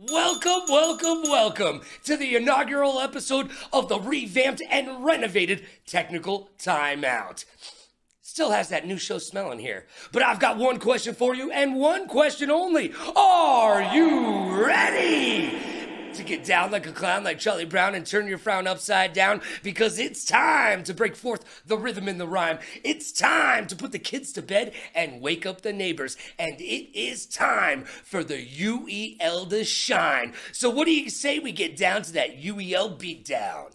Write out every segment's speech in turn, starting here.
Welcome, welcome, welcome to the inaugural episode of the revamped and renovated Technical Timeout. Still has that new show smell in here, but I've got one question for you and one question only. Are you ready to get down like a clown like Charlie Brown and turn your frown upside down? Because it's time to break forth the rhythm in the rhyme. It's time to put the kids to bed and wake up the neighbors. And it is time for the UEL to shine. So what do you say we get down to that UEL beatdown?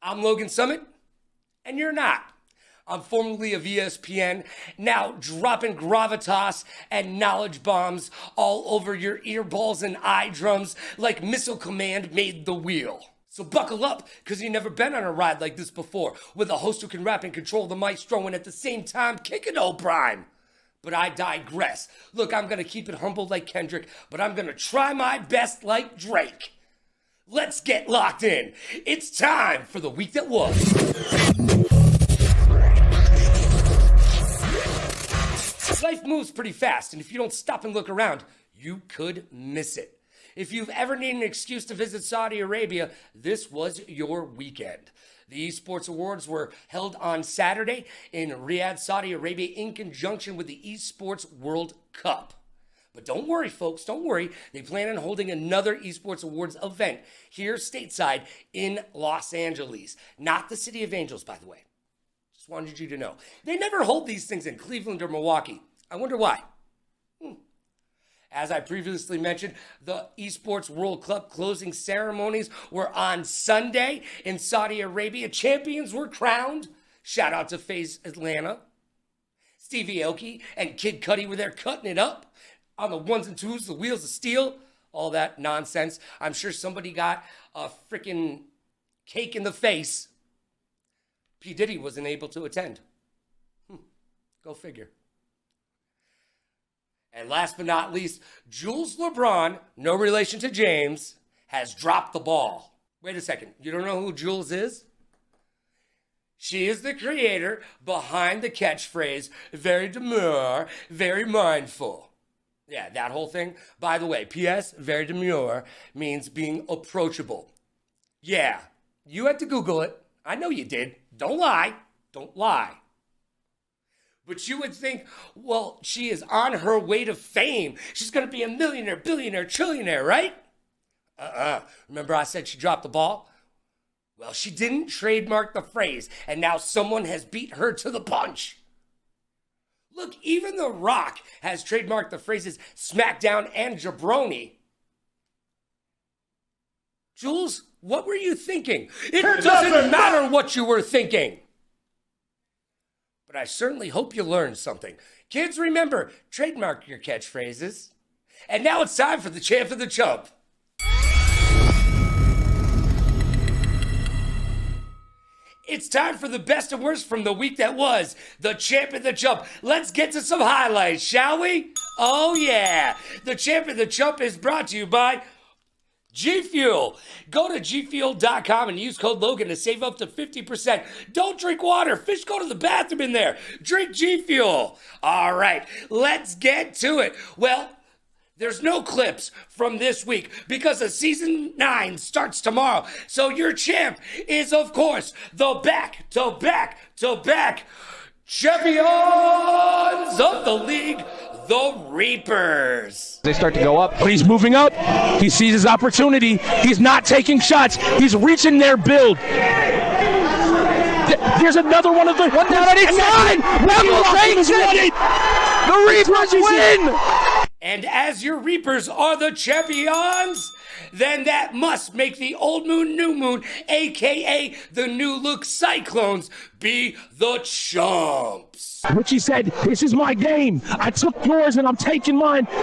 I'm Logan Summit, and you're not. I'm formerly of ESPN, now dropping gravitas and knowledge bombs all over your earballs and eye drums like Missile Command made the wheel. So buckle up, because you've never been on a ride like this before, with a host who can rap and control the maestro and at the same time kick it all prime. But I digress. Look, I'm going to keep it humble like Kendrick, but I'm going to try my best like Drake. Let's get locked in. It's time for the week that was. Life moves pretty fast, and if you don't stop and look around, you could miss it. If you've ever needed an excuse to visit Saudi Arabia, this was your weekend. The Esports Awards were held on Saturday in Riyadh, Saudi Arabia, in conjunction with the Esports World Cup. But don't worry, folks, don't worry. They plan on holding another Esports Awards event here stateside in Los Angeles. Not the City of Angels, by the way. Just wanted you to know. They never hold these things in Cleveland or Milwaukee. I wonder why. As I previously mentioned, the Esports World Cup closing ceremonies were on Sunday in Saudi Arabia. Champions were crowned. Shout out to FaZe Atlanta. Stevie Aoki and Kid Cudi were there cutting it up. On the ones and twos, the wheels of steel, all that nonsense. I'm sure somebody got a freaking cake in the face. P. Diddy wasn't able to attend. Go figure. And last but not least, Jules LeBron, no relation to James, has dropped the ball. Wait a second, you don't know who Jules is? She is the creator behind the catchphrase, very demure, very mindful. Yeah, that whole thing. By the way, P.S., very demure means being approachable. Yeah, you had to Google it. I know you did. Don't lie. Don't lie. But you would think, well, she is on her way to fame. She's going to be a millionaire, billionaire, trillionaire, right? Remember I said she dropped the ball? Well, she didn't trademark the phrase, and now someone has beat her to the punch. Look, even The Rock has trademarked the phrases SmackDown and jabroni. Jules, what were you thinking? It doesn't matter what you were thinking. But I certainly hope you learned something. Kids, remember, trademark your catchphrases. And now it's time for the champ of the chump. It's time for the best and worst from the week that was. The champ and the chump. Let's get to some highlights, shall we? Oh, yeah. The champ and the chump is brought to you by G Fuel. Go to gfuel.com and use code Logan to save up to 50%. Don't drink water. Fish go to the bathroom in there. Drink G Fuel. All right, let's get to it. Well, there's no clips from this week because the season 9 starts tomorrow. So your champ is, of course, the back-to-back champions of the league, the Reapers. They start to go up. But he's moving up. He sees his opportunity. He's not taking shots. He's reaching their build. Here's another one of the... One down on each side. The Reapers win. And as your Reapers are the champions, then that must make the Old Moon, New Moon, a.k.a. the New Look Cyclones, be the chumps. Richie said, this is my game. I took yours and I'm taking mine. There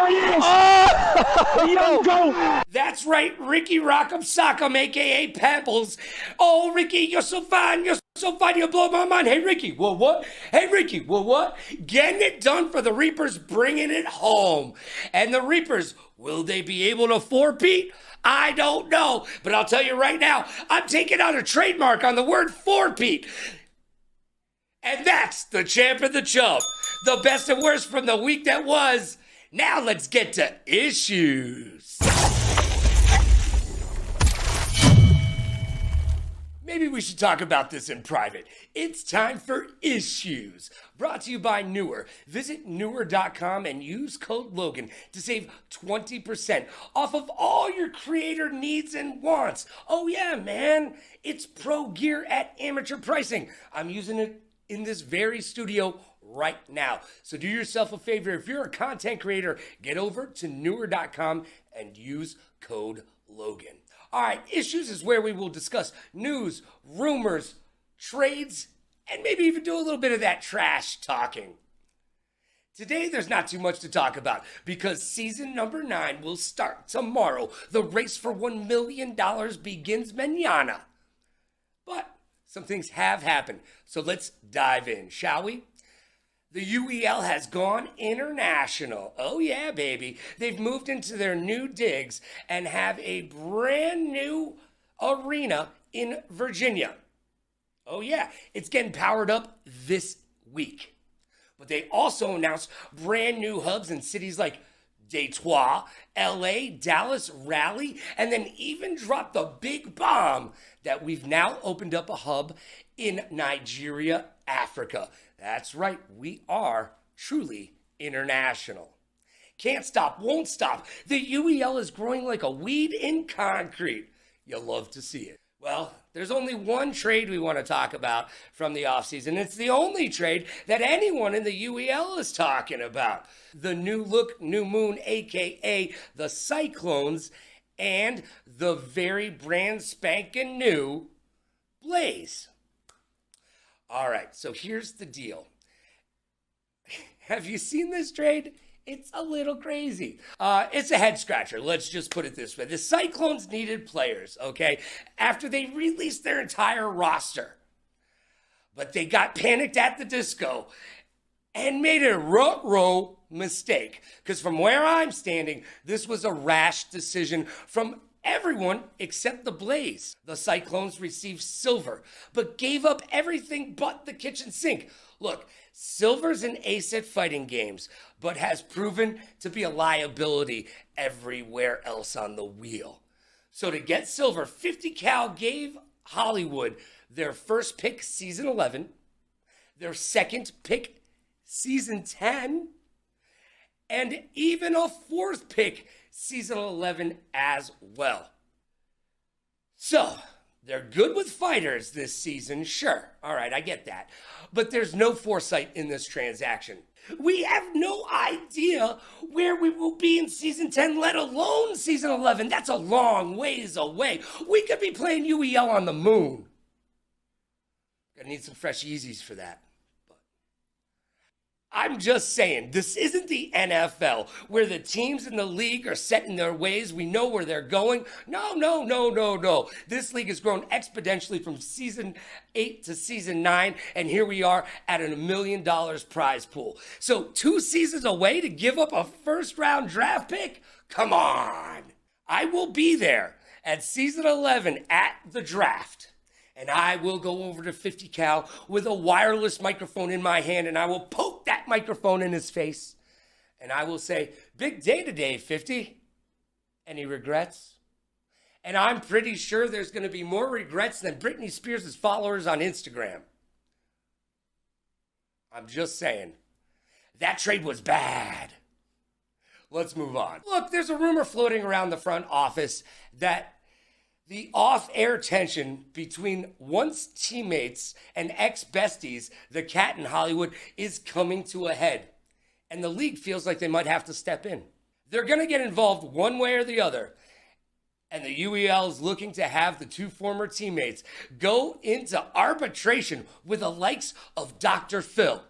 he is. Young go. That's right, Ricky Rock'em Sock'em, a.k.a. Pebbles. Oh, Ricky, you're so fine. You're so fine, you blow my mind. Hey, Ricky, what? Hey, Ricky, what? Getting it done for the Reapers, bringing it home. And the Reapers Will they be able to four-peat? I don't know, but I'll tell you right now, I'm taking out a trademark on the word four-peat. And that's the champ and the chump. The best and worst from the week that was. Now let's get to issues. Maybe we should talk about this in private. It's time for issues. Brought to you by Newer. Visit Newer.com and use code Logan to save 20% off of all your creator needs and wants. Oh yeah, man. It's pro gear at amateur pricing. I'm using it in this very studio right now. So do yourself a favor. If you're a content creator, get over to Newer.com and use code Logan. All right, issues is where we will discuss news, rumors, trades, and maybe even do a little bit of that trash talking. Today, there's not too much to talk about because season number 9 will start tomorrow. The race for $1 million begins mañana. But some things have happened, so let's dive in, shall we? The UEL has gone international. Oh yeah, baby. They've moved into their new digs and have a brand new arena in Virginia. Oh yeah, it's getting powered up this week. But they also announced brand new hubs in cities like Detroit, LA, Dallas, Raleigh, and then even dropped the big bomb that we've now opened up a hub in Nigeria, Africa. That's right, we are truly international. Can't stop, won't stop. The UEL is growing like a weed in concrete. You'll love to see it. Well, there's only one trade we want to talk about from the offseason. It's the only trade that anyone in the UEL is talking about. The New Look, New Moon, a.k.a. the Cyclones, and the very brand spanking new Blaze. All right, so here's the deal. Have you seen this trade? It's a little crazy. It's a head scratcher. Let's just put it this way. The Cyclones needed players, okay, after they released their entire roster. But they got panicked at the disco and made a ruh-roh mistake. Because from where I'm standing, this was a rash decision from everyone except the Blaze. The Cyclones received silver, but gave up everything but the kitchen sink. Look, silver's an ace at fighting games, but has proven to be a liability everywhere else on the wheel. So to get silver, 50 Cal gave Hollywood their first pick season 11, their second pick season 10, and even a fourth pick season 11 as well. So, they're good with fighters this season, sure. All right, I get that. But there's no foresight in this transaction. We have no idea where we will be in season 10, let alone season 11. That's a long ways away. We could be playing UEL on the moon. Gonna need some fresh Yeezys for that. I'm just saying, this isn't the NFL where the teams in the league are set in their ways. We know where they're going. No. This league has grown exponentially from season 8 to season 9, and here we are at a $1 million prize pool. So 2 seasons away to give up a first-round draft pick? Come on. I will be there at season 11 at the draft. And I will go over to 50 Cal with a wireless microphone in my hand, and I will poke that microphone in his face. And I will say, big day today, 50. Any regrets? And I'm pretty sure there's going to be more regrets than Britney Spears' followers on Instagram. I'm just saying. That trade was bad. Let's move on. Look, there's a rumor floating around the front office that the off-air tension between once teammates and ex-besties, the Cat and Hollywood, is coming to a head. And the league feels like they might have to step in. They're going to get involved one way or the other. And the UEL is looking to have the 2 former teammates go into arbitration with the likes of Dr. Phil.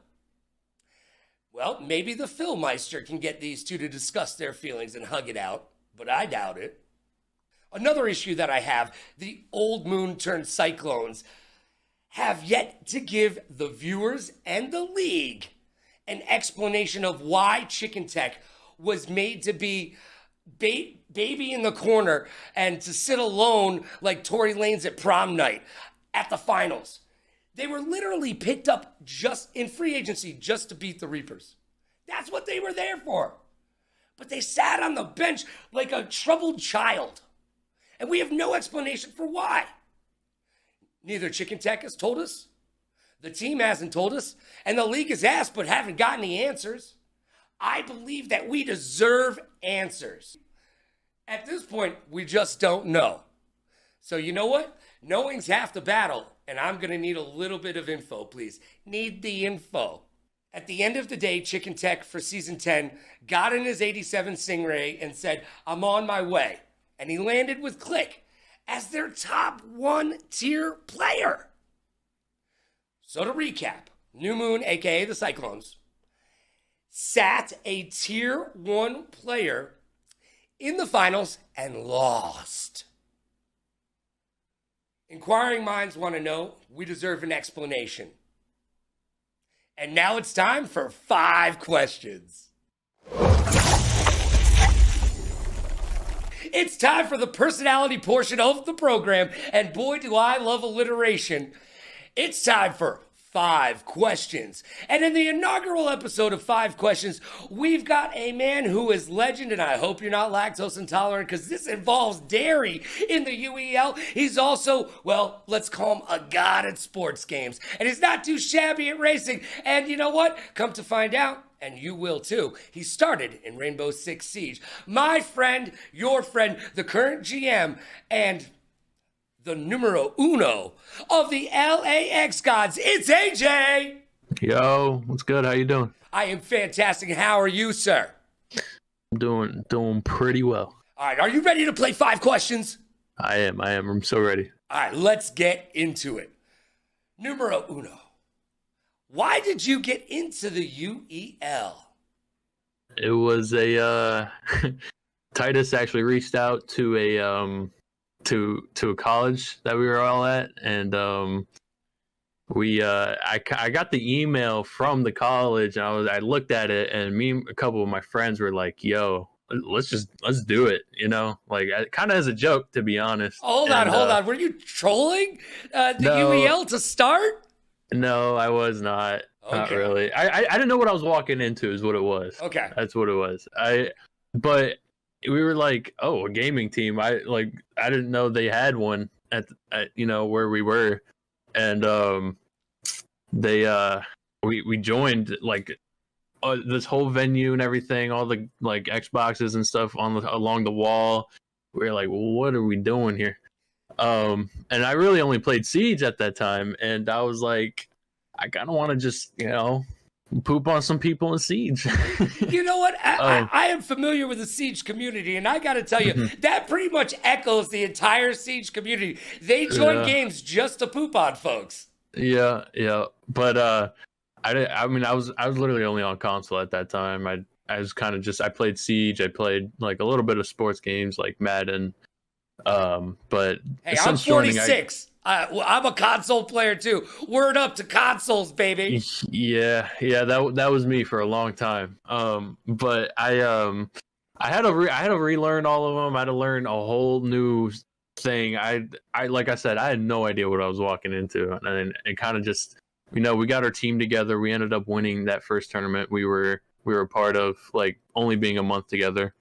Well, maybe the Philmeister can get these 2 to discuss their feelings and hug it out, but I doubt it. Another issue that I have, the Old Moon turned Cyclones have yet to give the viewers and the league an explanation of why Chicken Tech was made to be baby in the corner and to sit alone like Tory Lanez at prom night at the finals. They were literally picked up just in free agency just to beat the Reapers. That's what they were there for. But they sat on the bench like a troubled child. And we have no explanation for why. Neither Chicken Tech has told us, the team hasn't told us, and the league has asked but haven't gotten the answers. I believe that we deserve answers. At this point, we just don't know. So you know what? Knowing's half the battle, and I'm going to need a little bit of info, please. Need the info. At the end of the day, Chicken Tech for season 10 got in his 87 Stingray and said, I'm on my way. And he landed with Click as their top 1-tier player. So to recap, New Moon, aka the Cyclones, sat a tier 1 player in the finals and lost. Inquiring minds want to know, we deserve an explanation. And now it's time for 5 questions. It's time for the personality portion of the program, and boy, do I love alliteration. It's time for 5 questions. And in the inaugural episode of 5 Questions, we've got a man who is legend, and I hope you're not lactose intolerant because this involves dairy in the UEL. He's also, well, let's call him a god at sports games. And he's not too shabby at racing. And you know what? Come to find out, and you will too, he started in Rainbow Six Siege. My friend, your friend, the current GM, and the numero uno of the LAX gods. It's AJ. Yo, what's good? How you doing? I am fantastic. How are you, sir? I'm doing pretty well. All right, are you ready to play 5 questions? I am. I'm so ready. All right, let's get into it. Numero uno. Why did you get into the UEL? It was a Titus actually reached out to a to a college that we were all at, and I got the email from the college, and I looked at it, and me and a couple of my friends were like, yo, let's do it, like kind of as a joke, to be honest. Hold on. Were you trolling the UEL to start? No, I was not. Okay. Not really. I didn't know what I was walking into is what it was. Okay. That's what it was. But we were like, oh, a gaming team. I didn't know they had one at where we were. And we joined like this whole venue and everything, all the like Xboxes and stuff along the wall. We were like, well, what are we doing here? And I really only played Siege at that time, and I was like, I kind of want to just, poop on some people in Siege. You know what? I am familiar with the Siege community, and I got to tell you, that pretty much echoes the entire Siege community. They join games just to poop on folks. Yeah. But I was literally only on console at that time. I was kind of I played Siege. I played like a little bit of sports games like Madden. But hey, I'm 46. I'm a console player too. Word up to consoles, baby. Yeah, that was me for a long time. But I had to relearn all of them. I had to learn a whole new thing. I like I said, I had no idea what I was walking into, and it kind of just, we got our team together. We ended up winning that first tournament we were a part of, like only being a month together.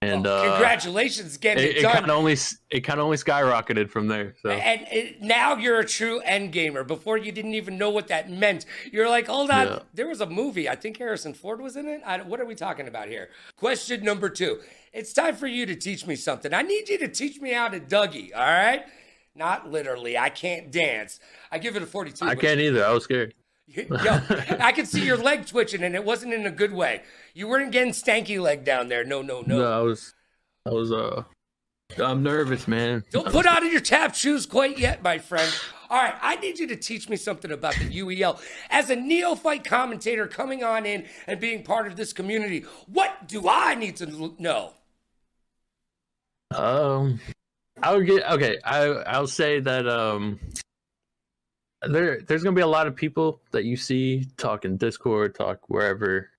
And congratulations getting it done. It kind of only skyrocketed from there. So now you're a true end gamer. Before you didn't even know what that meant. You're like, hold on. Yeah. There was a movie. I think Harrison Ford was in it. What are we talking about here? Question number 2. It's time for you to teach me something. I need you to teach me how to Dougie. All right? Not literally. I can't dance. I give it a 42. I can't either. I was scared. Yo, I could see your leg twitching, and it wasn't in a good way. You weren't getting stanky leg down there. No. No, I was I'm nervous, man. Don't put on your tap shoes quite yet, my friend. All right, I need you to teach me something about the UEL. As a neophyte commentator coming on in and being part of this community, what do I need to know? I'll say that there's gonna be a lot of people that you see talk in Discord, talk wherever,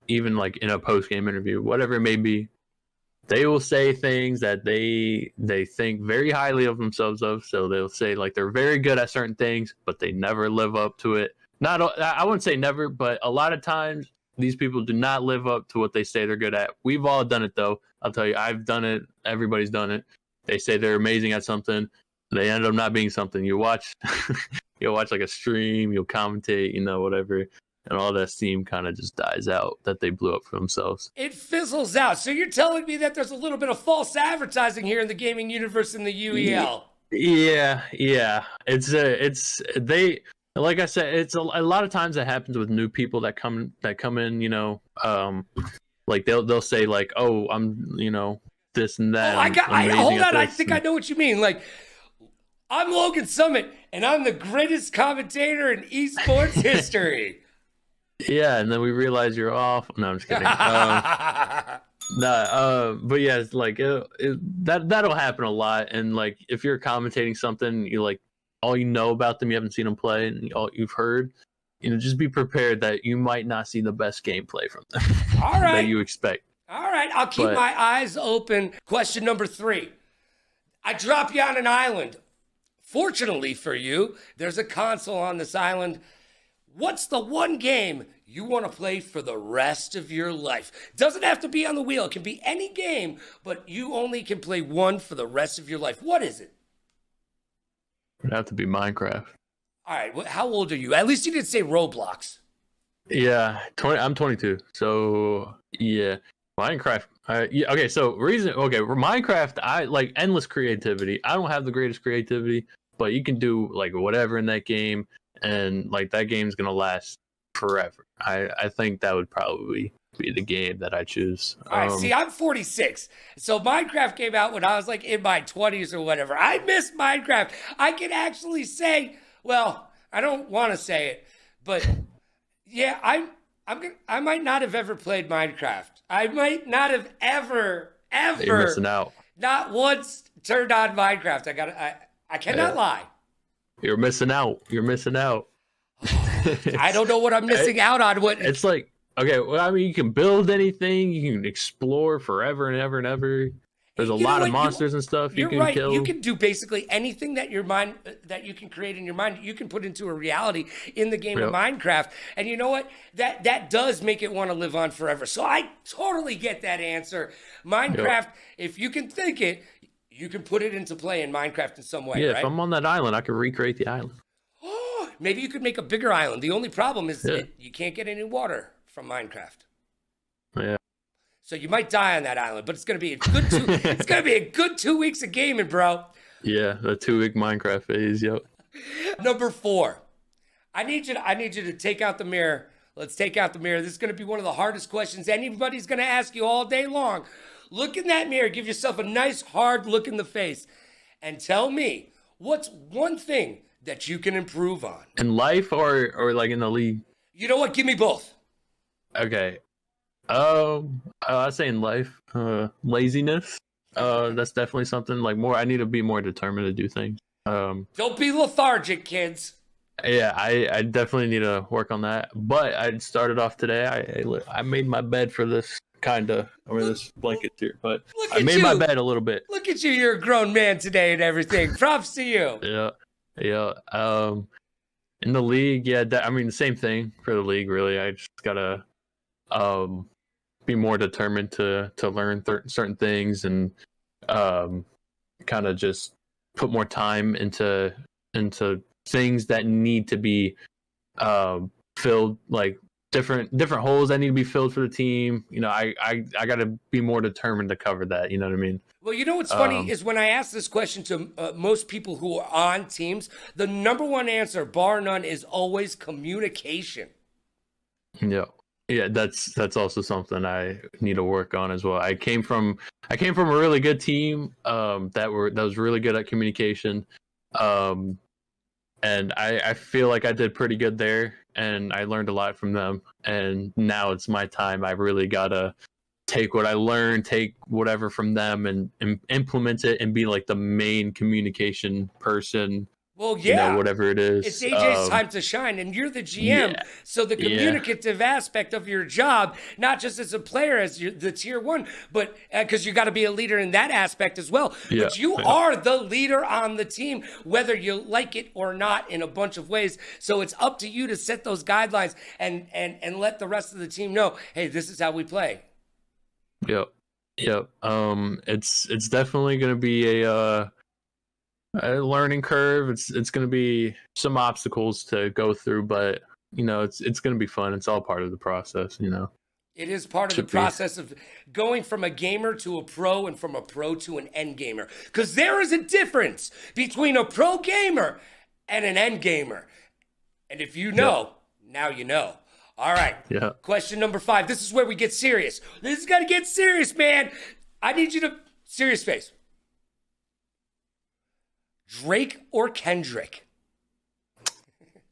even like in a post-game interview, whatever it may be. they will say things that they think very highly of themselves of. So they'll say like they're very good at certain things, but they never live up to it. Not, I wouldn't say never, but a lot of times these people do not live up to what they say they're good at. We've all done it though. I'll tell you, I've done it. Everybody's done it. They say they're amazing at something. They end up not being something. You watch, you'll watch like a stream, you'll commentate, you know, whatever. And all that steam kind of just dies out that they blew up for themselves. It fizzles out. So you're telling me that there's a little bit of false advertising here in the gaming universe in the UEL? Yeah. It's they, like I said, it's a lot of times that happens with new people that come in, you know, like they'll say like, oh, I'm, you know, this and that. Hold on. I think I know what you mean. Like, I'm Logan Summit and I'm the greatest commentator in esports history. Yeah, and then we realize you're off. No, I'm just kidding. But yeah, it's like that'll happen a lot. And like, if you're commentating something, you like all you know about them, you haven't seen them play, and all you've heard, you know, just be prepared that you might not see the best gameplay from them. All right, that you expect. All right, I'll keep my eyes open. Question number 3: I drop you on an island. Fortunately for you, there's a console on this island. What's the one game you want to play for the rest of your life? Doesn't have to be on the wheel. It can be any game, but you only can play one for the rest of your life. What is it? It'd have to be Minecraft. All right. How old are you? At least you didn't say Roblox. Yeah, I'm 22. So yeah, Minecraft. Yeah, okay. So Minecraft. I like endless creativity. I don't have the greatest creativity, but you can do like whatever in that game. And like that game's gonna last forever. I think that would probably be the game that I choose. All right, see, I'm 46, so Minecraft came out when I was like in my 20s or whatever. I miss Minecraft. I can actually say, well, I don't want to say it, but yeah, I might not have ever played Minecraft. I might not have ever You're missing out. Not once turned on Minecraft. I cannot lie. You're missing out. I don't know what I'm missing out on. It's like, okay, well, I mean, you can build anything. You can explore forever and ever and ever. There's a lot of monsters and stuff you can kill. You can do basically anything that your mind that you can create in your mind. You can put into a reality in the game of Minecraft. And you know what? That does make it want to live on forever. So I totally get that answer. Minecraft, if you can think it, you can put it into play in Minecraft in some way, right? If I'm on that island, I can recreate the island. Oh, maybe you could make a bigger island. The only problem is you can't get any water from Minecraft. Yeah. So you might die on that island, but it's gonna be a good 2 weeks of gaming, bro. Yeah, the 2-week Minecraft phase. Yep. Number 4, I need you to take out the mirror. Let's take out the mirror. This is gonna be one of the hardest questions anybody's gonna ask you all day long. Look in that mirror, give yourself a nice hard look in the face, and tell me what's one thing that you can improve on. In life or like in the league? You know what? Give me both. Okay. I say in life, laziness. That's definitely something like more. I need to be more determined to do things. Don't be lethargic, kids. Yeah, I definitely need to work on that. But I started off today. I made my bed for this over this blanket here, but I made my bed a little bit. Look at you, you're a grown man today and everything. Props to you. Yeah. In the league, I mean the same thing for the league. Really, I just gotta be more determined to learn certain things and kind of just put more time into things that need to be filled, like different holes that need to be filled for the team. You know, I got to be more determined to cover that. You know what I mean? Well, you know what's funny is when I ask this question to most people who are on teams, the number one answer, bar none, is always communication. Yeah, that's also something I need to work on as well. I came from a really good team that was really good at communication, and I feel like I did pretty good there, and I learned a lot from them. And now it's my time. I really gotta take what I learned, take whatever from them, and implement it, and be like the main communication person Well, yeah. Whatever it is. It's AJ's time to shine, and you're the GM. Yeah. So the communicative aspect of your job, not just as a player, as the tier one, but because you got to be a leader in that aspect as well. Yeah. But you are the leader on the team, whether you like it or not, in a bunch of ways. So it's up to you to set those guidelines and let the rest of the team know, hey, this is how we play. Yep. It's definitely going to be a learning curve. It's going to be some obstacles to go through, but it's going to be fun. It's all part of the process. It is part of the process of going from a gamer to a pro and from a pro to an end gamer. Because there is a difference between a pro gamer and an end gamer. And if you know, now you know. All right. Yeah. Question number 5. This is where we get serious. This is going to get serious, man. I need you to... Serious face. Drake or Kendrick?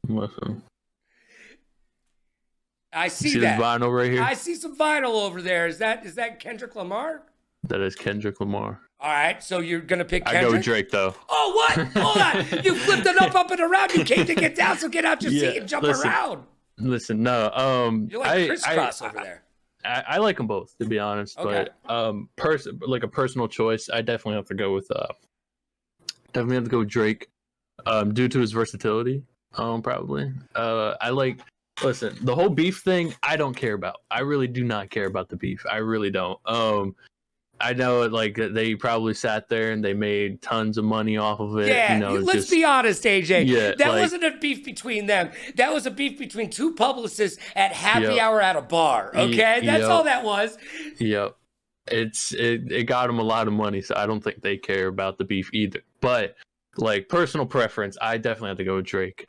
Listen. I see this that. vinyl right here? I see some vinyl over there. Is that Kendrick Lamar? That is Kendrick Lamar. All right, so you're going to pick Kendrick? I go with Drake, though. Oh, what? Hold on. You flipped it up and around. You came to get down, so get out your seat and jump around. Listen, no. You're like crisscross over there. I like them both, to be honest. Okay. But like a personal choice, I definitely have to go with Drake, due to his versatility. Probably. Listen, the whole beef thing, I don't care about. I really do not care about the beef. I really don't. I know like they probably sat there and they made tons of money off of it. Yeah, let's be honest, AJ. Yeah, that wasn't a beef between them. That was a beef between two publicists at happy hour at a bar. Okay, that's all that was. Yep. It got them a lot of money, so I don't think they care about the beef either. But like personal preference, I definitely have to go with Drake.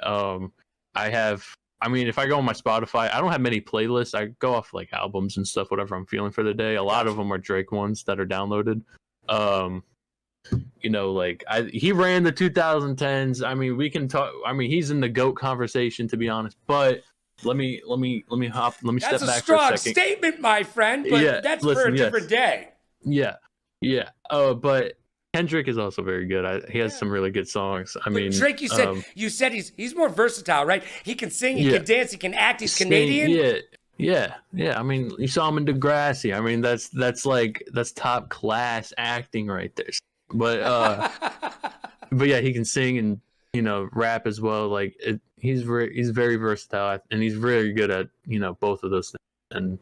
If I go on my Spotify, I don't have many playlists. I go off like albums and stuff, whatever I'm feeling for the day. A lot of them are Drake ones that are downloaded. He ran the 2010s. I mean, we can talk. I mean, he's in the GOAT conversation, to be honest. But let me step back for a second. That's a strong statement, my friend. But that's for a different day. Yeah. But Kendrick is also very good. He has some really good songs. Drake, you said he's more versatile, right? He can sing, he can dance, he can act. He's Canadian. Yeah. I mean, you saw him in Degrassi. I mean, that's top class acting right there. But but yeah, he can sing and rap as well. Like he's very versatile, and he's very good at both of those things.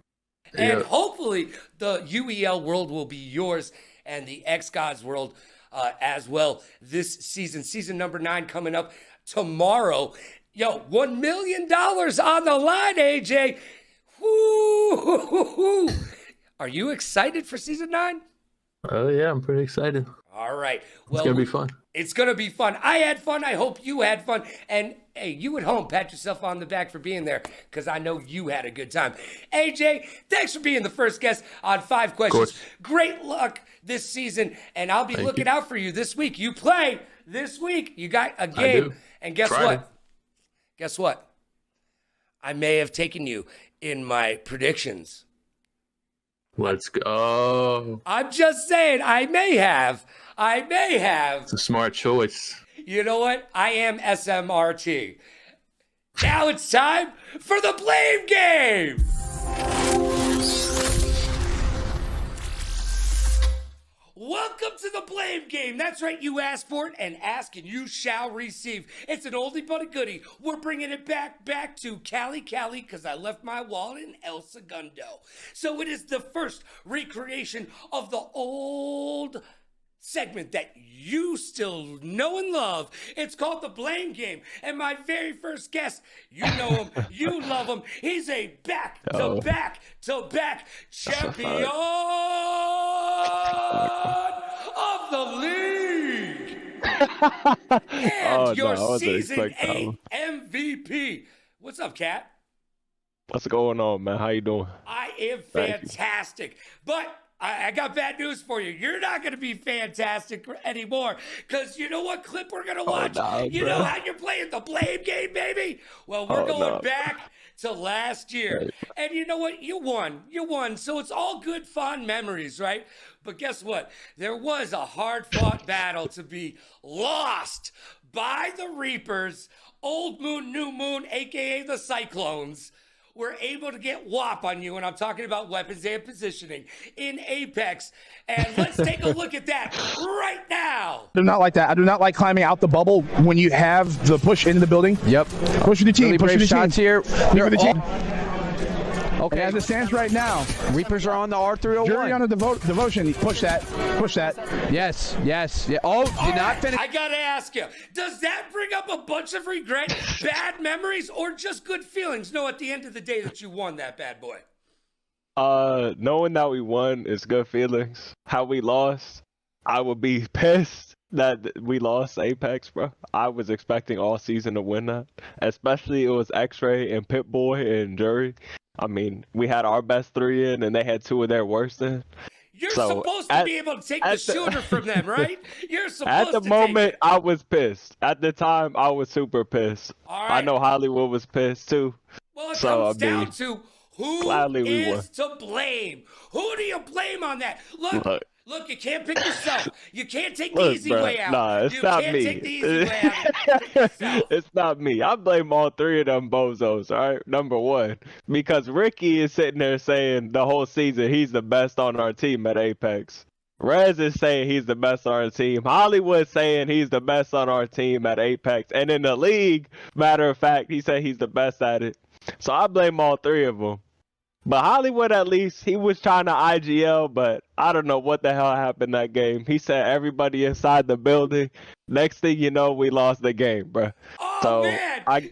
And hopefully the UEL world will be yours. And the X-Gods world as well this season number 9 coming up tomorrow. Yo, $1 million on the line, AJ. Woo! Are you excited for season 9? Oh yeah, I'm pretty excited. All right. Well, it's gonna be fun. It's gonna be fun. I had fun. I hope you had fun. And hey, you at home, pat yourself on the back for being there, because I know you had a good time. AJ, thanks for being the first guest on 5 Questions. Great luck this season, and I'll be looking out for you this week. You play this week. You got a game. And guess what? Guess what? I may have taken you in my predictions. Let's go. I'm just saying, I may have. It's a smart choice. You know what? I am SMRT. Now it's time for the Blame Game. Welcome to the Blame Game. That's right, you asked for it, and ask and you shall receive. It's an oldie but a goodie. We're bringing it back to Cali, because I left my wallet in El Segundo. So it is the first recreation of the old segment that you still know and love. It's called the Blame Game. And my very first guest, you know him, you love him. He's a back-to-back champion of the league. And your season 8 MVP. What's up, Cat? What's going on, man? How you doing? I am fantastic. But I got bad news for you. You're not going to be fantastic anymore, because you know what clip we're going to watch? You know how you're playing the Blame Game, baby? Well, we're going back to last year. Right. And you know what? You won. So it's all good, fond memories, right? But guess what? There was a hard-fought battle to be lost by the Reapers, Old Moon, New Moon, aka the Cyclones, were able to get WAP on you, and I'm talking about weapons and positioning in Apex. And let's take a look at that right now. I do not like that. I do not like climbing out the bubble when you have the push into the building. Yep. Push for the team. Really Push for brave the shots team. here. Push for the team. Okay. As it stands right now, Reapers are on the R301. Jury on the devotion. Push that. Push that. Yes. Yeah. Oh, did not finish. I gotta ask you, does that bring up a bunch of regret, bad memories, or just good feelings? No, at the end of the day that you won that bad boy. Knowing that we won is good feelings. How we lost, I would be pissed that we lost Apex, bro. I was expecting all season to win that. Especially it was X-Ray and Pip-Boy and Jury. I mean, we had our best 3 in, and they had 2 of their worst in. You're So, supposed to be able to take the shooter from them, right? You're supposed At the to moment, take it. I was pissed. At the time, I was super pissed. All I right. know Hollywood was pissed too. Well, it So, comes I mean, down to who gladly we is to blame. Who do you blame on that? Look, you can't pick yourself. You can't take the Look, easy bro, way out. nah, it's you not can't me. take the easy way out. It's not me. I blame all 3 of them bozos, all right? Number 1, because Ricky is sitting there saying the whole season he's the best on our team at Apex. Rez is saying he's the best on our team. Hollywood saying he's the best on our team at Apex. And in the league, matter of fact, he said he's the best at it. So I blame all 3 of them. But Hollywood, at least, he was trying to IGL, but I don't know what the hell happened that game. He said everybody inside the building. Next thing you know, we lost the game, bro. Oh, So man.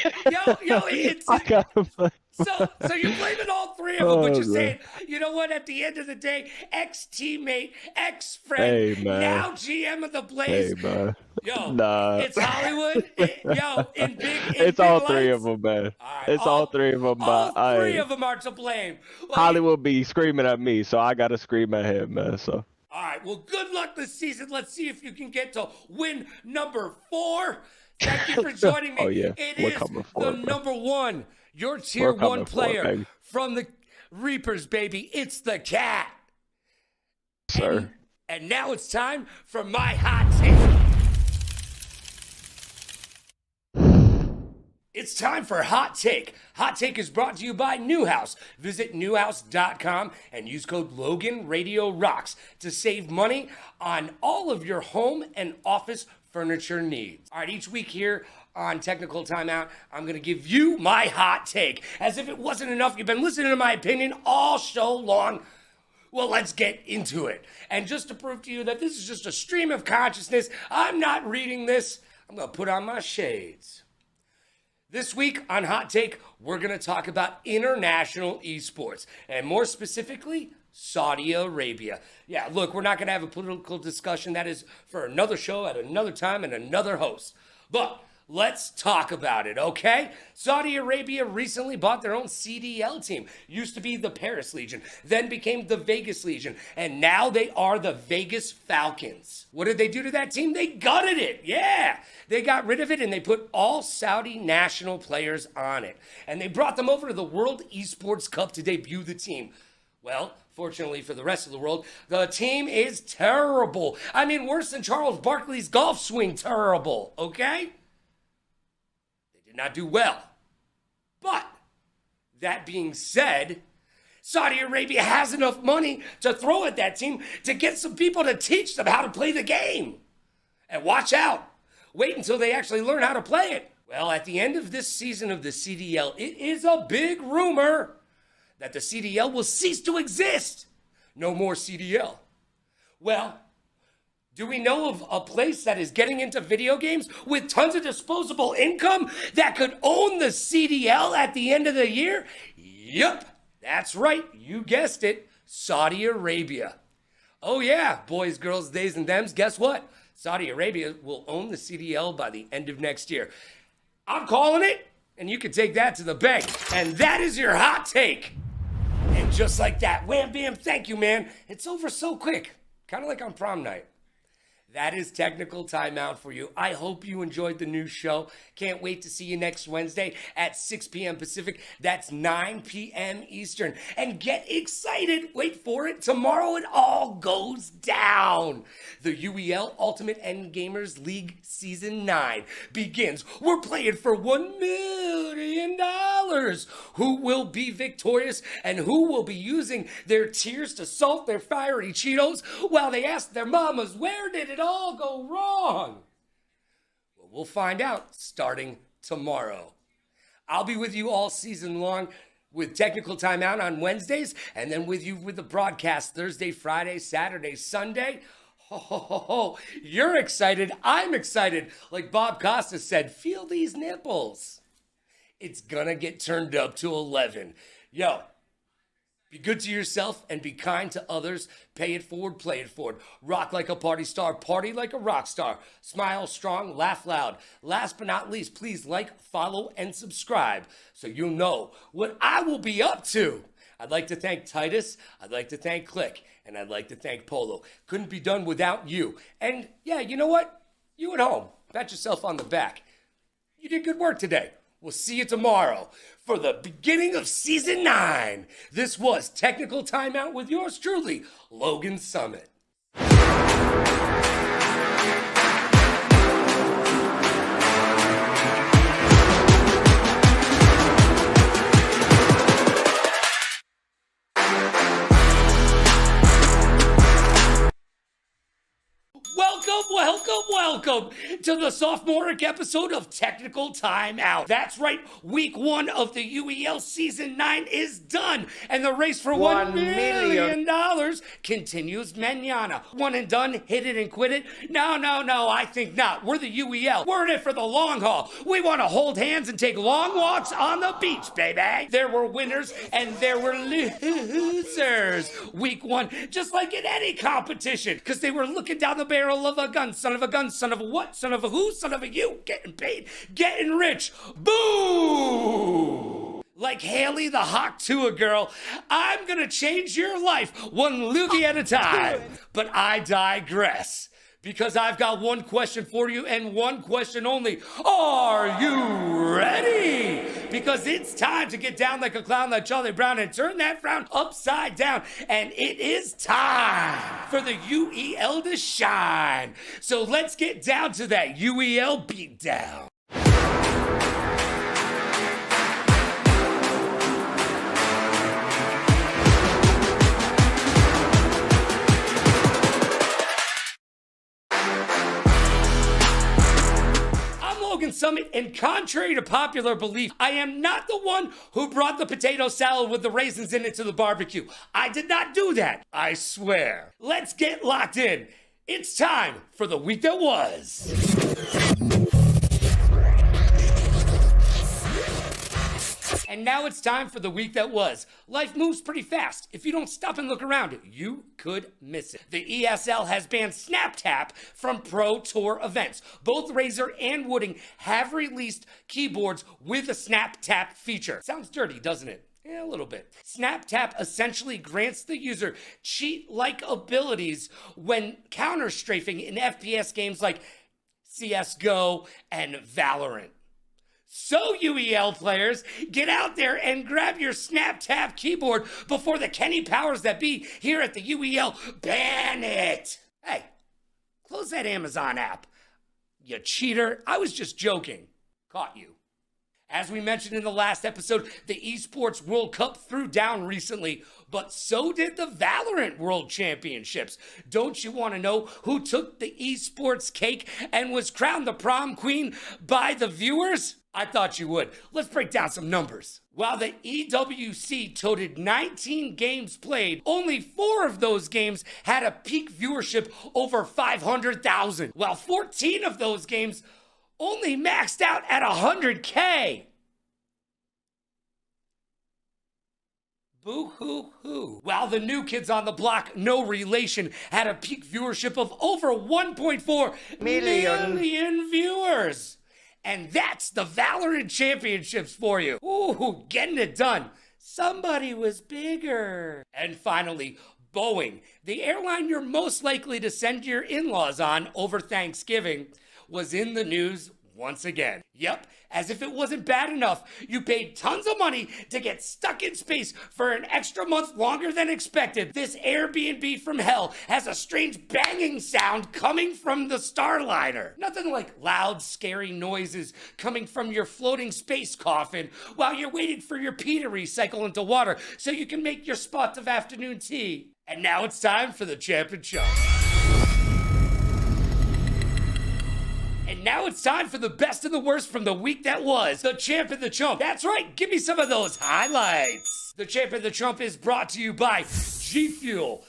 It's... I got So you're blaming all 3 of them, but Oh, you're man. saying, you know what, at the end of the day, ex-teammate, ex-friend, Hey, man. now GM of the Blaze. Hey, man. Yo, Nah. it's Hollywood. In It's big all 3 lights. of them, man. All right, It's all 3 of them, All but 3 of them are to blame. Well, Hollywood be screaming at me, so I gotta scream at him, man. So all right, well, good luck this season. Let's see if you can get to win number 4. Thank you for joining me. Oh, yeah. It We're is coming for the it, bro. number 1, your tier We're coming 1 for it, player baby. from the Reapers, baby. It's the Cat. sir. And now it's time for my hot take. It's time for Hot Take. Hot Take is brought to you by Newhouse. Visit newhouse.com and use code LoganRadioRocks to save money on all of your home and office furniture needs. All right, each week here on Technical Timeout, I'm going to give you my hot take. As if it wasn't enough, you've been listening to my opinion all show long. Well, let's get into it. And just to prove to you that this is just a stream of consciousness, I'm not reading this. I'm going to put on my shades. This week on Hot Take, we're going to talk about international esports, and more specifically, Saudi Arabia. Yeah, look, we're not going to have a political discussion. That is for another show at another time and another host. But let's talk about it, okay? Saudi Arabia recently bought their own CDL team. Used to be the Paris Legion, then became the Vegas Legion, and now they are the Vegas Falcons. What did they do to that team? They gutted it, yeah! They got rid of it and they put all Saudi national players on it. And they brought them over to the World Esports Cup to debut the team. Well, fortunately for the rest of the world, the team is terrible. I mean, worse than Charles Barkley's golf swing terrible, okay? Did not do well. But that being said, Saudi Arabia has enough money to throw at that team to get some people to teach them how to play the game. And watch out. Wait until they actually learn how to play it. Well, at the end of this season of the CDL, it is a big rumor that the CDL will cease to exist. No more CDL. Well, do we know of a place that is getting into video games with tons of disposable income that could own the CDL at the end of the year? Yup, that's right, you guessed it, Saudi Arabia. Oh yeah, boys, girls, theys, and thems, guess what? Saudi Arabia will own the CDL by the end of next year. I'm calling it, and you can take that to the bank. And that is your hot take. And just like that, wham, bam, thank you, man. It's over so quick, kind of like on prom night. That is Technical Timeout for you. I hope you enjoyed the new show. Can't wait to see you next Wednesday at 6 p.m. Pacific. That's 9 p.m. Eastern. And get excited. Wait for it. Tomorrow it all goes down. The UEL Ultimate Endgamers League Season 9 begins. We're playing for $1 million. Who will be victorious and who will be using their tears to salt their fiery Cheetos while they ask their mamas, where did it all go wrong? Well, we'll find out starting tomorrow. I'll be with you all season long with Technical Timeout on Wednesdays, and then with you with the broadcast Thursday, Friday, Saturday, Sunday. Oh, you're excited. I'm excited. Like Bob Costa said, feel these nipples. It's gonna get turned up to 11. Yo, be good to yourself and be kind to others. Pay it forward, play it forward. Rock like a party star, party like a rock star. Smile strong, laugh loud. Last but not least, please like, follow, and subscribe so you'll know what I will be up to. I'd like to thank Titus, I'd like to thank Click, and I'd like to thank Polo. Couldn't be done without you. And yeah, you know what? You at home, pat yourself on the back. You did good work today. We'll see you tomorrow for the beginning of Season 9. This was Technical Timeout with yours truly, Logan Summit. Welcome to the sophomoric episode of Technical Timeout. That's right, week 1 of the UEL Season 9 is done, and the race for $1 million continues mañana. One and done, hit it and quit it? No, I think not. We're the UEL. We're in it for the long haul. We want to hold hands and take long walks on the beach, baby. There were winners and there were losers. Week 1, just like in any competition, because they were looking down the barrel of a gun, son of a gun, son of a what, son of a who, son of a you, getting paid, getting rich. Boo! Like Haley the Hawk Tua girl, I'm gonna change your life one loogie at a time. But I digress, because I've got one question for you and one question only. Are you ready? Because it's time to get down like a clown like Charlie Brown and turn that frown upside down. And it is time for the UEL to shine. So let's get down to that UEL beatdown. Summit, and contrary to popular belief, I am not the one who brought the potato salad with the raisins in it to the barbecue. I did not do that, I swear. Let's get locked in. It's time for the week that was. And now it's time for the week that was. Life moves pretty fast. If you don't stop and look around, you could miss it. The ESL has banned SnapTap from Pro Tour events. Both Razer and Wooding have released keyboards with a SnapTap feature. Sounds dirty, doesn't it? Yeah, a little bit. SnapTap essentially grants the user cheat-like abilities when counter-strafing in FPS games like CSGO and Valorant. So, UEL players, get out there and grab your SnapTap keyboard before the Kenny powers that be here at the UEL ban it. Hey, close that Amazon app. You cheater. I was just joking. Caught you. As we mentioned in the last episode, the Esports World Cup threw down recently, but so did the Valorant World Championships. Don't you want to know who took the esports cake and was crowned the prom queen by the viewers? I thought you would. Let's break down some numbers. While the EWC toted 19 games played, only 4 of those games had a peak viewership over 500,000, while 14 of those games only maxed out at 100K. Boo-hoo-hoo. While the New Kids on the Block, No Relation, had a peak viewership of over 1.4 million viewers. And that's the Valorant Championships for you. Ooh, getting it done. Somebody was bigger. And finally, Boeing, the airline you're most likely to send your in-laws on over Thanksgiving, was in the news once again. Yep, as if it wasn't bad enough, you paid tons of money to get stuck in space for an extra month longer than expected. This Airbnb from hell has a strange banging sound coming from the Starliner. Nothing like loud, scary noises coming from your floating space coffin while you're waiting for your pee to recycle into water so you can make your spot of afternoon tea. And now it's time for the Champ and Chump. And now it's time for the best and the worst from the week that was. The Champ and the Chump. That's right, give me some of those highlights. The Champ and the Chump is brought to you by G Fuel.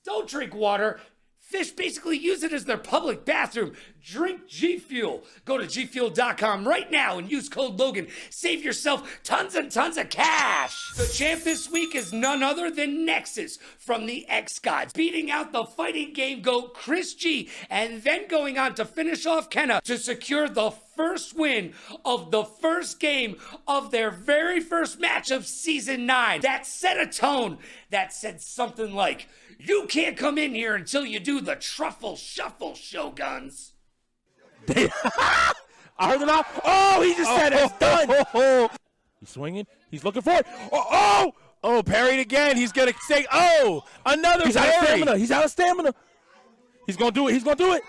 Don't drink water. Fish basically use it as their public bathroom. Drink G Fuel. Go to gfuel.com right now and use code Logan. Save yourself tons and tons of cash. The champ this week is none other than Nexus from the X Gods, beating out the fighting game GOAT Chris G, and then going on to finish off Kenna to secure the first win of the first game of their very first match of season 9. That set a tone that said something like, "You can't come in here until you do the truffle shuffle, Shoguns." I heard him out. Oh, he just said it's done. He's swinging. He's looking for it. Oh, parried again. He's going to say, another He's parry. Out of stamina. He's out of stamina. He's going to do it. He's going to do it.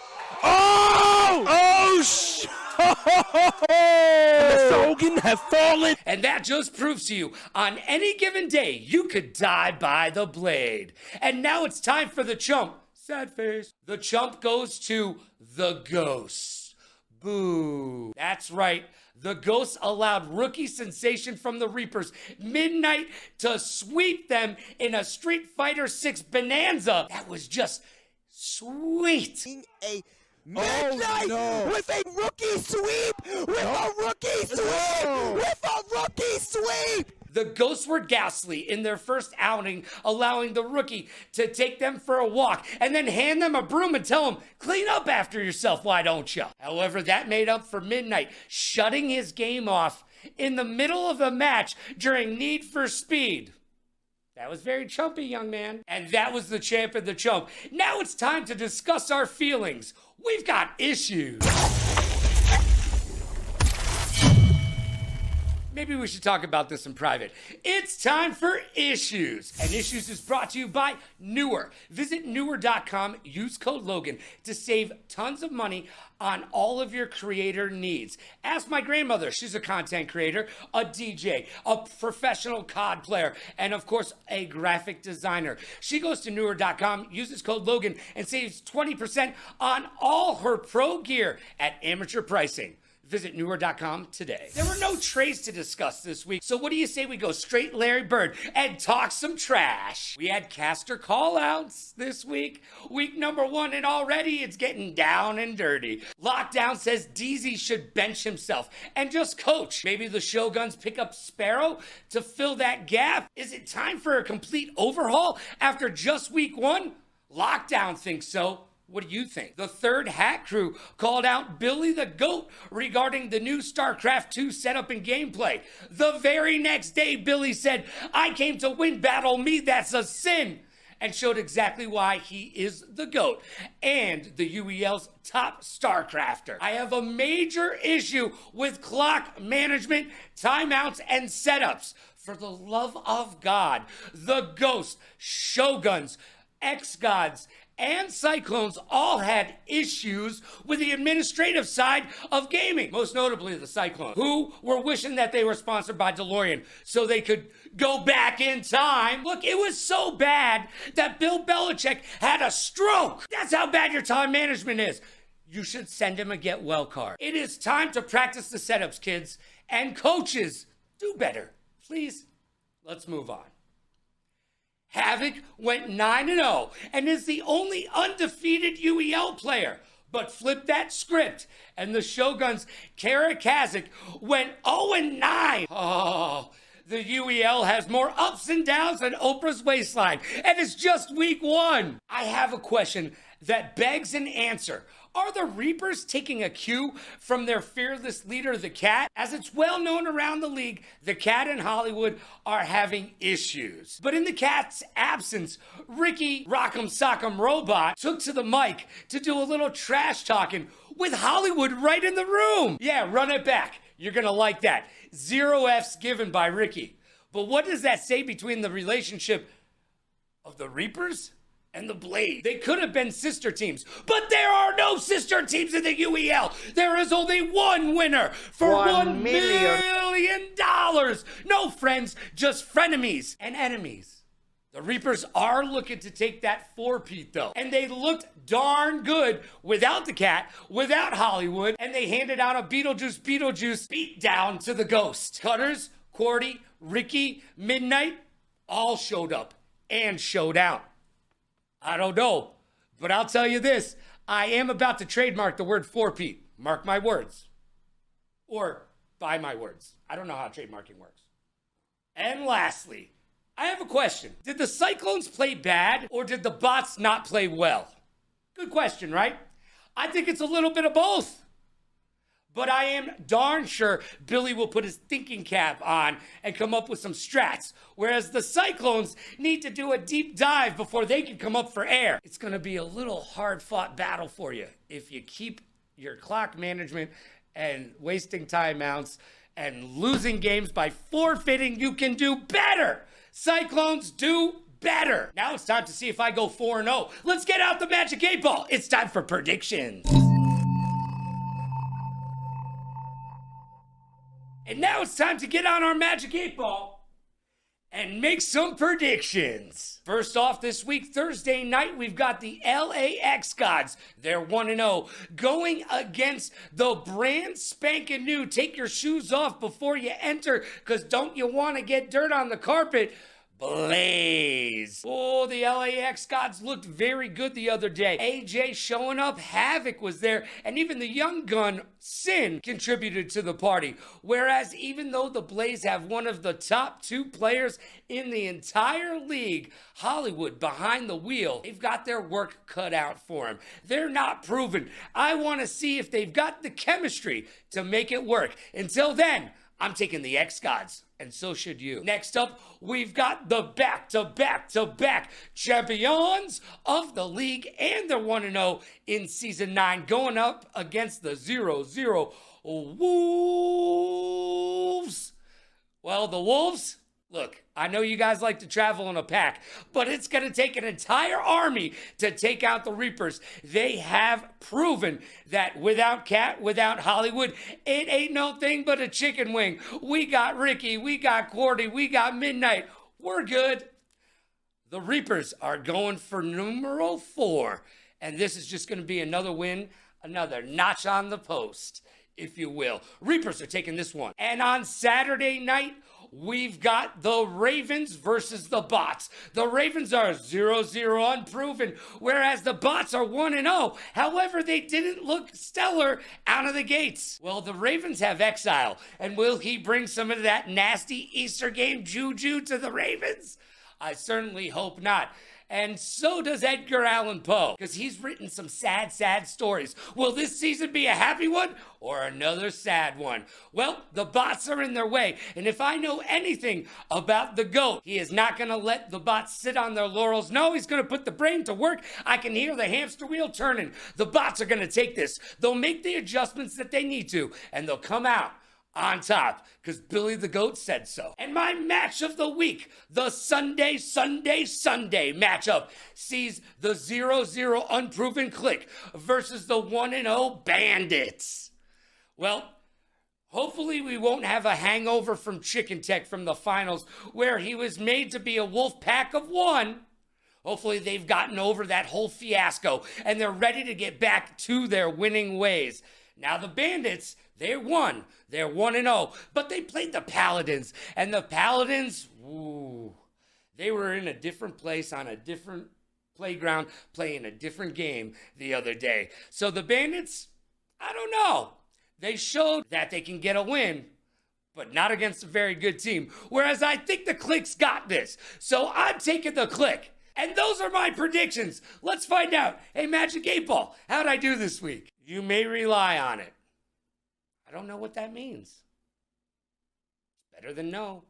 The Shogun has fallen. And that just proves to you, on any given day, you could die by the blade. And now it's time for the Chump. Sad face. The Chump goes to the Ghosts. Boo. That's right. The Ghosts allowed rookie sensation from the Reapers, Midnight, to sweep them in a Street Fighter 6 bonanza. That was just sweet. Midnight with a rookie sweep! With a rookie sweep! With a rookie sweep! The Ghosts were ghastly in their first outing, allowing the rookie to take them for a walk and then hand them a broom and tell them, "Clean up after yourself, why don't you?" However, that made up for Midnight shutting his game off in the middle of the match during Need for Speed. That was very chumpy, young man. And that was the Champ and the Chump. Now it's time to discuss our feelings. We've got issues. Maybe we should talk about this in private. It's time for Issues. And Issues is brought to you by Newer. Visit Newer.com, use code Logan to save tons of money on all of your creator needs. Ask my grandmother. She's a content creator, a DJ, a professional COD player, and of course, a graphic designer. She goes to Newer.com, uses code Logan, and saves 20% on all her pro gear at amateur pricing. Visit Newer.com today. There were no trades to discuss this week, so what do you say we go straight Larry Bird and talk some trash? We had caster call-outs this week. Week number 1, and already it's getting down and dirty. Lockdown says DZ should bench himself and just coach. Maybe the Shoguns pick up Sparrow to fill that gap. Is it time for a complete overhaul after just week 1? Lockdown thinks so. What do you think? The Third Hat Crew called out Billy the Goat regarding the new StarCraft 2 setup and gameplay. The very next day, Billy said, "I came to win, battle me, that's a sin," and showed exactly why he is the GOAT and the UEL's top StarCrafter. I have a major issue with clock management, timeouts, and setups. For the love of God, the Ghosts, Shoguns, X-Gods, and Cyclones all had issues with the administrative side of gaming, most notably the Cyclones, who were wishing that they were sponsored by DeLorean so they could go back in time. Look, it was so bad that Bill Belichick had a stroke. That's how bad your time management is. You should send him a get well card. It is time to practice the setups, kids, and coaches, do better. Please, let's move on. Havoc went 9-0 and is the only undefeated UEL player. But flip that script, and the Shoguns' Kara Kazik went 0-9. Oh, the UEL has more ups and downs than Oprah's waistline, and it's just week 1. I have a question that begs an answer. Are the Reapers taking a cue from their fearless leader, the Cat? As it's well known around the league, the Cat and Hollywood are having issues. But in the Cat's absence, Ricky Rock'em Sock'em Robot took to the mic to do a little trash talking with Hollywood right in the room. Yeah, run it back. You're gonna like that. 0 F's given by Ricky. But what does that say between the relationship of the Reapers and the Blade? They could have been sister teams, but there are no sister teams in the UEL. There is only one winner for $1 million. No friends, just frenemies and enemies. The Reapers are looking to take that 4-peat though, and they looked darn good without the Cat, without Hollywood, and they handed out a Beetlejuice beat down to the Ghost. Cutters, Cordy, Ricky, Midnight, all showed up and showed out. I don't know, but I'll tell you this. I am about to trademark the word 4-peat. Mark my words. Or buy my words. I don't know how trademarking works. And lastly, I have a question. Did the Cyclones play bad or did the Bots not play well? Good question, right? I think it's a little bit of both. But I am darn sure Billy will put his thinking cap on and come up with some strats, whereas the Cyclones need to do a deep dive before they can come up for air. It's going to be a little hard-fought battle for you if you keep your clock management and wasting timeouts and losing games by forfeiting. You can do better. Cyclones do better. Now it's time to see if I go 4-0. Let's get out the Magic 8 Ball. It's time for predictions. And now it's time to get on our Magic 8 Ball and make some predictions. First off this week, Thursday night, we've got the LAX Gods. They're 1-0, going against the brand spanking new, take your shoes off before you enter, because don't you want to get dirt on the carpet, Blaze. Oh, the LAX Gods looked very good the other day. AJ showing up, Havoc was there, and even the young gun, Sin, contributed to the party. Whereas even though the Blaze have one of the top 2 players in the entire league, Hollywood behind the wheel, they've got their work cut out for them. They're not proven. I want to see if they've got the chemistry to make it work. Until then, I'm taking the X Gods, and so should you. Next up, we've got the back-to-back champions of the league, and they're 1-0 in Season 9, going up against the 0-0 Wolves. Well, the Wolves, look, I know you guys like to travel in a pack, but it's going to take an entire army to take out the Reapers. They have proven that without Cat, without Hollywood, it ain't no thing but a chicken wing. We got Ricky, we got Cordy, we got Midnight. We're good. The Reapers are going for numero 4, and this is just going to be another win, another notch on the post, if you will. Reapers are taking this one. And on Saturday night, we've got the Ravens versus the Bots. The Ravens are 0-0 unproven, whereas the Bots are 1-0. However, they didn't look stellar out of the gates. Well, the Ravens have Exile, and will he bring some of that nasty Easter game juju to the Ravens? I certainly hope not. And so does Edgar Allan Poe, because he's written some sad stories. Will this season be a happy one or another sad one? Well, the Bots are in their way, and if I know anything about the GOAT, he is not going to let the Bots sit on their laurels. No, he's going to put the brain to work. I can hear the hamster wheel turning. The Bots are going to take this. They'll make the adjustments that they need to, and they'll come out on top, because Billy the Goat said so. And my match of the week, the Sunday matchup, sees the 0-0 unproven Click versus the 1-0 Bandits. Well, hopefully we won't have a hangover from Chicken Tech from the finals, where he was made to be a wolf pack of one. Hopefully they've gotten over that whole fiasco, and they're ready to get back to their winning ways. Now the Bandits, they won. They're 1-0. But they played the Paladins. And the Paladins, they were in a different place on a different playground playing a different game the other day. So the Bandits, I don't know. They showed that they can get a win, but not against a very good team. Whereas I think the Click's got this. So I'm taking the Click. And those are my predictions. Let's find out. Hey, Magic 8 Ball, how'd I do this week? You may rely on it. I don't know what that means. Better than no.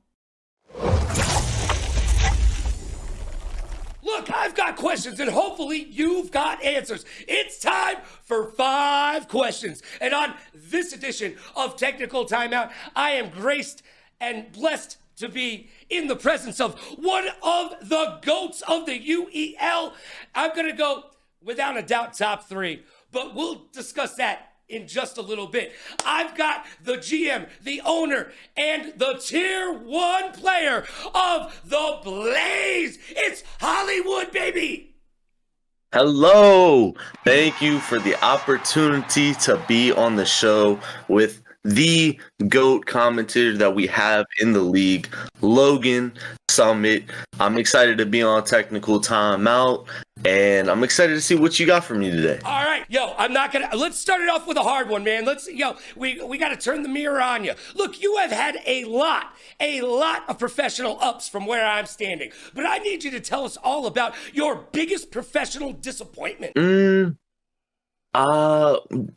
Look, I've got questions, and hopefully you've got answers. It's time for 5 questions. And on this edition of Technical Timeout, I am graced and blessed to be in the presence of one of the GOATs of the UEL. I'm going to go, without a doubt, top 3, but we'll discuss that in just a little bit. I've got the GM, the owner, and the tier 1 player of the Blaze. It's Hollywood, baby. Hello. Thank you for the opportunity to be on the show with the GOAT commentator that we have in the league, Logan Summit. I'm excited to be on Technical Timeout, and I'm excited to see what you got for me today. All right, let's start it off with a hard one, man. We got to turn the mirror on you. Look, you have had a lot of professional ups from where I'm standing, but I need you to tell us all about your biggest professional disappointment.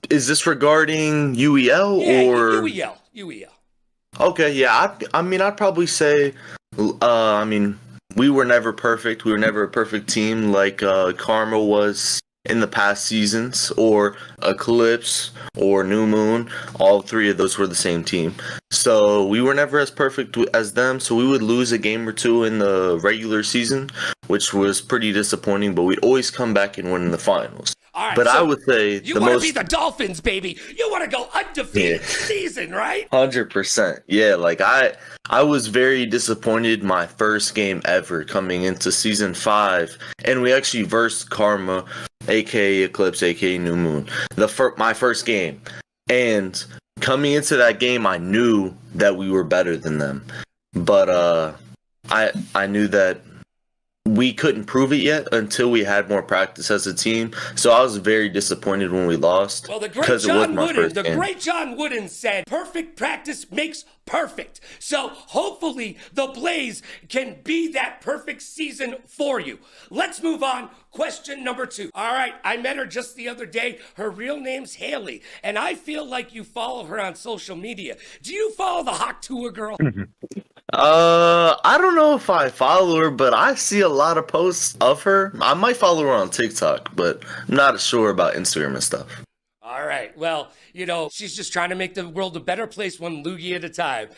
Is this regarding UEL or UEL? Okay, yeah. I mean, I'd probably say, we were never perfect. We were never a perfect team like Karma was in the past seasons, or Eclipse, or New Moon. All 3 of those were the same team. So we were never as perfect as them. So we would lose a game or 2 in the regular season, which was pretty disappointing. But we'd always come back and win in the finals. All right, but so I would say you want to be the Dolphins, baby. You want to go undefeated season, right? 100%. Yeah, like I was very disappointed my first game ever coming into season 5, and we actually versed Karma, aka Eclipse, aka New Moon, my first game. And coming into that game, I knew that we were better than them, but I knew that we couldn't prove it yet until we had more practice as a team. So I was very disappointed when we lost. Well, the great John Wooden said, perfect practice makes perfect. So hopefully the Blaze can be that perfect season for you. Let's move on. Question number 2. All right, I met her just the other day. Her real name's Haley, and I feel like you follow her on social media. Do you follow the Hawk Tour girl? I don't know if I follow her, but I see a lot of posts of her. I might follow her on TikTok, but I'm not sure about Instagram and stuff. All right. Well, she's just trying to make the world a better place, one loogie at a time.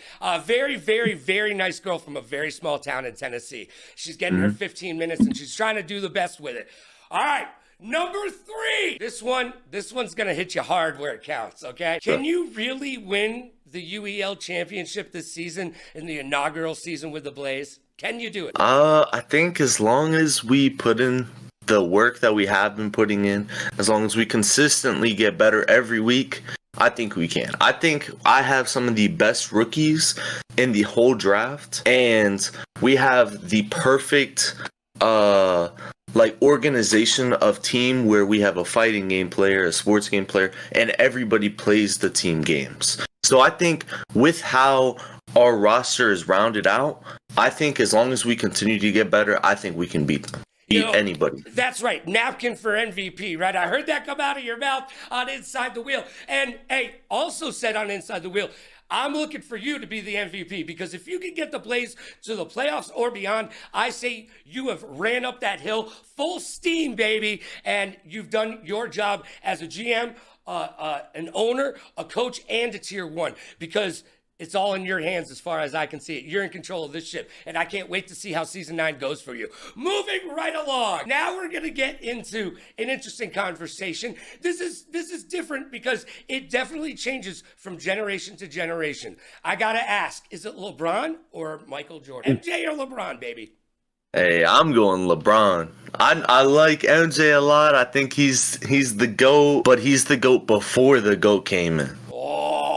Very, very, very nice girl from a very small town in Tennessee. She's getting her 15 minutes, and she's trying to do the best with it. All right. Number 3. This one's going to hit you hard where it counts, okay? Can you really win the UEL championship this season in the inaugural season with the Blaze? Can you do it? I think as long as we put in the work that we have been putting in, as long as we consistently get better every week, I think we can. I think I have some of the best rookies in the whole draft, and we have the perfect organization of team where we have a fighting game player, a sports game player, and everybody plays the team games. So I think with how our roster is rounded out, I think as long as we continue to get better, I think we can beat them. Anybody. That's right. Napkin for MVP, right? I heard that come out of your mouth on Inside the Wheel. And hey, also said on Inside the Wheel, I'm looking for you to be the MVP, because if you can get the Blaze to the playoffs or beyond, I say you have ran up that hill full steam, baby, and you've done your job as a GM, an owner, a coach, and a tier 1, because it's all in your hands as far as I can see it. You're in control of this ship, and I can't wait to see how Season 9 goes for you. Moving right along. Now we're going to get into an interesting conversation. This is different because it definitely changes from generation to generation. I got to ask, is it LeBron or Michael Jordan? MJ or LeBron, baby? Hey, I'm going LeBron. I like MJ a lot. I think he's the GOAT, but he's the GOAT before the GOAT came in.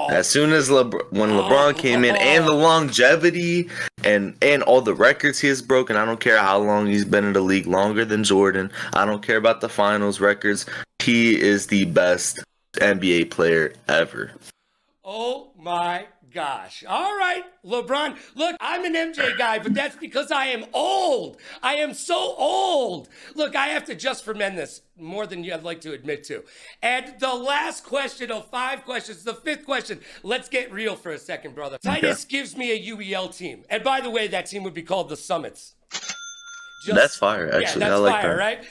As soon as when LeBron came in, and the longevity and all the records he has broken, I don't care how long he's been in the league, longer than Jordan. I don't care about the finals records. He is the best NBA player ever. Oh my gosh. All right, LeBron. Look, I'm an MJ guy, but that's because I am old. I am so old. Look, I have to just for men this more than I'd like to admit to. And the last question of 5 questions, the 5th question. Let's get real for a second, brother. Titus gives me a UEL team. And by the way, that team would be called the Summits. That's fire, actually. Yeah, that's I like fire, that. right?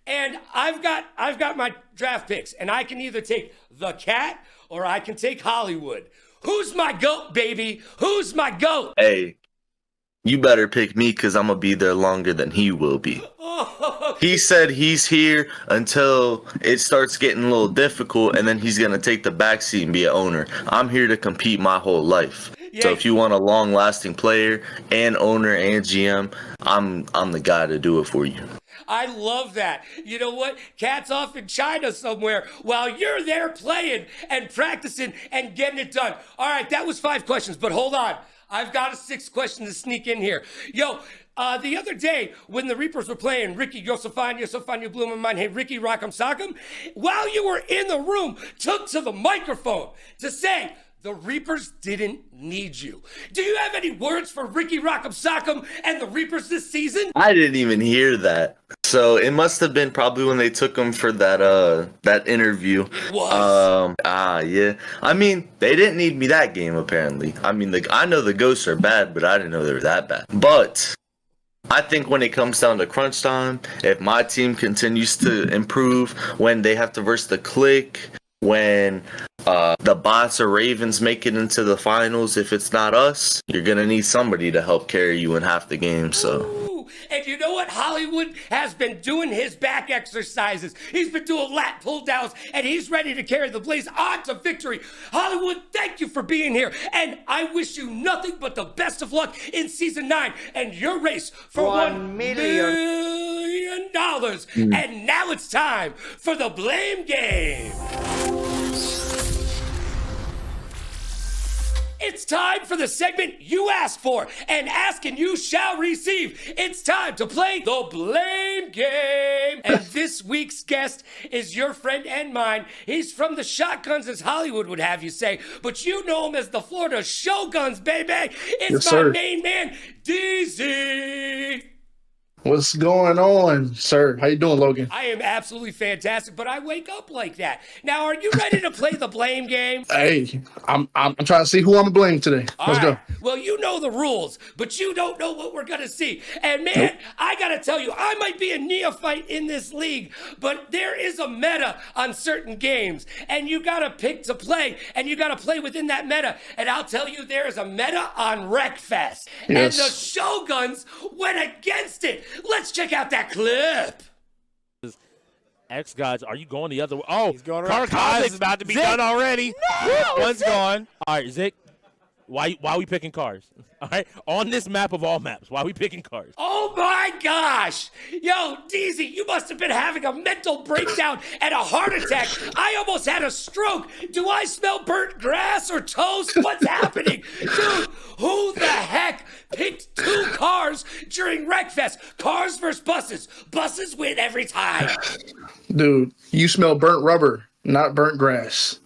And I've got my draft picks, and I can either take the Cat or I can take Hollywood. Who's my GOAT, baby? Who's my GOAT? Hey, you better pick me because I'm going to be there longer than he will be. Oh, He said he's here until it starts getting a little difficult, and then he's going to take the backseat and be an owner. I'm here to compete my whole life. So if you want a long-lasting player and owner and GM, I'm the guy to do it for you. I love that. You know what? Cat's off in China somewhere while you're there playing and practicing and getting it done. All right, that was 5 questions, but hold on. I've got a 6th question to sneak in here. Yo, the other day when the Reapers were playing Ricky Yosefania blew my mind. Hey, Ricky Rock'em Sock'em, while you were in the room, took to the microphone to say, the Reapers didn't need you. Do you have any words for Ricky Rock'em Sock'em and the Reapers this season? I didn't even hear that. So it must have been probably when they took him for that interview. It was. Yeah. I mean, they didn't need me that game, apparently. I mean, I know the Ghosts are bad, but I didn't know they were that bad. But I think when it comes down to crunch time, if my team continues to improve, when they have to verse the Click, when the Bots or Ravens make it into the finals, if it's not us, you're going to need somebody to help carry you in half the game. So. Ooh, and you know what? Hollywood has been doing his back exercises. He's been doing lat pull downs, and he's ready to carry the Blaze on to victory. Hollywood, thank you for being here, and I wish you nothing but the best of luck in season 9 and your race for $1 million. And now it's time for the blame game. It's time for the segment you asked for, and ask and you shall receive. It's time to play the blame game. And this week's guest is your friend and mine. He's from the Shotguns, as Hollywood would have you say, but you know him as the Florida Shoguns, baby. It's Yes, my sir. main man, DZ. What's going on, sir? How you doing, Logan? I am absolutely fantastic, but I wake up like that. Now, are you ready to play the blame game? Hey, I'm trying to see who I'm gonna blame today. Let's go. Well, you know the rules, but you don't know what we're going to see. And man, I got to tell you, I might be a neophyte in this league, but there is a meta on certain games, and you got to pick to play, and you got to play within that meta. And I'll tell you, there is a meta on Wreckfest, and Yes. the Shoguns went against it. Let's check out that clip. X-Gods, are you going the other way? Oh, He's going around. Kark Kaz Isaac, is about to be Zick. done already. One's gone. All right, Zick, why are we picking cars? All right, on this map of all maps, why are we picking cars? Oh my gosh! Yo, DZ, you must have been having a mental breakdown and a heart attack. I almost had a stroke. Do I smell burnt grass or toast? What's happening? Dude, who the heck picked 2 cars during Wreckfest? Cars versus buses. Buses win every time. Dude, you smell burnt rubber, not burnt grass.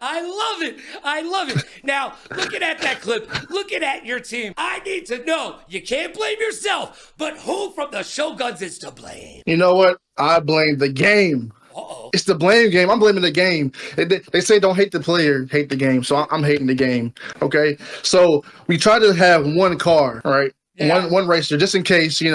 I love it. I love it. Now, looking at that clip, looking at your team, I need to know, you can't blame yourself, but who from the Shoguns is to blame? You know what? I blame the game. Uh-oh. It's the blame game. I'm blaming the game. They say don't hate the player, hate the game. So I'm hating the game. Okay. So we try to have one car, right? Yeah. One racer, just in case, we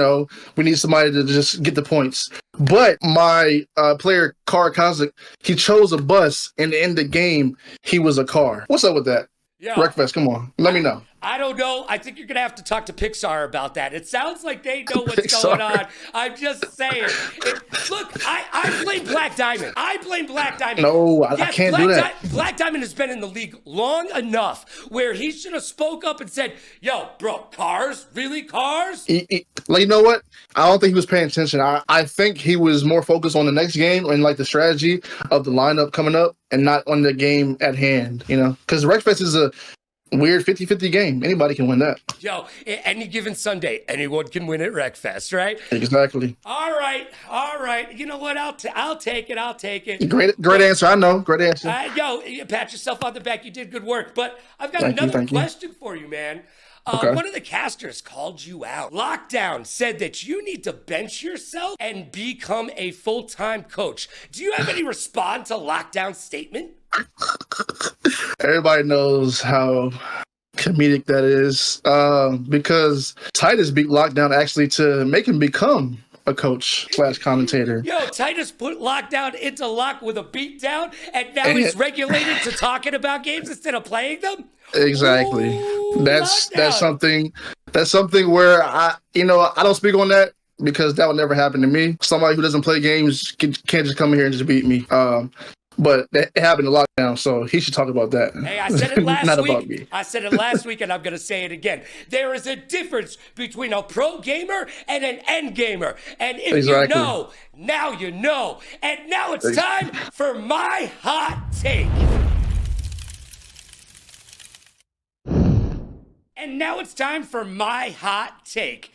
need somebody to just get the points. But my player, Kark Isaac, he chose a bus, and in the game, he was a car. What's up with that? Yeah. Wreckfest, come on. Let me know. I don't know. I think you're going to have to talk to Pixar about that. It sounds like they know what's Pixar. going on. I'm just saying. Look, I blame Black Diamond. I blame Black Diamond. No, I can't do that. Black Diamond has been in the league long enough where he should have spoke up and said, yo, bro, cars? Really, cars? Like, you know what? I don't think he was paying attention. I think he was more focused on the next game and like the strategy of the lineup coming up and not on the game at hand, because Wreckfest is weird 50-50 game. Anybody can win that. Yo, any given Sunday, anyone can win at Wreckfest, right? Exactly. All right. You know what? I'll take it. Great answer. I know. Great answer. Yo, you pat yourself on the back. You did good work. But I've got Thank you, another thank you. question for you, man. Okay. One of the casters called you out. Lockdown said that you need to bench yourself and become a full-time coach. Do you have any response to Lockdown's statement? Everybody knows how comedic that is, because Titus beat Lockdown actually to make him become a coach / commentator. Yo, Titus put Lockdown into lock with a beatdown, and now he's regulated to talking about games instead of playing them? Exactly. Ooh, That's Lockdown. something where I don't speak on that because that would never happen to me. Somebody who doesn't play games can't just come here and just beat me. But it happened to Lockdown, so he should talk about that. Hey, I said it last Not week. about me. I said it last week, and I'm going to say it again. There is a difference between a pro gamer and an end gamer. And if Exactly. you know, now you know. And now it's time for my hot take. And now it's time for my hot take.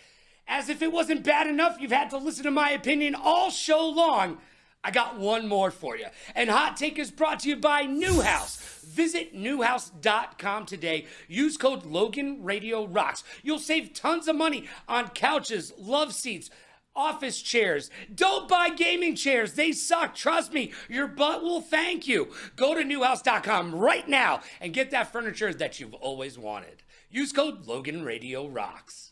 As if it wasn't bad enough, you've had to listen to my opinion all show long. I got one more for you. And Hot Take is brought to you by Newhouse. Visit newhouse.com today. Use code LoganRadioRocks. You'll save tons of money on couches, love seats, office chairs. Don't buy gaming chairs. They suck. Trust me, your butt will thank you. Go to newhouse.com right now and get that furniture that you've always wanted. Use code LoganRadioRocks.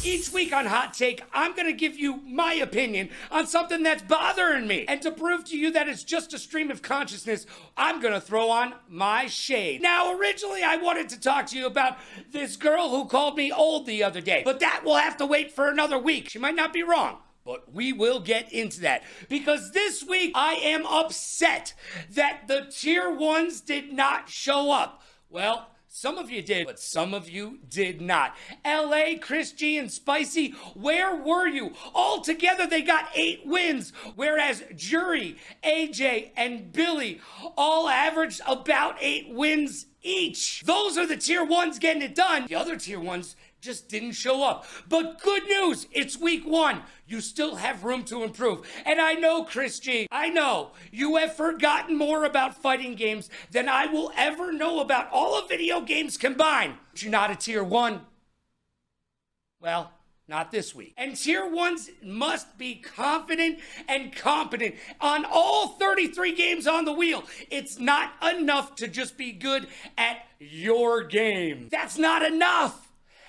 Each week on Hot Take, I'm going to give you my opinion on something that's bothering me. And to prove to you that it's just a stream of consciousness, I'm going to throw on my shade. Now, originally, I wanted to talk to you about this girl who called me old the other day, but that will have to wait for another week. She might not be wrong. But we will get into that because this week I am upset that the tier ones did not show up. Well, some of you did, but some of you did not. LA, Chris G, and Spicy, where were you? All together, they got 8 wins, whereas Jury, AJ, and Billy all averaged about 8 wins each. Those are the tier ones getting it done. The other tier ones just didn't show up. But good news, it's week 1. You still have room to improve. And I know, Chris G, I know you have forgotten more about fighting games than I will ever know about all of video games combined. But you're not a tier 1. Well, not this week. And tier 1s must be confident and competent on all 33 games on the wheel. It's not enough to just be good at your game. That's not enough.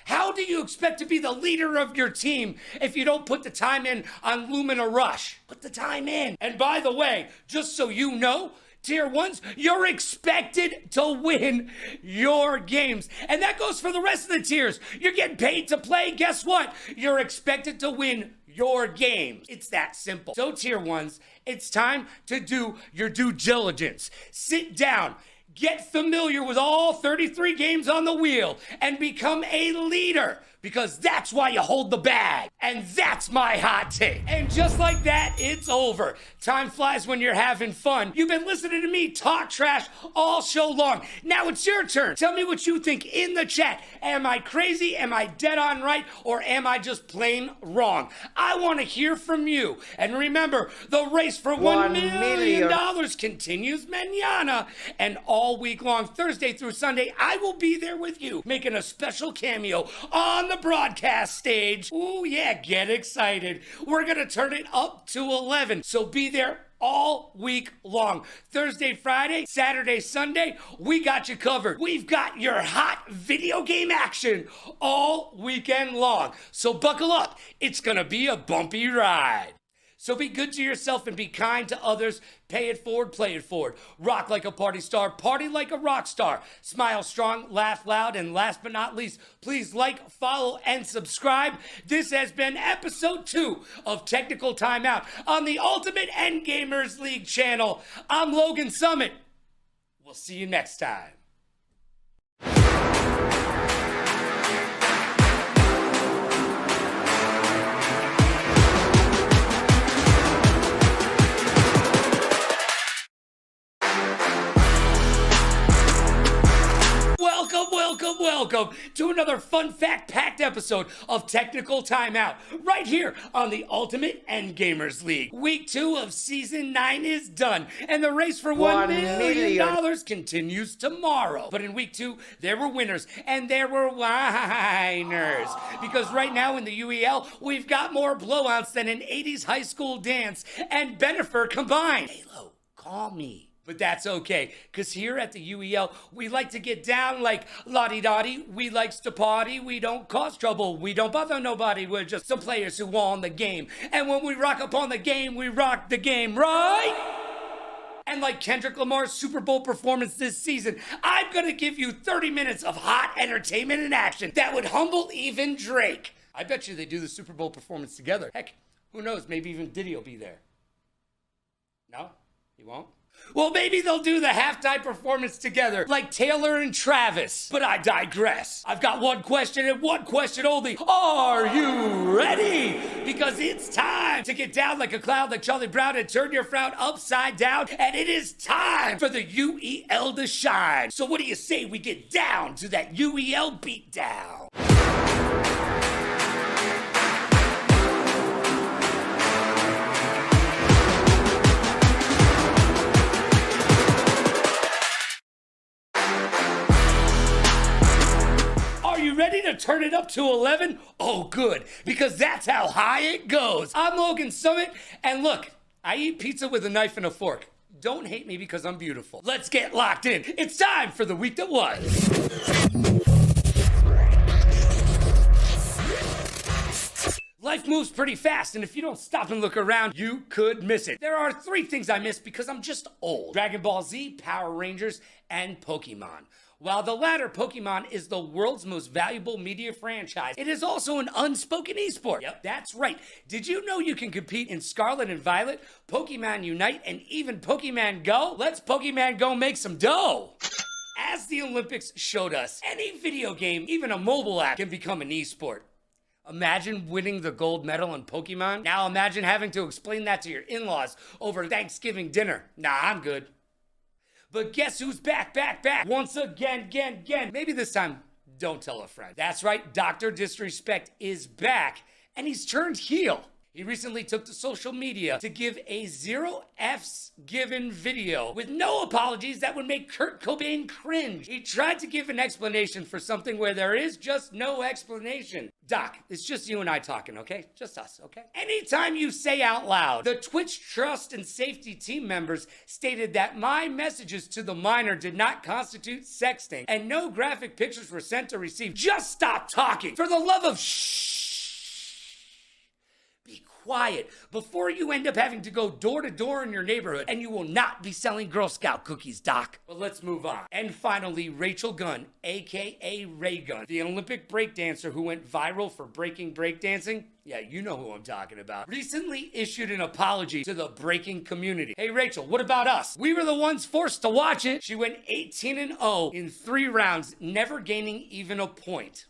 How do you expect to be the leader of your team if you don't put the time in on Lumina Rush? Put the time in. And by the way, just so you know, tier 1s, you're expected to win your games. And that goes for the rest of the tiers. You're getting paid to play. Guess what? You're expected to win your games. It's that simple. So tier 1s, it's time to do your due diligence. Sit down. Get familiar with all 33 games on the wheel and become a leader because that's why you hold the bag. And that's my hot take. And just like that, it's over. Time flies when you're having fun. You've been listening to me talk trash all show long. Now it's your turn. Tell me what you think in the chat. Am I crazy? Am I dead on right? Or am I just plain wrong? I want to hear from you. And remember, the race for $1 million continues mañana. And all week long, Thursday through Sunday, I will be there with you, making a special cameo on the broadcast stage. Ooh, yeah, get excited. We're going to turn it up to 11. So be there all week long. Thursday, Friday, Saturday, Sunday, we got you covered. We've got your hot video game action all weekend long. So buckle up. It's going to be a bumpy ride. So be good to yourself and be kind to others. Pay it forward, play it forward. Rock like a party star, party like a rock star. Smile strong, laugh loud, and last but not least, please like, follow, and subscribe. This has been episode 2 of Technical Timeout on the Ultimate Endgamers League channel. I'm Logan Summit. We'll see you next time. welcome to another fun fact-packed episode of Technical Timeout, right here on the Ultimate Endgamers League. Week 2 of Season 9 is done, and the race for $1 million continues tomorrow. But in Week 2, there were winners, and there were whiners. Because right now in the UEL, we've got more blowouts than an 80s high school dance and Bennifer combined. Halo, call me. But that's okay, because here at the UEL, we like to get down like la-di-da-di. We likes to party. We don't cause trouble. We don't bother nobody. We're just some players who won the game. And when we rock upon the game, we rock the game, right? And like Kendrick Lamar's Super Bowl performance this season, I'm going to give you 30 minutes of hot entertainment and action that would humble even Drake. I bet you they do the Super Bowl performance together. Heck, who knows? Maybe even Diddy will be there. No? He won't? Well, maybe they'll do the halftime performance together, like Taylor and Travis. But I digress. I've got one question and one question only. Are you ready? Because it's time to get down like a cloud like Charlie Brown and turn your frown upside down. And it is time for the UEL to shine. So what do you say we get down to that UEL beatdown? Ready to turn it up to 11? Oh, good, because that's how high it goes. I'm Logan Summit, and look, I eat pizza with a knife and a fork. Don't hate me because I'm beautiful. Let's get locked in. It's time for the week that was. Life moves pretty fast, and if you don't stop and look around, you could miss it. There are 3 things I miss because I'm just old. Dragon Ball Z, Power Rangers, and Pokemon. While the latter, Pokemon, is the world's most valuable media franchise, it is also an unspoken esport. Yep, that's right. Did you know you can compete in Scarlet and Violet, Pokemon Unite, and even Pokemon Go? Let's Pokemon Go make some dough! As the Olympics showed us, any video game, even a mobile app, can become an esport. Imagine winning the gold medal in Pokemon. Now imagine having to explain that to your in-laws over Thanksgiving dinner. Nah, I'm good. But guess who's back? Once again. Maybe this time, don't tell a friend. That's right, Dr. Disrespect is back, and he's turned heel. He recently took to social media to give a 0 F's given video with no apologies that would make Kurt Cobain cringe. He tried to give an explanation for something where there is just no explanation. Doc, it's just you and I talking, okay? Just us, okay? Anytime you say out loud, the Twitch Trust and Safety team members stated that my messages to the minor did not constitute sexting and no graphic pictures were sent or received. Just stop talking. For the love of be quiet before you end up having to go door to door in your neighborhood, and you will not be selling Girl Scout cookies, Doc. But let's move on. And finally, Rachel Gunn, aka Ray Gunn, the Olympic breakdancer who went viral for breaking breakdancing. Yeah, you know who I'm talking about. Recently issued an apology to the breaking community. Hey Rachel, what about us? We were the ones forced to watch it. She went 18-0 in 3 rounds, never gaining even a point.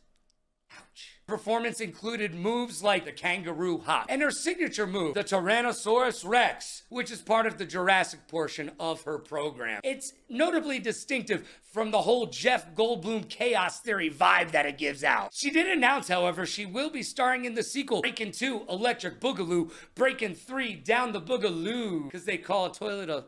Performance included moves like the kangaroo hop and her signature move, the Tyrannosaurus Rex, which is part of the Jurassic portion of her program. It's notably distinctive from the whole Jeff Goldblum chaos theory vibe that it gives out. She did announce, however, she will be starring in the sequel Breakin' 2 Electric Boogaloo, Breakin' 3 Down the Boogaloo, because they call a toilet a...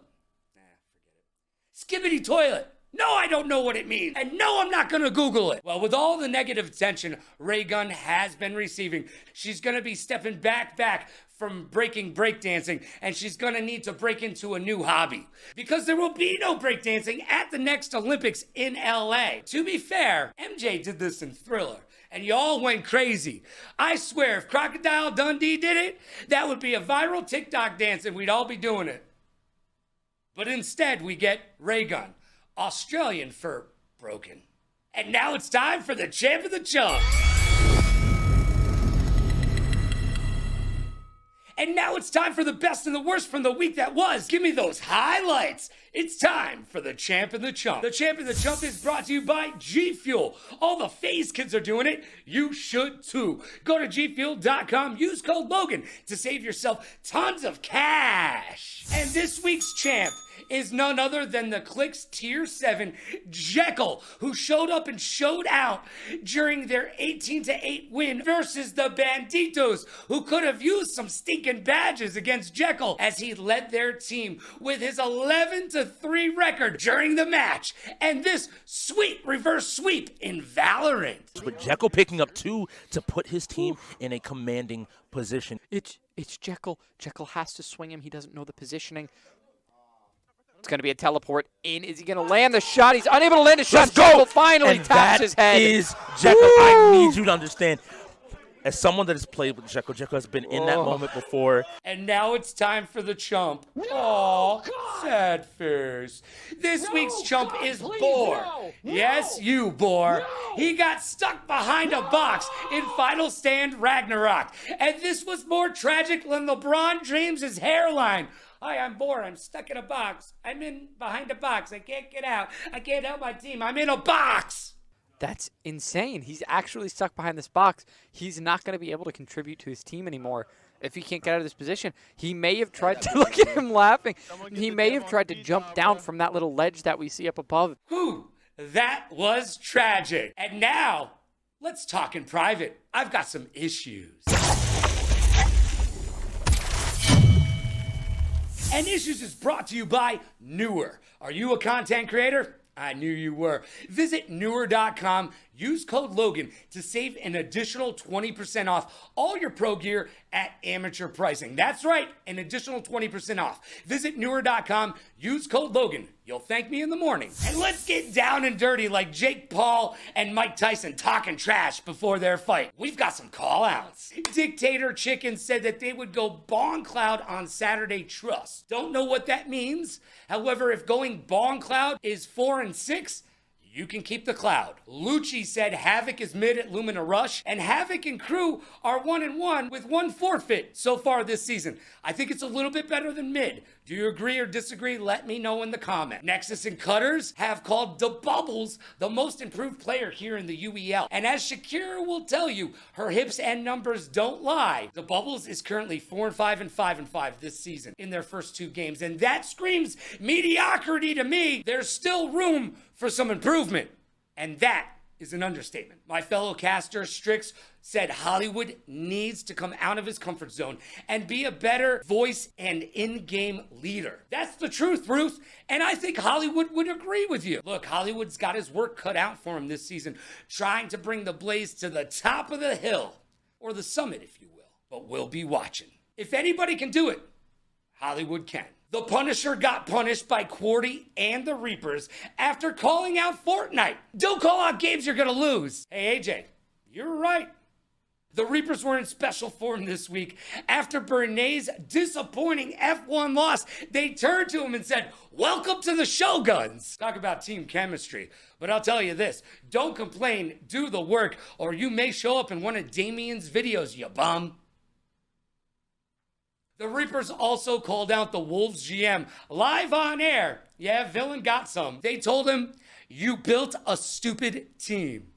forget it. Skibbity toilet. No, I don't know what it means. And no, I'm not going to Google it. Well, with all the negative attention Ray Gunn has been receiving, she's going to be stepping back from breaking breakdancing, and she's going to need to break into a new hobby. Because there will be no breakdancing at the next Olympics in LA. To be fair, MJ did this in Thriller, and y'all went crazy. I swear, if Crocodile Dundee did it, that would be a viral TikTok dance, and we'd all be doing it. But instead, we get Ray Gunn. Australian for broken. And now it's time for the champ of the chump. And now it's time for the best and the worst from the week that was. Give me those highlights. It's time for the champ and the chump. The champ and the chump is brought to you by G Fuel. All the FaZe kids are doing it. You should too. Go to gfuel.com, use code Logan to save yourself tons of cash. And this week's champ is none other than the Click's Tier 7 Jekyll, who showed up and showed out during their 18-8 win versus the Banditos, who could have used some stinking badges against Jekyll as he led their team with his 11-3 record during the match and this sweet reverse sweep in Valorant. With Jekyll picking up 2 to put his team in a commanding position. It's Jekyll. Jekyll has to swing him. He doesn't know the positioning. It's going to be a teleport in. Is he going to land the shot? He's unable to land a shot. Let's go! Jekyll finally And taps his head. That is Jekyll. I need you to understand. As someone that has played with Jekyll, Jekyll has been in that moment before. And now it's time for the chump. Aw, sad face. This week's chump is Boar. Yes, you, Boar. He got stuck behind a box in Final Stand Ragnarok. And this was more tragic than LeBron James' hairline. Hi, I'm Boar. I'm stuck in a box. I'm in behind a box. I can't get out. I can't help my team. I'm in a box. That's insane. He's actually stuck behind this box. He's not going to be able to contribute to his team anymore if he can't get out of this position. He may have tried to, look at him laughing. He may have tried to jump down from that little ledge that we see up above. Whew, that was tragic. And now, let's talk in private. I've got some issues. And Issues is brought to you by Newer. Are you a content creator? I knew you were. Visit Newer.com, use code Logan to save an additional 20% off all your pro gear at amateur pricing. That's right, an additional 20% off. Visit Newer.com, use code Logan. You'll thank me in the morning. And let's get down and dirty like Jake Paul and Mike Tyson talking trash before their fight. We've got some call-outs. Dictator Chicken said that they would go Bong Cloud on Saturday Trust. Don't know what that means. However, if going Bong Cloud is 4-6, you can keep the cloud. Lucci said Havoc is mid at Lumina Rush, and Havoc and crew are 1-1 with 1 forfeit so far this season. I think it's a little bit better than mid. Do you agree or disagree? Let me know in the comment. Nexus and Cutters have called the Bubbles the most improved player here in the UEL. And as Shakira will tell you, her hips and numbers don't lie. The Bubbles is currently 4-5 and 5-5 this season in their first 2 games. And that screams mediocrity to me. There's still room for some improvement. And that is an understatement. My fellow caster, Strix, said Hollywood needs to come out of his comfort zone and be a better voice and in-game leader. That's the truth, Ruth, and I think Hollywood would agree with you. Look, Hollywood's got his work cut out for him this season, trying to bring the Blaze to the top of the hill, or the summit, if you will. But we'll be watching. If anybody can do it, Hollywood can. The Punisher got punished by Quarty and the Reapers after calling out Fortnite. Don't call out games you're gonna lose. Hey, AJ, you're right. The Reapers were in special form this week. After Bernays' disappointing F1 loss, they turned to him and said, "Welcome to the Shoguns." Talk about team chemistry. But I'll tell you this, don't complain, do the work, or you may show up in one of Damien's videos, you bum. The Reapers also called out the Wolves GM live on air. Yeah, Villain got some. They told him, "You built a stupid team."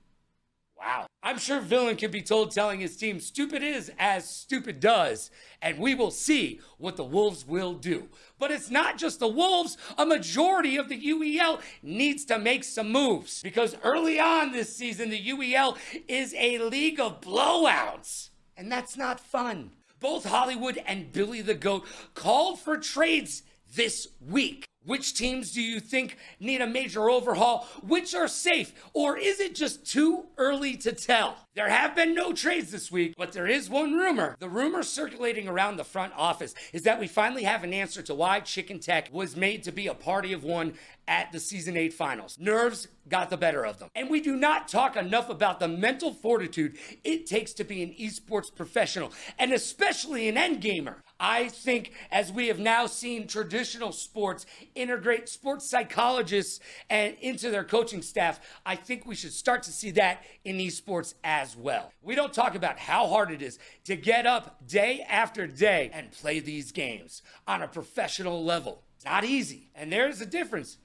Wow. I'm sure Villain can be told telling his team stupid is as stupid does, and we will see what the Wolves will do. But it's not just the Wolves. A majority of the UEL needs to make some moves, because early on this season, the UEL is a league of blowouts, and that's not fun. Both Hollywood and Billy the Goat called for trades this week. Which teams do you think need a major overhaul? Which are safe? Or is it just too early to tell? There have been no trades this week, but there is one rumor. The rumor circulating around the front office is that we finally have an answer to why Chicken Tech was made to be a party of one at the Season 8 finals. Nerves got the better of them. And we do not talk enough about the mental fortitude it takes to be an esports professional, and especially an endgamer. I think as we have now seen traditional sports integrate sports psychologists and into their coaching staff, I think we should start to see that in esports as well. We don't talk about how hard it is to get up day after day and play these games on a professional level. It's not easy. And there's a difference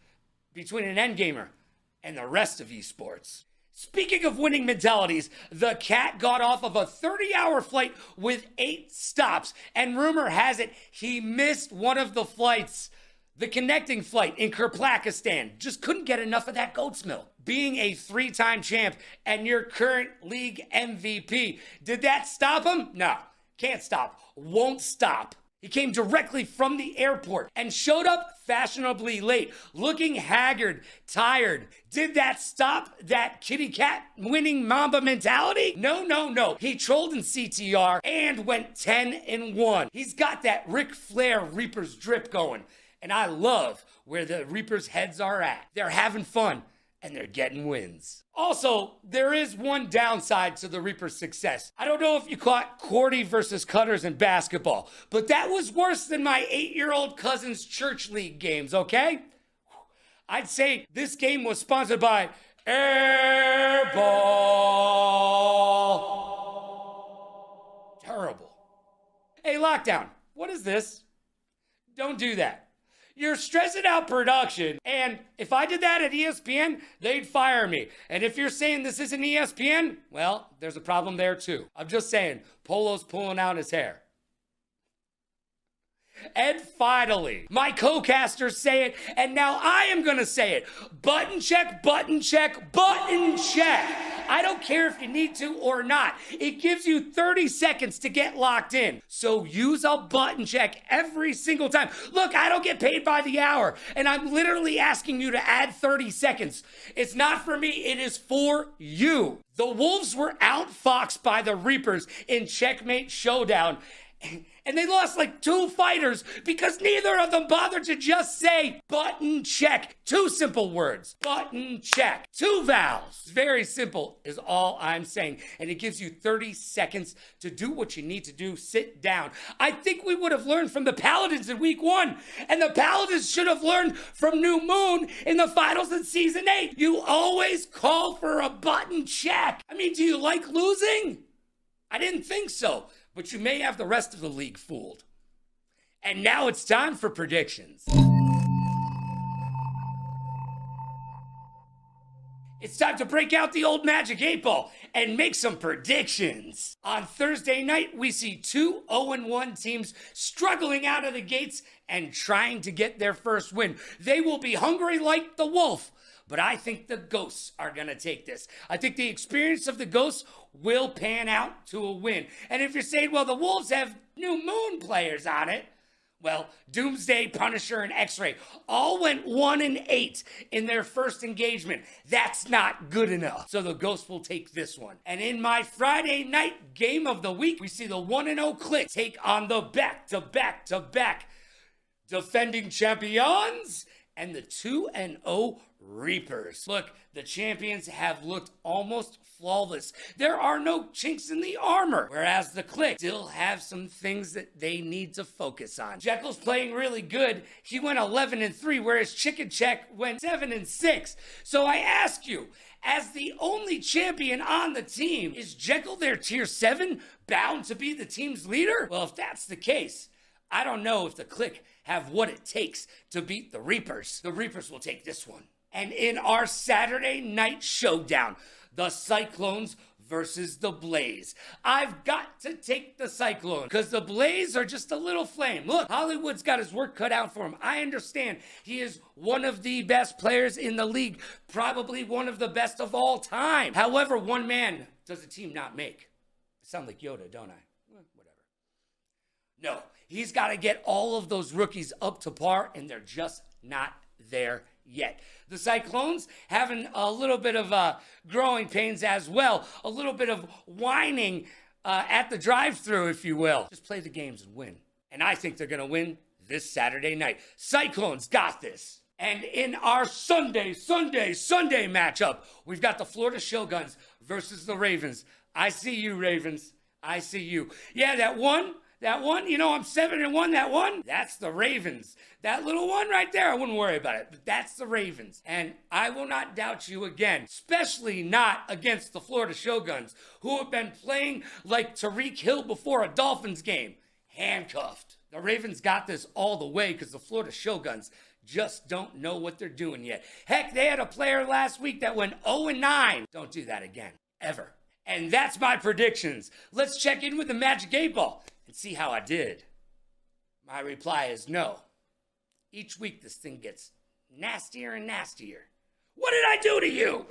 between an endgamer and the rest of esports. Speaking of winning mentalities, the Cat got off of a 30-hour flight with 8 stops, and rumor has it he missed one of the flights. The connecting flight in Kirkplakistan just couldn't get enough of that goat's milk. Being a 3-time champ and your current league MVP, did that stop him? No, can't stop, won't stop. He came directly from the airport and showed up fashionably late, looking haggard, tired. Did that stop that kitty cat winning Mamba mentality? No, no, no. He trolled in CTR and went 10-1. He's got that Ric Flair Reaper's drip going. And I love where the Reapers' heads are at. They're having fun and they're getting wins. Also, there is one downside to the Reapers' success. I don't know if you caught Cordy versus Cutters in basketball, but that was worse than my 8-year-old cousin's church league games, okay? I'd say this game was sponsored by Airball. Terrible. Hey, Lockdown, what is this? Don't do that. You're stressing out production, and if I did that at ESPN, they'd fire me. And if you're saying this isn't ESPN, well, there's a problem there too. I'm just saying, Polo's pulling out his hair. And finally, my co-casters say it, and now I am gonna say it. Button check, button check, button check. I don't care if you need to or not. It gives you 30 seconds to get locked in. So use a button check every single time. Look, I don't get paid by the hour, and I'm literally asking you to add 30 seconds. It's not for me, it is for you. The Wolves were outfoxed by the Reapers in Checkmate Showdown. And they lost like 2 fighters because neither of them bothered to just say button check. 2 simple words. Button check. 2 vowels. Very simple is all I'm saying. And it gives you 30 seconds to do what you need to do. Sit down. I think we would have learned from the Paladins in week 1. And the Paladins should have learned from New Moon in the finals in season 8. You always call for a button check. I mean, do you like losing? I didn't think so. But you may have the rest of the league fooled. And now it's time for predictions. It's time to break out the old Magic 8-Ball and make some predictions. On Thursday night, we see 2 0-1 teams struggling out of the gates and trying to get their first win. They will be hungry like the wolf. But I think the Ghosts are going to take this. I think the experience of the Ghosts will pan out to a win. And if you're saying, well, the Wolves have New Moon players on it, well, Doomsday, Punisher, and X-Ray all went 1-8 in their first engagement. That's not good enough. So the Ghosts will take this one. And in my Friday night game of the week, we see the 1-0 Click take on the back-to-back-to-back defending champions and the 2-0 Reapers. Look, the champions have looked almost flawless. There are no chinks in the armor, whereas the Click still have some things that they need to focus on. Jekyll's playing really good. He went 11-3, whereas Chicken Check went 7-6. So I ask you, as the only champion on the team, is Jekyll their tier 7 bound to be the team's leader? Well, if that's the case, I don't know if the Click have what it takes to beat the Reapers. The Reapers will take this one. And in our Saturday night showdown, the Cyclones versus the Blaze. I've got to take the Cyclones because the Blaze are just a little flame. Look, Hollywood's got his work cut out for him. I understand he is one of the best players in the league, probably one of the best of all time. However, one man does a team not make. I sound like Yoda, don't I? Whatever. No, he's got to get all of those rookies up to par, and they're just not there yet. The Cyclones having a little bit of growing pains as well, a little bit of whining at the drive-thru, if you will. Just play the games and win. And I think they're going to win this Saturday night. Cyclones got this. And in our Sunday matchup, we've got the Florida Shoguns versus the Ravens. I see you, Ravens. I see you. Yeah, that one, you know, I'm 7-1, that one, that's the Ravens. That little one right there, I wouldn't worry about it, but that's the Ravens. And I will not doubt you again, especially not against the Florida Shoguns, who have been playing like Tyreek Hill before a Dolphins game, handcuffed. The Ravens got this all the way because the Florida Shoguns just don't know what they're doing yet. Heck, they had a player last week that went 0-9. Don't do that again, ever. And that's my predictions. Let's check in with the Magic 8-Ball and see how I did. My reply is no. Each week, this thing gets nastier and nastier. What did I do to you?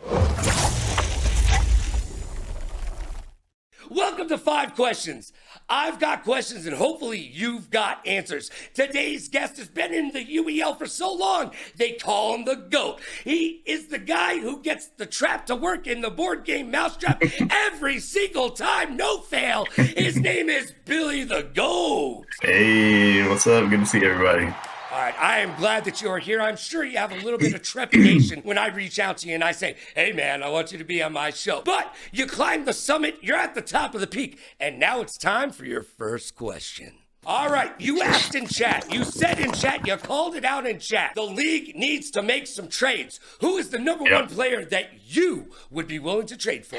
Welcome to 5 Questions. I've got questions and hopefully you've got answers. Today's guest has been in the UEL for so long, they call him the GOAT. He is the guy who gets the trap to work in the board game Mousetrap every single time, no fail. His name is Billy the GOAT. Hey, what's up? Good to see everybody. All right, I am glad that you are here. I'm sure you have a little bit of trepidation when I reach out to you and I say, hey man, I want you to be on my show. But you climbed the summit, you're at the top of the peak, and now it's time for your first question. All right, you asked in chat, you said in chat, you called it out in chat. The league needs to make some trades. Who is the number one player that you would be willing to trade for?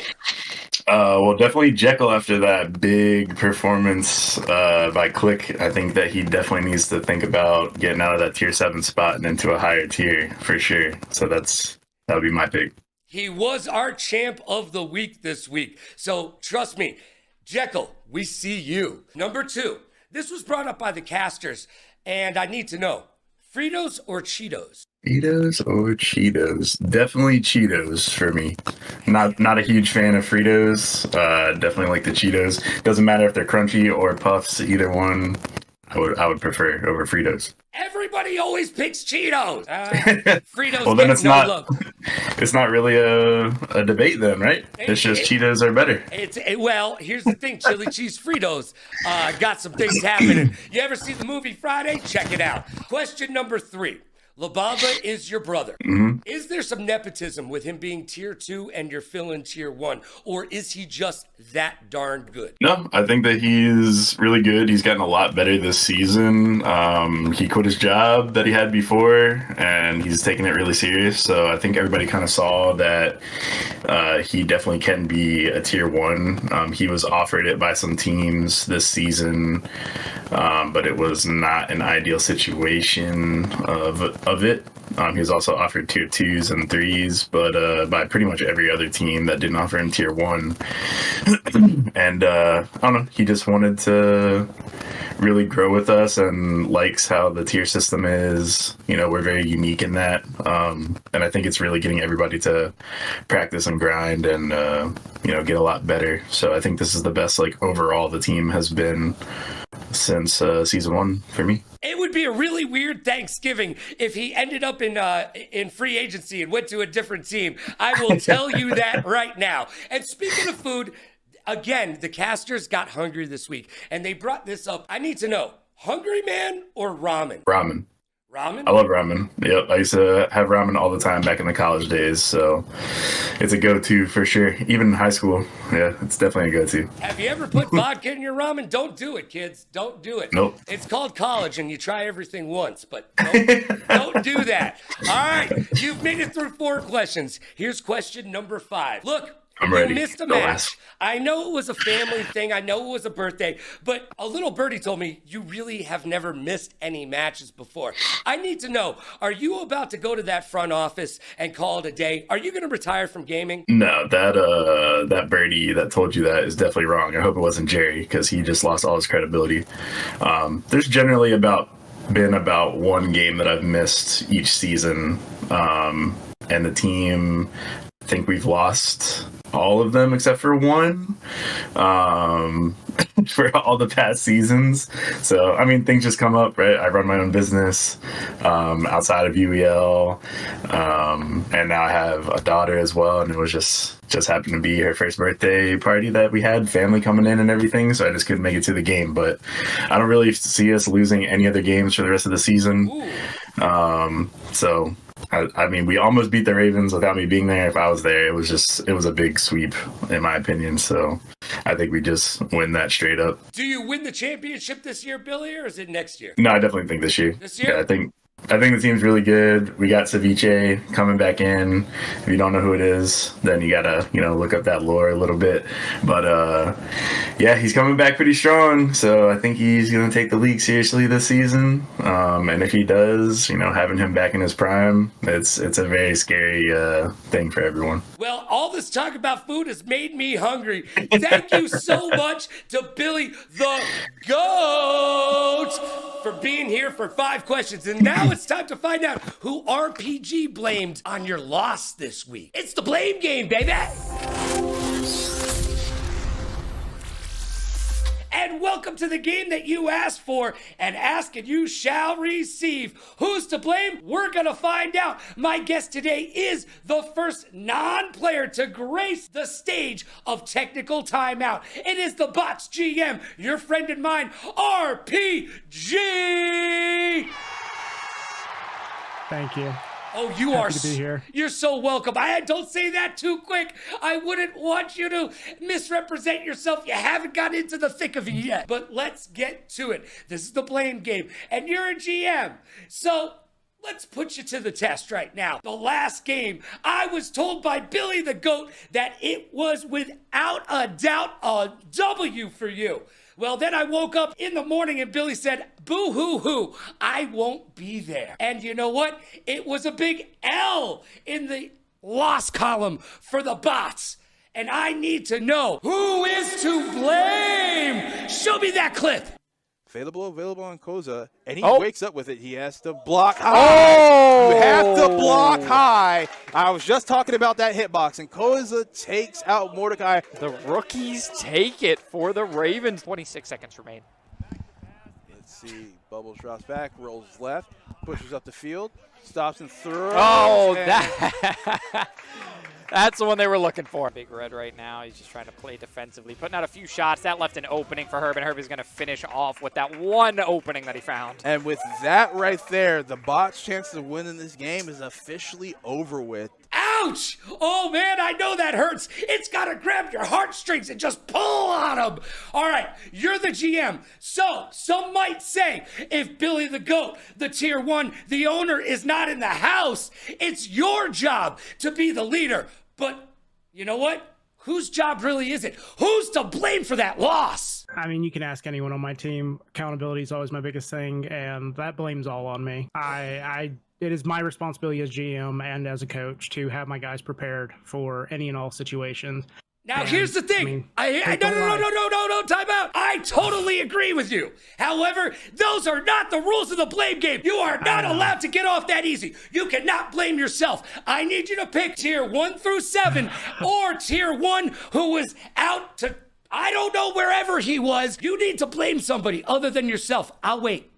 Well, definitely Jekyll after that big performance by Click. I think that he definitely needs to think about getting out of that tier 7 spot and into a higher tier for sure. So that would be my pick. He was our champ of the week this week. So trust me, Jekyll, we see you. Number 2, this was brought up by the casters, and I need to know, Fritos or Cheetos? Fritos or Cheetos? Definitely Cheetos for me. Not a huge fan of Fritos. Definitely like the Cheetos. Doesn't matter if they're crunchy or puffs. Either one, I would prefer over Fritos. Everybody always picks Cheetos. Fritos Well, then get it's no not. love. It's not really a debate then, right? It's just Cheetos are better. Well, here's the thing. Chili cheese Fritos got some things happening. You ever see the movie Friday? Check it out. Question number 3. La Bamba is your brother. Mm-hmm. Is there some nepotism with him being tier 2 and you're filling tier 1? Or is he just that darn good? No, I think that he's really good. He's gotten a lot better this season. He quit his job that he had before, and he's taking it really serious. So I think everybody kind of saw that he definitely can be a tier 1. He was offered it by some teams this season, but it was not an ideal situation of it. He was also offered tier 2s and 3s, but by pretty much every other team that didn't offer him tier 1. And I don't know, he just wanted to really grow with us and likes how the tier system is. You know, we're very unique in that. And I think it's really getting everybody to practice and grind and, get a lot better. So I think this is the best, overall the team has been since season 1 for me. It would be a really weird Thanksgiving if he ended up in free agency and went to a different team. I will tell you that right now. And speaking of food, again, the casters got hungry this week, and they brought this up. I need to know, Hungry Man or ramen? Ramen. Ramen? I love ramen. Yep, I used to have ramen all the time back in the college days, so it's a go-to for sure. Even in high school, yeah, it's definitely a go-to. Have you ever put vodka in your ramen? Don't do it, kids. Don't do it. Nope. It's called college, and you try everything once, but don't do that. All right, you've made it through 4 questions. Here's question number 5. Look. I'm ready. You missed a Go match. ask. I know it was a family thing. I know it was a birthday, but a little birdie told me you really have never missed any matches before. I need to know, are you about to go to that front office and call it a day? Are you going to retire from gaming? No, that birdie that told you that is definitely wrong. I hope it wasn't Jerry, because he just lost all his credibility. There's generally been about 1 game that I've missed each season, and the team, I think we've lost all of them except for 1 for all the past seasons. So, I mean, things just come up, right? I run my own business outside of UEL, and now I have a daughter as well, and it was just happened to be her first birthday party that we had, family coming in and everything, so I just couldn't make it to the game. But I don't really see us losing any other games for the rest of the season. So I mean, we almost beat the Ravens without me being there. If I was there, it was a big sweep, in my opinion. So I think we just win that straight up. Do you win the championship this year, Billy, or is it next year? No, I definitely think this year. This year? Yeah, I think the team's really good. We got Ceviche coming back in. If you don't know who it is, then you gotta, look up that lore a little bit. But yeah, he's coming back pretty strong. So I think he's gonna take the league seriously this season. And if he does, having him back in his prime, it's a very scary thing for everyone. Well, all this talk about food has made me hungry. Thank you so much to Billy the GOAT for being here for 5 questions. And now it's time to find out who RPG blamed on your loss this week. It's the blame game, baby. And welcome to the game that you asked for, and ask and you shall receive. Who's to blame? We're gonna find out. My guest today is the first non-player to grace the stage of technical timeout. It is the Bots GM, your friend and mine, RPG. Thank you. Oh, you Happy are. to be here. You're so welcome. Don't say that too quick. I wouldn't want you to misrepresent yourself. You haven't got into the thick of it yet. But let's get to it. This is the blame game, and you're a GM. So let's put you to the test right now. The last game, I was told by Billy the Goat that it was without a doubt a W for you. Well, then I woke up in the morning and Billy said, boo hoo hoo, I won't be there. And you know what? It was a big L in the loss column for the Bots. And I need to know who is to blame. Show me that clip. Available on Koza, and he Oh. wakes up with it. He has to block high. Oh! You have to block high. I was just talking about that hitbox, and Koza takes out Mordecai. The rookies take it for the Ravens. 26 seconds remain. Let's see. Bubbles drops back, rolls left, pushes up the field, stops and throws. Oh, and that's the one they were looking for. Big Red right now. He's just trying to play defensively, putting out a few shots. That left an opening for Herb, and Herb is going to finish off with that one opening that he found. And with that right there, the Bots' chance of winning this game is officially over with. Ouch! Oh man, I know that hurts. It's gotta grab your heartstrings and just pull on them. All right, you're the GM. So, some might say, if Billy the Goat, the tier 1, the owner is not in the house, it's your job to be the leader. But you know what? Whose job really is it? Who's to blame for that loss? I mean, you can ask anyone on my team. Accountability is always my biggest thing, and that blame's all on me. It is my responsibility as GM and as a coach to have my guys prepared for any and all situations. Now, And, here's the thing. No, time out. I totally agree with you. However, those are not the rules of the blame game. You are not allowed to get off that easy. You cannot blame yourself. I need you to pick tier 1 through 7 or tier 1 who was out to, I don't know, wherever he was. You need to blame somebody other than yourself. I'll wait.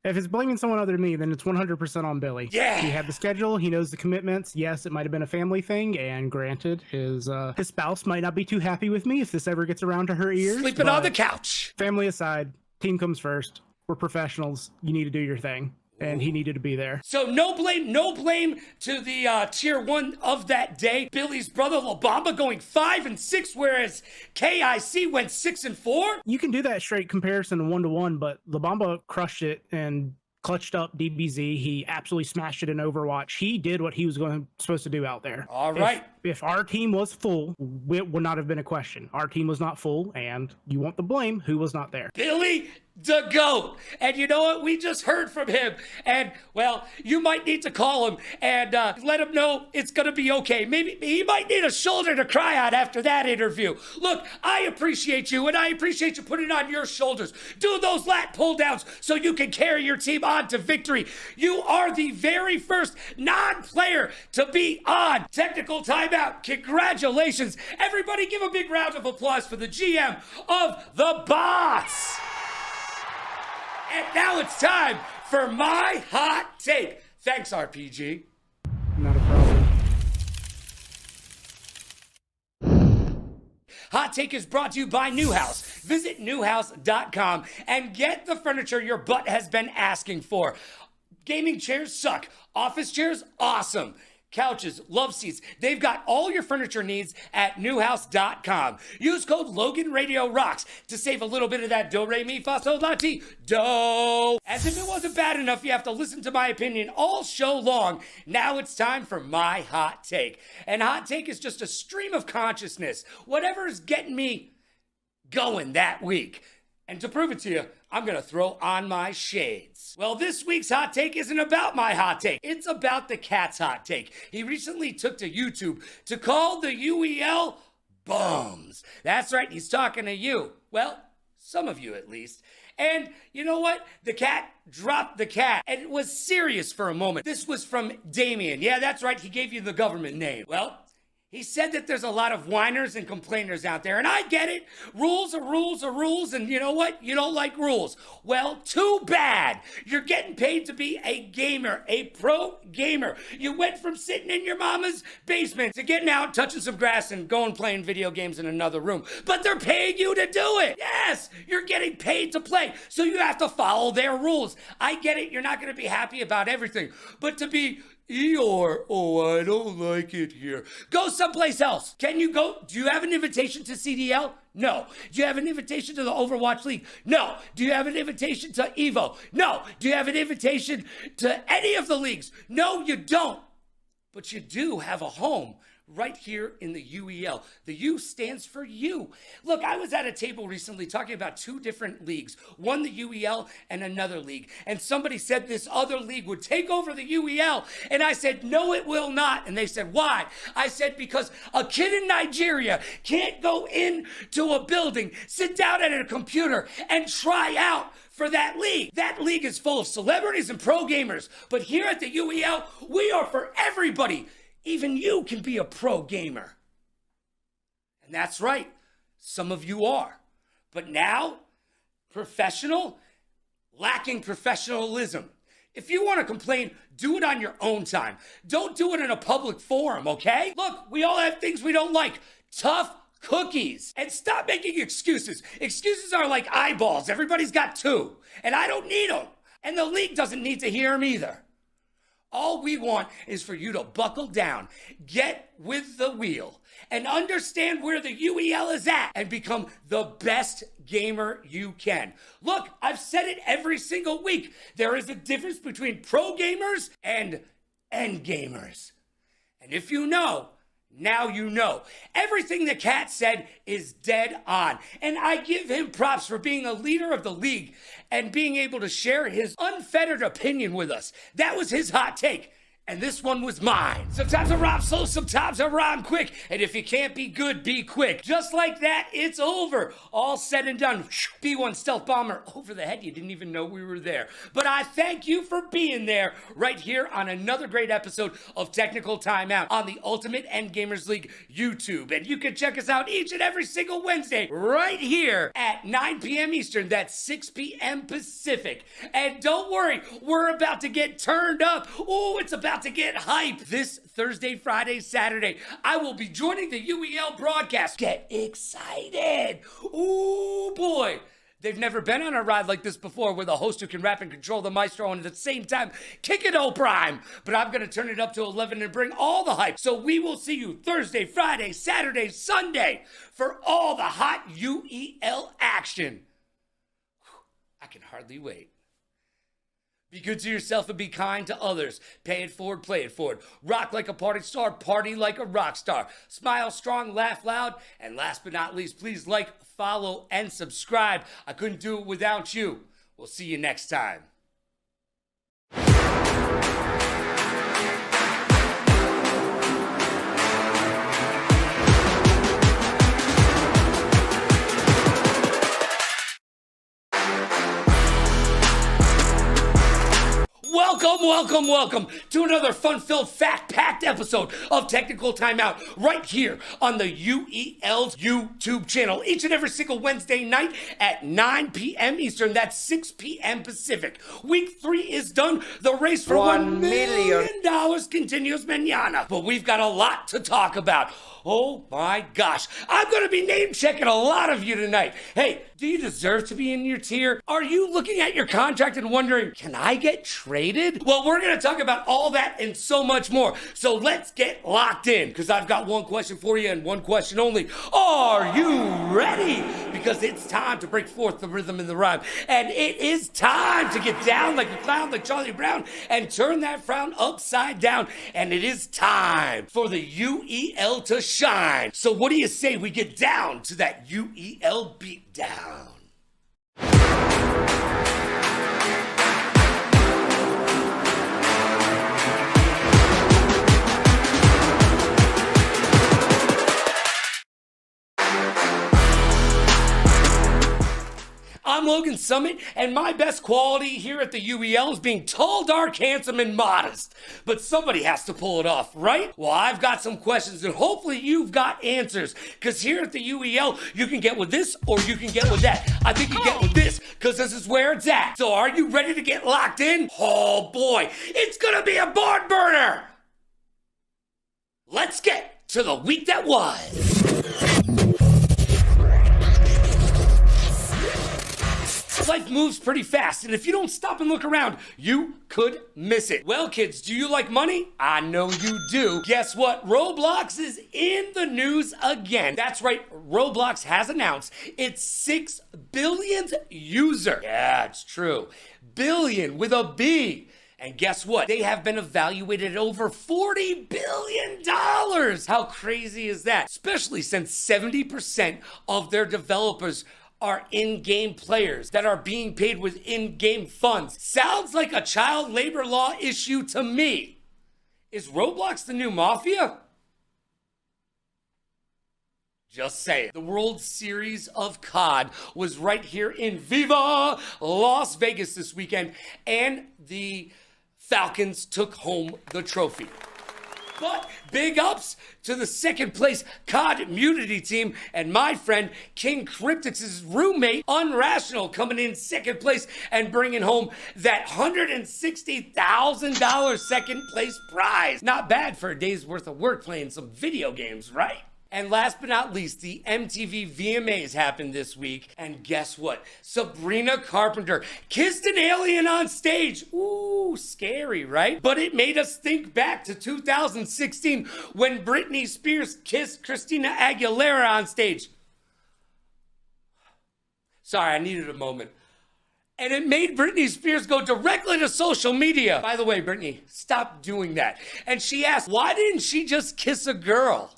If it's blaming someone other than me, then it's 100% on Billy. Yeah. He had the schedule. He knows the commitments. Yes, it might have been a family thing, and granted, his spouse might not be too happy with me if this ever gets around to her ears. Sleeping on but the couch. Family aside, team comes first. We're professionals. You need to do your thing. And he needed to be there. So no blame to the tier 1 of that day. Billy's brother Labamba going 5-6, whereas KIC went 6-4. You can do that straight comparison 1-to-1, but Labamba crushed it and clutched up DBZ. He absolutely smashed it in Overwatch. He did what he was supposed to do out there. All right. If our team was full, it would not have been a question. Our team was not full, and you want the blame, who was not there? Billy the Goat. And you know what? We just heard from him. And, well, you might need to call him and let him know it's going to be okay. Maybe he might need a shoulder to cry on after that interview. Look, I appreciate you, and I appreciate you putting it on your shoulders. Do those lat pull downs so you can carry your team on to victory. You are the very first non-player to be on Technical Timeout. Congratulations. Everybody give a big round of applause for the GM of the Bots. And now it's time for my hot take. Thanks, RPG. Not a problem. Hot Take is brought to you by Newhouse. Visit newhouse.com and get the furniture your butt has been asking for. Gaming chairs suck. Office chairs, awesome. Couches, love seats. They've got all your furniture needs at newhouse.com. Use code LoganRadioRocks to save a little bit of that do, re, mi, fa, sol, la, ti, do. As if it wasn't bad enough, you have to listen to my opinion all show long. Now it's time for my hot take. And hot take is just a stream of consciousness. Whatever is getting me going that week. And to prove it to you, I'm going to throw on my shades. Well, this week's hot take isn't about my hot take. It's about the cat's hot take. He recently took to YouTube to call the UEL bums. That's right, he's talking to you. Well, Some of you at least. And you know what? The cat dropped the cat. And it was serious for a moment. This was from Damien. Yeah, that's right. He gave you the government name. Well, he said that there's a lot of whiners and complainers out there, and I get it. Rules are rules are rules, and you know what? You don't like rules. Well, too bad. You're getting paid to be a gamer, a pro gamer. You went from sitting in your mama's basement to getting out, touching some grass, and going playing video games in another room. But they're paying you to do it. Yes, you're getting paid to play, so you have to follow their rules. I get it. You're not going to be happy about everything, but to be Eeyore, oh, I don't like it here. Go someplace else. Can you go? Do you have an invitation to CDL? No. Do you have an invitation to the Overwatch League? No. Do you have an invitation to EVO? No. Do you have an invitation to any of the leagues? No, you don't. But you do have a home right here in the UEL. The U stands for you. Look, I was at a table recently talking about two different leagues, one the UEL and another league. And somebody said this other league would take over the UEL. And I said, no, it will not. And they said, why? I said, because a kid in Nigeria can't go into a building, sit down at a computer and try out for that league. That league is full of celebrities and pro gamers. But here at the UEL, we are for everybody. Even you can be a pro gamer. And that's right. Some of you are. But now, professional, lacking professionalism. If you want to complain, do it on your own time. Don't do it in a public forum, okay? Look, we all have things we don't like. Tough cookies. And stop making excuses. Excuses are like eyeballs. Everybody's got two. And I don't need them. And the league doesn't need to hear them either. All we want is for you to buckle down, get with the wheel, and understand where the UEL is at and become the best gamer you can. Look, I've said it every single week. There is a difference between pro gamers and end gamers. And if you know, now you know. Everything the cat said is dead on. And I give him props for being a leader of the league and being able to share his unfettered opinion with us. That was his hot take. And this one was mine. Sometimes I rhyme slow, sometimes I rhyme quick. And if you can't be good, be quick. Just like that, it's over. All said and done. B-1 stealth bomber over the head. You didn't even know we were there. But I thank you for being there right here on another great episode of Technical Timeout on the Ultimate Endgamers League YouTube. And you can check us out each and every single Wednesday right here at 9 p.m. Eastern. That's 6 p.m. Pacific. And don't worry, we're about to get turned up. Oh, it's about to get hype. This Thursday, Friday, Saturday, I will be joining the UEL broadcast. Get excited. Ooh, boy. They've never been on a ride like this before with a host who can rap and control the maestro and at the same time kick it all prime. But I'm going to turn it up to 11 and bring all the hype. So we will see you Thursday, Friday, Saturday, Sunday for all the hot UEL action. I can hardly wait. Be good to yourself and be kind to others. Pay it forward, play it forward. Rock like a party star, party like a rock star. Smile strong, laugh loud, and last but not least, please like, follow, and subscribe. I couldn't do it without you. We'll see you next time. Welcome to another fun-filled, fact-packed episode of Technical Timeout right here on the UEL's YouTube channel. Each and every single Wednesday night at 9 p.m. Eastern. That's 6 p.m. Pacific. Week 3 is done. The race for $1 million continues mañana. But we've got a lot to talk about. Oh my gosh. I'm going to be name-checking a lot of you tonight. Hey, do you deserve to be in your tier? Are you looking at your contract and wondering, can I get traded? Well, we're going to talk about all that and so much more. So let's get locked in because I've got one question for you and one question only. Are you ready? Because it's time to break forth the rhythm and the rhyme. And it is time to get down like a clown, like Charlie Brown, and turn that frown upside down. And it is time for the UEL to shine. So what do you say we get down to that UEL beatdown? I'm Logan Summit, and my best quality here at the UEL is being tall, dark, handsome, and modest. But somebody has to pull it off, right? Well, I've got some questions, and hopefully you've got answers. Because here at the UEL, you can get with this or you can get with that. I think you get with this, because this is where it's at. So are you ready to get locked in? Oh boy, it's gonna be a barn burner! Let's get to the week that was. Life moves pretty fast, and if you don't stop and look around, you could miss it. Well, kids, do you like money? I know you do. Guess what? Roblox is in the news again. That's right, Roblox has announced its 6 billionth user. Yeah, it's true. Billion with a B. And guess what? They have been evaluated at over $40 billion. How crazy is that? Especially since 70% of their developers are in-game players that are being paid with in-game funds. Sounds like a child labor law issue to me. Is Roblox the new mafia? Just saying. The World Series of COD was right here in Viva Las Vegas this weekend, and the Falcons took home the trophy. But big ups to the second place COD Immunity team and my friend King Cryptix's roommate Unrational coming in second place and bringing home that $160,000 second place prize. Not bad for a day's worth of work playing some video games, right? And last but not least, the MTV VMAs happened this week. And guess what? Sabrina Carpenter kissed an alien on stage. Ooh, scary, right? But it made us think back to 2016 when Britney Spears kissed Christina Aguilera on stage. Sorry, I needed a moment. And it made Britney Spears go directly to social media. By the way, Britney, stop doing that. And she asked, why didn't she just kiss a girl?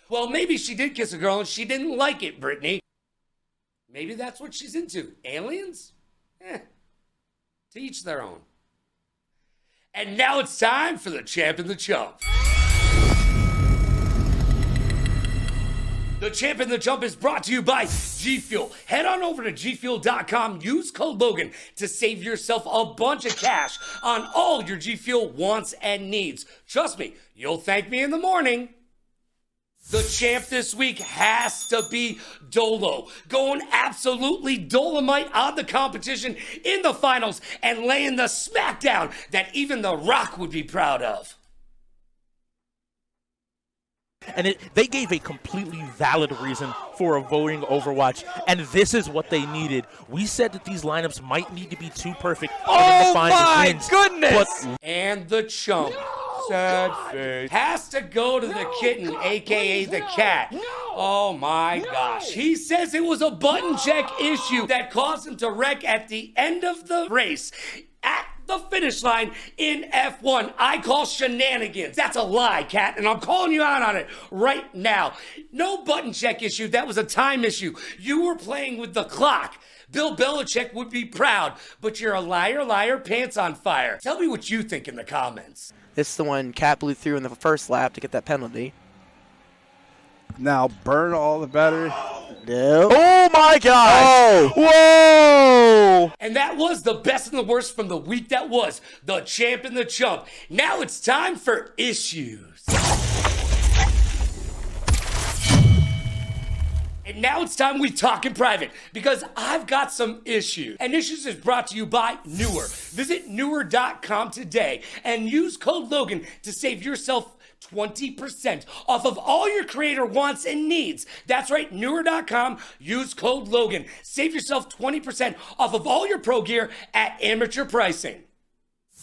Well, maybe she did kiss a girl and she didn't like it, Britney. Maybe that's what she's into. Aliens? To each their own. And now it's time for the Champ and the Chump. The Champ and the Chump is brought to you by G Fuel. Head on over to gfuel.com, use code Logan to save yourself a bunch of cash on all your G Fuel wants and needs. Trust me, you'll thank me in the morning. The champ this week has to be Dolo, going absolutely Dolomite on the competition in the finals and laying the smackdown that even The Rock would be proud of. And they gave a completely valid reason for avoiding Overwatch, and this is what they needed. We said that these lineups might need to be too perfect for them to find wins. Goodness! And the chump. Sad face. Has to go to the kitten, aka the cat. Oh my gosh. He says it was a button check issue that caused him to wreck at the end of the race. At the finish line in F1. I call shenanigans. That's a lie, Cat, and I'm calling you out on it right now. No button check issue. That was a time issue. You were playing with the clock. Bill Belichick would be proud, but you're a liar, liar, pants on fire. Tell me what you think in the comments. This is the one Cat blew through in the first lap to get that penalty. Now burn all the better. No. Oh my God! Oh! Whoa! And that was the best and the worst from the week that was. The champ and the chump. Now it's time for issues. And now it's time we talk in private because I've got some issues. And Issues is brought to you by Newer. Visit Newer.com today and use code Logan to save yourself 20% off of all your creator wants and needs. That's right, Newer.com. Use code Logan. Save yourself 20% off of all your pro gear at amateur pricing.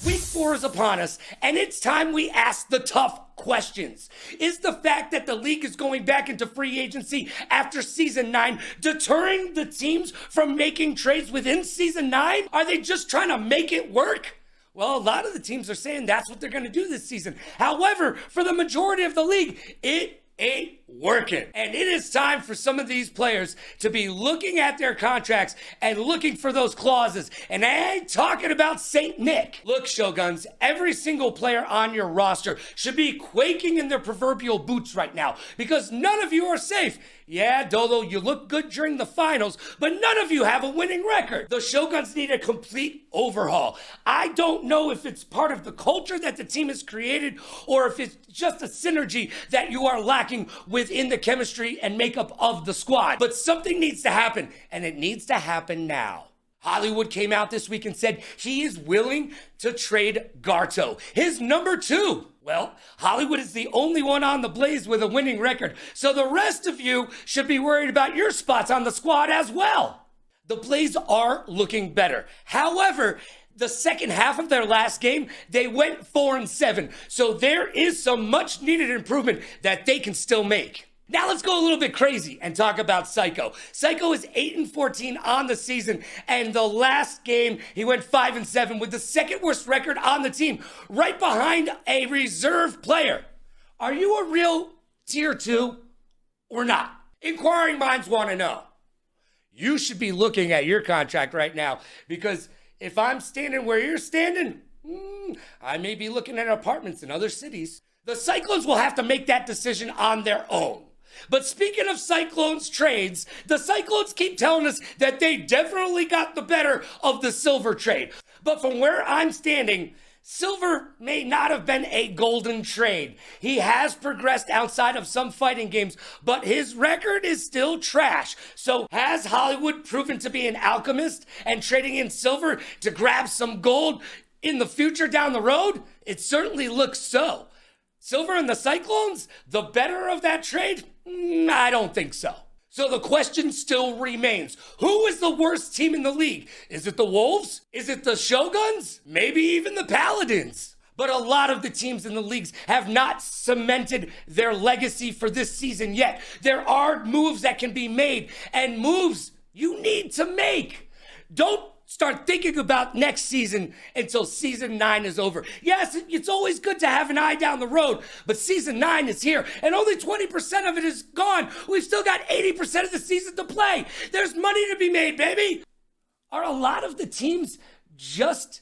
Week 4 is upon us, and it's time we ask the tough questions. Is the fact that the league is going back into free agency after Season 9 deterring the teams from making trades within Season 9? Are they just trying to make it work? Well, a lot of the teams are saying that's what they're going to do this season. However, for the majority of the league, it ain't working. And it is time for some of these players to be looking at their contracts and looking for those clauses. And I ain't talking about St. Nick. Look, Shoguns, every single player on your roster should be quaking in their proverbial boots right now because none of you are safe. Yeah, Dolo, you look good during the finals, but none of you have a winning record. The Shoguns need a complete overhaul. I don't know if it's part of the culture that the team has created or if it's just a synergy that you are lacking within the chemistry and makeup of the squad. But something needs to happen, and it needs to happen now. Hollywood came out this week and said he is willing to trade Garto, his number 2. Well, Hollywood is the only one on the Blaze with a winning record, so the rest of you should be worried about your spots on the squad as well. The Blaze are looking better. However, the second half of their last game, they went 4-7, so there is some much needed improvement that they can still make. Now let's go a little bit crazy and talk about Psycho. Psycho is 8-14 on the season, and the last game he went 5-7 with the second worst record on the team, right behind a reserve player. Are you a real tier 2 or not? Inquiring minds want to know. You should be looking at your contract right now because if I'm standing where you're standing, I may be looking at apartments in other cities. The Cyclones will have to make that decision on their own. But speaking of Cyclones trades, the Cyclones keep telling us that they definitely got the better of the Silver trade. But from where I'm standing, Silver may not have been a golden trade. He has progressed outside of some fighting games, but his record is still trash. So has Hollywood proven to be an alchemist and trading in Silver to grab some gold in the future down the road? It certainly looks so. Silver and the Cyclones, the better of that trade? I don't think so. So the question still remains, who is the worst team in the league? Is it the Wolves? Is it the Shoguns? Maybe even the Paladins? But a lot of the teams in the leagues have not cemented their legacy for this season yet. There are moves that can be made, and moves you need to make. Don't start thinking about next season until season 9 is over. Yes, it's always good to have an eye down the road, but season 9 is here and only 20% of it is gone. We've still got 80% of the season to play. There's money to be made, baby. Are a lot of the teams just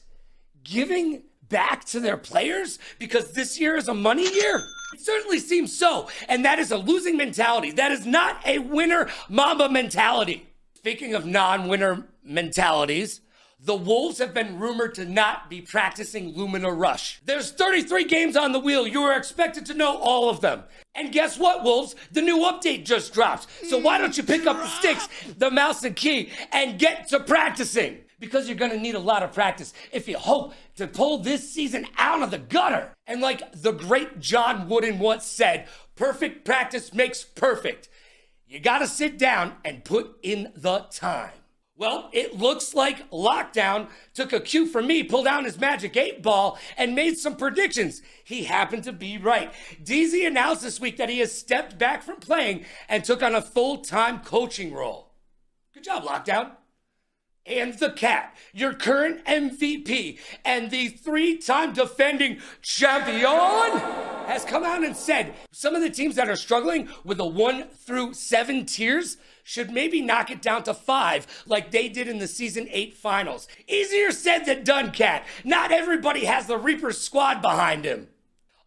giving back to their players because this year is a money year? It certainly seems so, and that is a losing mentality. That is not a winner Mamba mentality. Speaking of non-winner mentalities, the Wolves have been rumored to not be practicing Lumina Rush. There's 33 games on the wheel. You are expected to know all of them. And guess what, Wolves? The new update just dropped. So why don't you pick up the sticks, the mouse and key, and get to practicing? Because you're going to need a lot of practice if you hope to pull this season out of the gutter. And like the great John Wooden once said, perfect practice makes perfect. You got to sit down and put in the time. Well, it looks like Lockdown took a cue from me, pulled down his magic 8-ball, and made some predictions. He happened to be right. DZ announced this week that he has stepped back from playing and took on a full-time coaching role. Good job, Lockdown. And the Cat, your current MVP and the 3-time defending champion, has come out and said some of the teams that are struggling with the 1 through 7 tiers should maybe knock it down to 5 like they did in the Season 8 finals. Easier said than done, Cat. Not everybody has the Reaper squad behind him.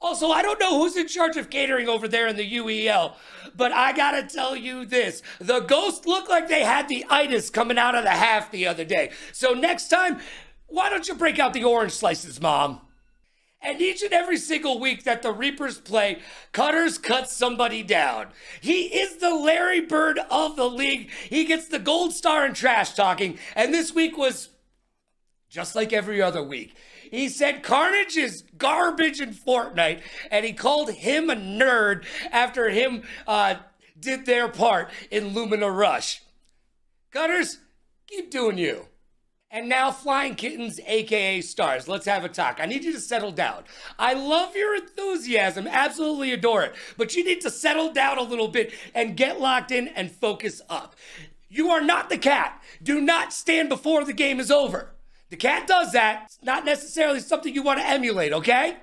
Also, I don't know who's in charge of catering over there in the UEL, but I gotta tell you this. The Ghosts look like they had the itis coming out of the half the other day. So next time, why don't you break out the orange slices, Mom? And each and every single week that the Reapers play, Cutters cuts somebody down. He is the Larry Bird of the league. He gets the gold star in trash talking, and this week was just like every other week. He said Carnage is garbage in Fortnite, and he called him a nerd after him did their part in Lumina Rush. Cutters, keep doing you. And now Flying Kittens, aka Stars. Let's have a talk. I need you to settle down. I love your enthusiasm, absolutely adore it, but you need to settle down a little bit and get locked in and focus up. You are not the Cat. Do not stand before the game is over. The Cat does that. It's not necessarily something you want to emulate, okay?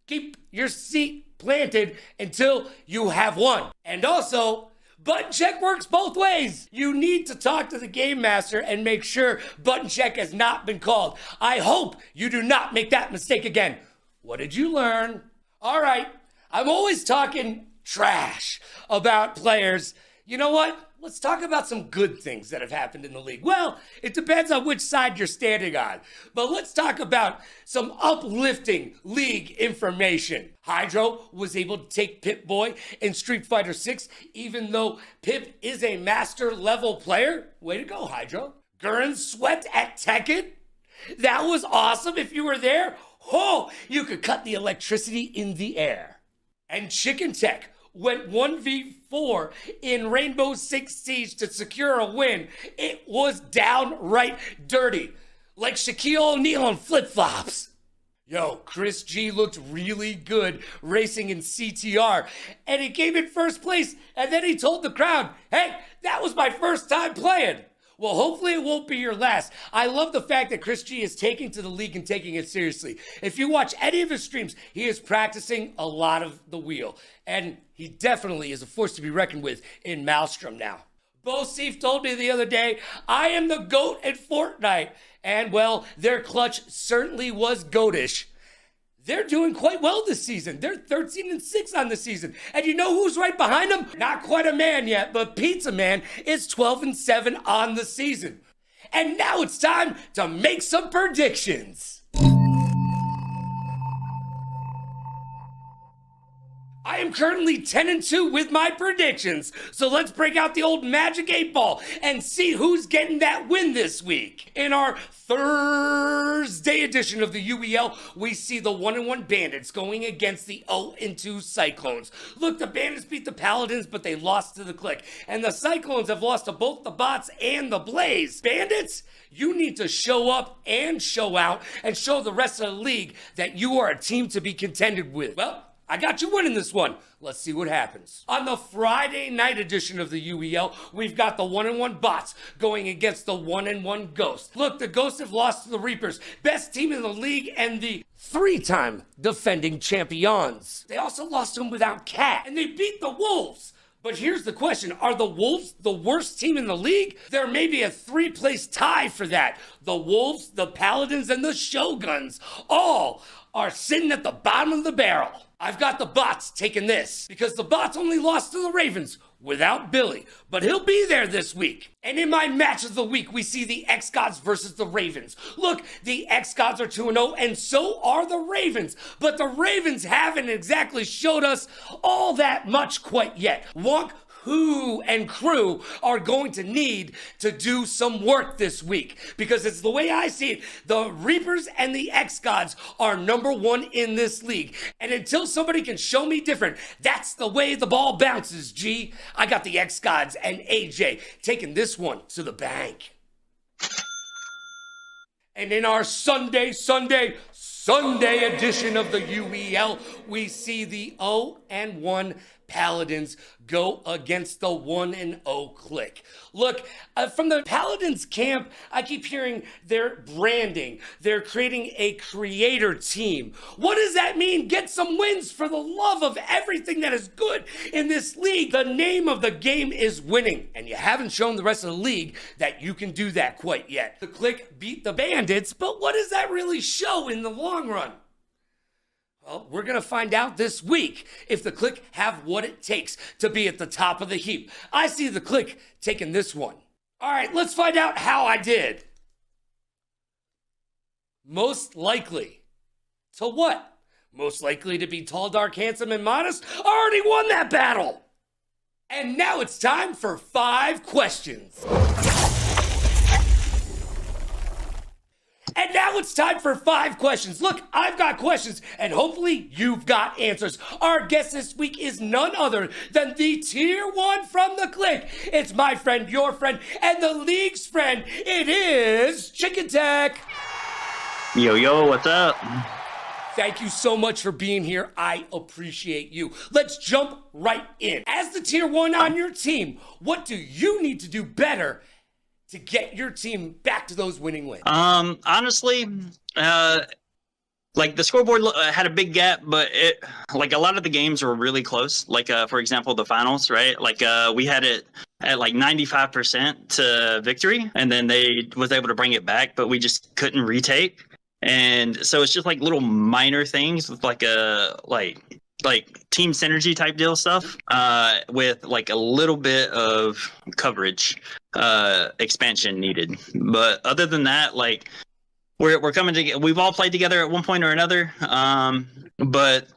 Keep your seat planted until you have won. And also, button check works both ways. You need to talk to the game master and make sure button check has not been called. I hope you do not make that mistake again. What did you learn? All right, I'm always talking trash about players. You know what? Let's talk about some good things that have happened in the league. Well, it depends on which side you're standing on. But let's talk about some uplifting league information. Hydro was able to take Pip-Boy in Street Fighter 6, even though Pip is a master level player. Way to go, Hydro. Gurren swept at Tekken. That was awesome. If you were there, oh, you could cut the electricity in the air. And Chicken Tech went 1v4 in Rainbow Six Siege to secure a win. It was downright dirty, like Shaquille O'Neal on flip-flops. Yo, Chris G looked really good racing in CTR, and he came in first place, and then he told the crowd, hey, that was my first time playing. Well, hopefully it won't be your last. I love the fact that Chris G is taking to the league and taking it seriously. If you watch any of his streams, he is practicing a lot of the wheel. And he definitely is a force to be reckoned with in Maelstrom now. Bo Seif told me the other day, I am the GOAT at Fortnite. And well, their clutch certainly was goatish. They're doing quite well this season. They're 13-6 on the season. And you know who's right behind them? Not quite a man yet, but Pizza Man is 12-7 on the season. And now it's time to make some predictions. I am currently 10-2 with my predictions, so let's break out the old Magic 8 Ball and see who's getting that win this week. In our Thursday edition of the UEL, we see the 1-1 Bandits going against the 0-2 Cyclones. Look, the Bandits beat the Paladins, but they lost to the Click, and the Cyclones have lost to both the Bots and the Blaze. Bandits, you need to show up and show out and show the rest of the league that you are a team to be contended with. Well, I got you winning this one. Let's see what happens. On the Friday night edition of the UEL, we've got the 1-1 Bots going against the 1-1 Ghosts. Look, the Ghosts have lost to the Reapers, best team in the league and the 3-time defending champions. They also lost to them without Cat, and they beat the Wolves. But here's the question, are the Wolves the worst team in the league? There may be a 3-place tie for that. The Wolves, the Paladins, and the Shoguns all are sitting at the bottom of the barrel. I've got the Bots taking this because the Bots only lost to the Ravens without Billy, but he'll be there this week. And in my match of the week, we see the X-Gods versus the Ravens. Look, the X-Gods are 2-0, and so are the Ravens. But the Ravens haven't exactly showed us all that much quite yet. Wonk, Who and crew are going to need to do some work this week because it's the way I see it. The Reapers and the X-Gods are number one in this league. And until somebody can show me different, that's the way the ball bounces, G. I got the X-Gods and AJ taking this one to the bank. And in our Sunday edition of the UEL, we see the 0-1 Paladins go against the 1-0 Click. Look, from the Paladins camp, I keep hearing they're branding. They're creating a creator team. What does that mean? Get some wins for the love of everything that is good in this league. The name of the game is winning, and you haven't shown the rest of the league that you can do that quite yet. The Click beat the Bandits, but what does that really show in the long run? Well, we're going to find out this week if the Click have what it takes to be at the top of the heap. I see the Click taking this one. All right, let's find out how I did. Most likely to what? Most likely to be tall, dark, handsome, and modest? I already won that battle. And now it's time for 5 questions. And now it's time for 5 questions. Look, I've got questions, and hopefully you've got answers. Our guest this week is none other than the Tier 1 from the Click. It's my friend, your friend, and the league's friend. It is Chicken Tech. Yo, what's up? Thank you so much for being here. I appreciate you. Let's jump right in. As the Tier 1 on your team, what do you need to do better to get your team back to those winning ways? Honestly, like the scoreboard had a big gap, but it like a lot of the games were really close. Like for example, the finals, right? Like we had it at like 95% to victory, and then they was able to bring it back, but we just couldn't retake. And so it's just like little minor things with like a like team synergy type deal stuff with like a little bit of coverage expansion needed. But other than that, like we're coming together. We've all played together at one point or another, but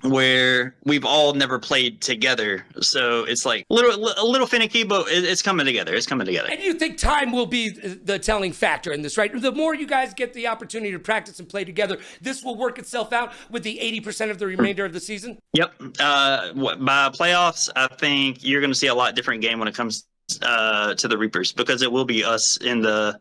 where we've all never played together, so it's like a little finicky, but it's coming together. It's coming together. And you think time will be the telling factor in this, right? The more you guys get the opportunity to practice and play together, this will work itself out with the 80% of the remainder of the season? Yep. By playoffs, I think you're going to see a lot different game when it comes to the Reapers, because it will be us in the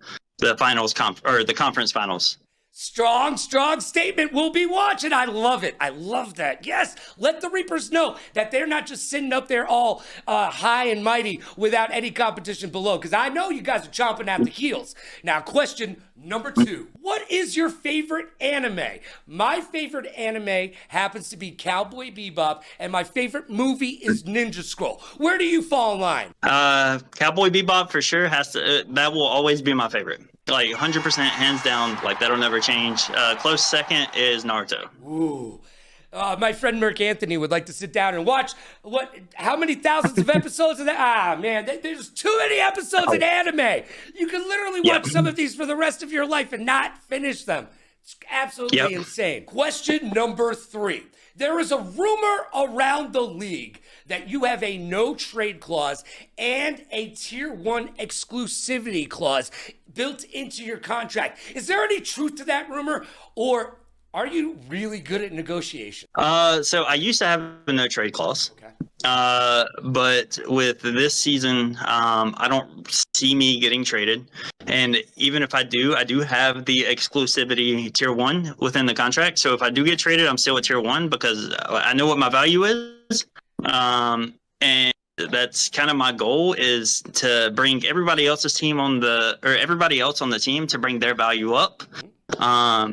finals or the conference finals. Strong statement. We'll be watching. I love it. I love that. Yes, let the Reapers know that they're not just sitting up there all high and mighty without any competition below, because I know you guys are chomping at the heels. Now, question number 2. What is your favorite anime? My favorite anime happens to be Cowboy Bebop, and my favorite movie is Ninja Scroll. Where do you fall in line? Cowboy Bebop for sure that will always be my favorite. Like 100% hands down, like that'll never change. Close second is Naruto. Ooh. My friend Merc Anthony would like to sit down and watch how many thousands of episodes of that? Man, there's too many episodes in anime. You can literally watch some of these for the rest of your life and not finish them. It's absolutely insane. Question number 3. There is a rumor around the league that you have a no trade clause and a tier 1 exclusivity clause built into your contract. Is there any truth to that rumor, or are you really good at negotiation? So I used to have a no trade clause. Okay. But with this season, I don't see me getting traded. And even if I do have the exclusivity tier 1 within the contract. So if I do get traded, I'm still at tier 1 because I know what my value is. And that's kind of my goal, is to bring everybody else on the team to bring their value up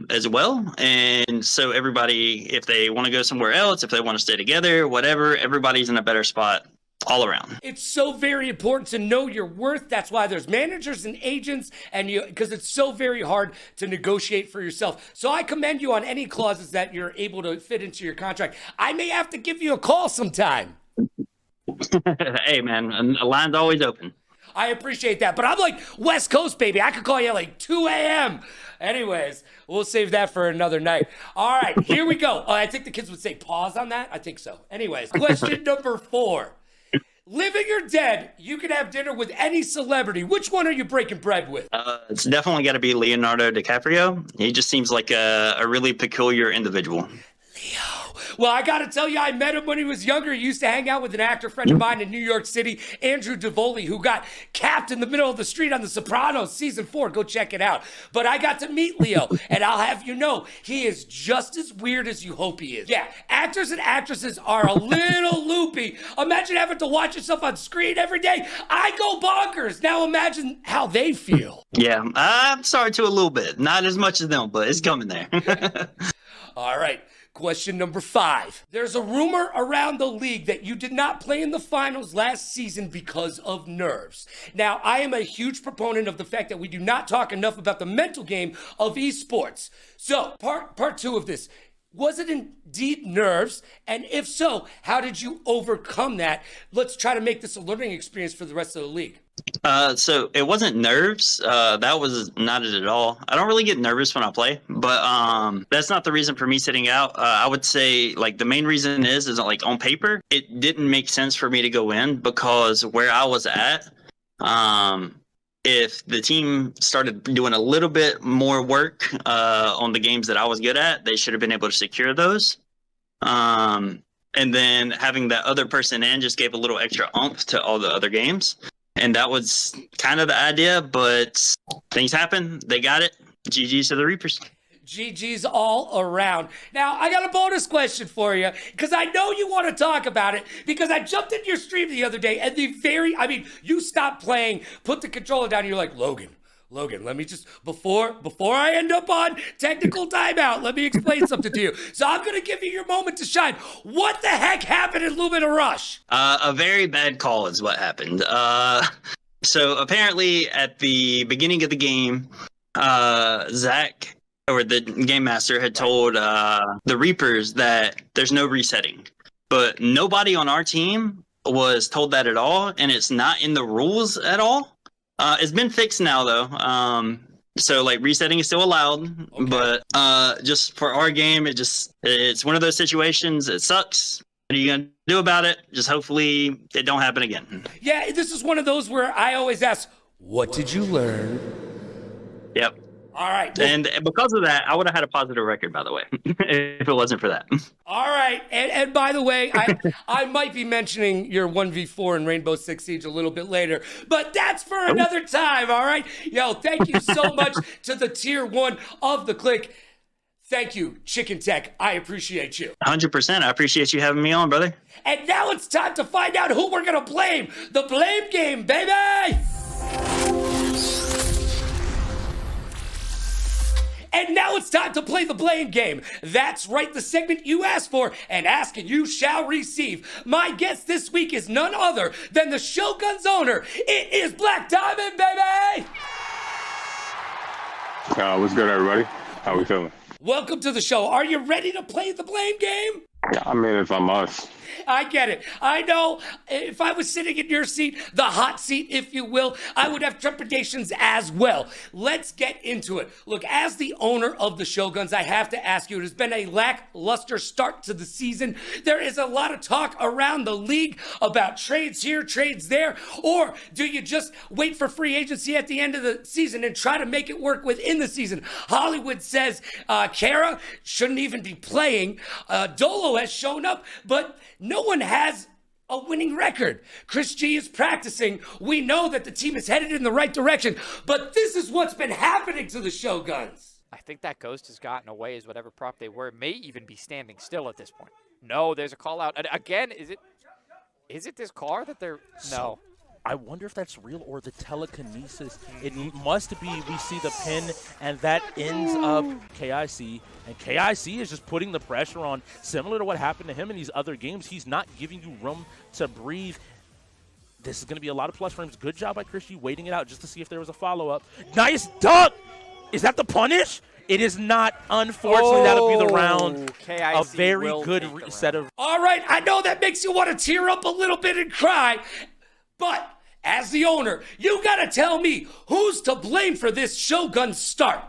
as well. And so everybody, if they want to go somewhere else, if they want to stay together, whatever, everybody's in a better spot all around. It's so very important to know your worth. That's why there's managers and agents, and because it's so very hard to negotiate for yourself. So I commend you on any clauses that you're able to fit into your contract. I may have to give you a call sometime. Hey man, a line's always open. I appreciate that, but I'm like West Coast, baby. I could call you at like 2 a.m. Anyways, we'll save that for another night. All right, here we go. I think the kids would say pause on that. I think so. Anyways, question number 4. Living or dead, you can have dinner with any celebrity. Which one are you breaking bread with? It's definitely got to be Leonardo DiCaprio. He just seems like a really peculiar individual. Leo. Well, I got to tell you, I met him when he was younger. He used to hang out with an actor friend of mine in New York City, Andrew Davoli, who got capped in the middle of the street on The Sopranos season 4. Go check it out. But I got to meet Leo, and I'll have you know, he is just as weird as you hope he is. Yeah, actors and actresses are a little loopy. Imagine having to watch yourself on screen every day. I go bonkers. Now imagine how they feel. Yeah, I'm sorry to a little bit. Not as much as them, but it's coming there. All right. Question number 5. There's a rumor around the league that you did not play in the finals last season because of nerves. Now, I am a huge proponent of the fact that we do not talk enough about the mental game of esports. So, part 2 of this. Was it indeed nerves? And if so, how did you overcome that? Let's try to make this a learning experience for the rest of the league. So it wasn't nerves. That was not it at all. I don't really get nervous when I play, but that's not the reason for me sitting out. I would say like the main reason is like on paper, it didn't make sense for me to go in because where I was at, if the team started doing a little bit more work on the games that I was good at, they should have been able to secure those. And then having that other person in just gave a little extra oomph to all the other games. And that was kind of the idea, but things happen. They got it. GG's to the Reapers. GG's all around. Now, I got a bonus question for you, because I know you want to talk about it, because I jumped into your stream the other day, and you stopped playing, put the controller down, and you're like, Logan, Logan, let me just, before I end up on technical timeout, let me explain something to you. So I'm going to give you your moment to shine. What the heck happened in Lumina Rush? A very bad call is what happened. So apparently at the beginning of the game, Zach, or the game master, had told the Reapers that there's no resetting. But nobody on our team was told that at all, and it's not in the rules at all. It's been fixed now, though. So, like, resetting is still allowed. Okay. But just for our game, it's one of those situations. It sucks. What are you going to do about it? Just hopefully it don't happen again. Yeah, this is one of those where I always ask, what did you learn? Yep. All right. Well, and because of that, I would have had a positive record, by the way, if it wasn't for that. All right. And by the way, I might be mentioning your 1v4 in Rainbow Six Siege a little bit later, but that's for another time, all right? Yo, thank you so much to the tier 1 of the click. Thank you, Chicken Tech. I appreciate you. 100%. I appreciate you having me on, brother. And now it's time to find out who we're going to blame. The blame game, baby! And now it's time to play the blame game. That's right, the segment you asked for, and ask and you shall receive. My guest this week is none other than the Shogun's owner. It is Black Diamond, baby! What's good, everybody? How we feeling? Welcome to the show. Are you ready to play the blame game? I mean, if I must. I get it. I know if I was sitting in your seat, the hot seat, if you will, I would have trepidations as well. Let's get into it. Look, as the owner of the Shoguns, I have to ask you, it has been a lackluster start to the season. There is a lot of talk around the league about trades here, trades there, or do you just wait for free agency at the end of the season and try to make it work within the season? Hollywood says Kara shouldn't even be playing. Dolo has shown up, but no one has a winning record. Chris G is practicing. We know that the team is headed in the right direction, but this is what's been happening to the Shoguns. I think that ghost has gotten away as whatever prop they were. It may even be standing still at this point. No, there's a call out. And again, is it this car that they're... No. I wonder if that's real or the telekinesis. It must be. We see the pin, and that ends up KIC. And KIC is just putting the pressure on, similar to what happened to him in these other games. He's not giving you room to breathe. This is going to be a lot of plus frames. Good job by Chris G waiting it out just to see if there was a follow-up. Nice dunk! Is that the punish? It is not. Unfortunately, that'll be the round. KIC a very good set of... All right, I know that makes you want to tear up a little bit and cry, but as the owner, you gotta tell me who's to blame for this Shogun start.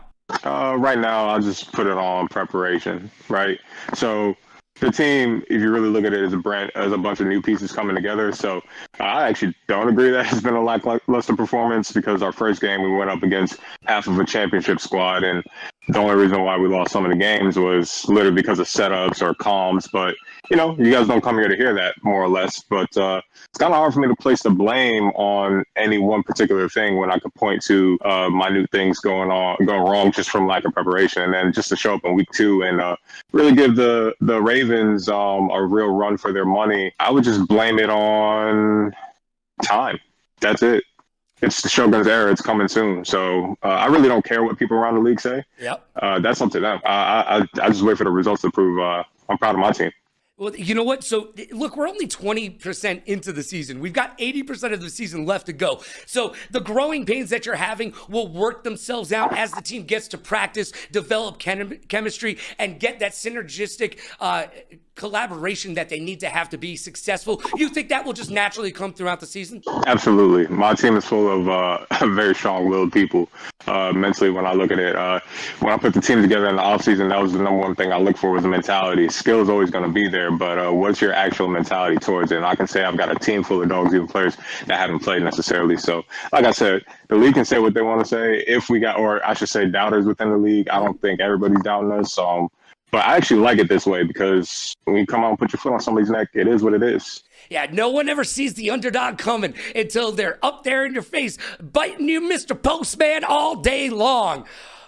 Right now, I'll just put it on preparation, right? So the team, if you really look at it, as a bunch of new pieces coming together. So I actually don't agree that it's been a lackluster performance, because our first game we went up against half of a championship squad, and the only reason why we lost some of the games was literally because of setups or comms. But you know, you guys don't come here to hear that, more or less. But it's kind of hard for me to place the blame on any one particular thing when I could point to minute things going wrong just from lack of preparation, and then just to show up in week 2 and really give the Ravens a real run for their money. I would just blame it on time. That's it. It's the Shogun's era. It's coming soon. So I really don't care what people around the league say. Yep. That's up to them. I just wait for the results to prove I'm proud of my team. Well, you know what? So, look, we're only 20% into the season. We've got 80% of the season left to go. So, the growing pains that you're having will work themselves out as the team gets to practice, develop chemistry, and get that synergistic collaboration that they need to have to be successful. You think that will just naturally come throughout the season? Absolutely. My team is full of very strong-willed people. Mentally, when I look at it, when I put the team together in the offseason, that was the number one thing I look for, was the mentality. Skill is always going to be there, but what's your actual mentality towards it? And I can say I've got a team full of dogs, even players that haven't played necessarily. So, like I said, the league can say what they want to say. If we got, or I should say, doubters within the league, I don't think everybody's doubting us. But I actually like it this way, because when you come out and put your foot on somebody's neck, it is what it is. Yeah, no one ever sees the underdog coming until they're up there in your face, biting you, Mr. Postman, all day long.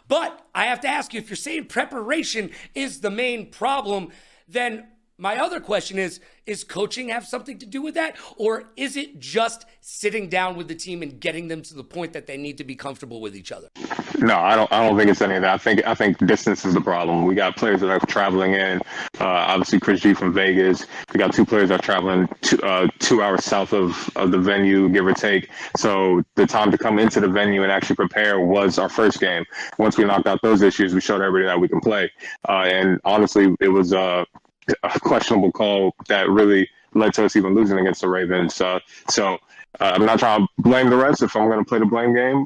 But I have to ask you, if you're saying preparation is the main problem, then My other question is coaching have something to do with that? Or is it just sitting down with the team and getting them to the point that they need to be comfortable with each other? No, I don't think it's any of that. I think distance is the problem. We got players that are traveling in. Obviously, Chris G from Vegas. We got two players that are traveling 2 hours south of the venue, give or take. So the time to come into the venue and actually prepare was our first game. Once we knocked out those issues, we showed everybody that we can play. And honestly, it was a questionable call that really led to us even losing against the Ravens. So I'm not trying to blame the refs. If I'm going to play the blame game,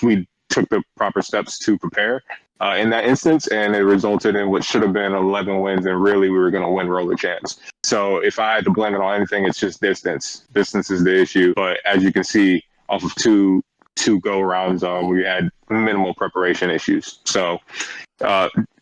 we took the proper steps to prepare in that instance, and it resulted in what should have been 11 wins, and really we were going to win roller champs. So if I had to blame it on anything, it's just distance. Distance is the issue. But as you can see, off of two go-rounds, we had minimal preparation issues. So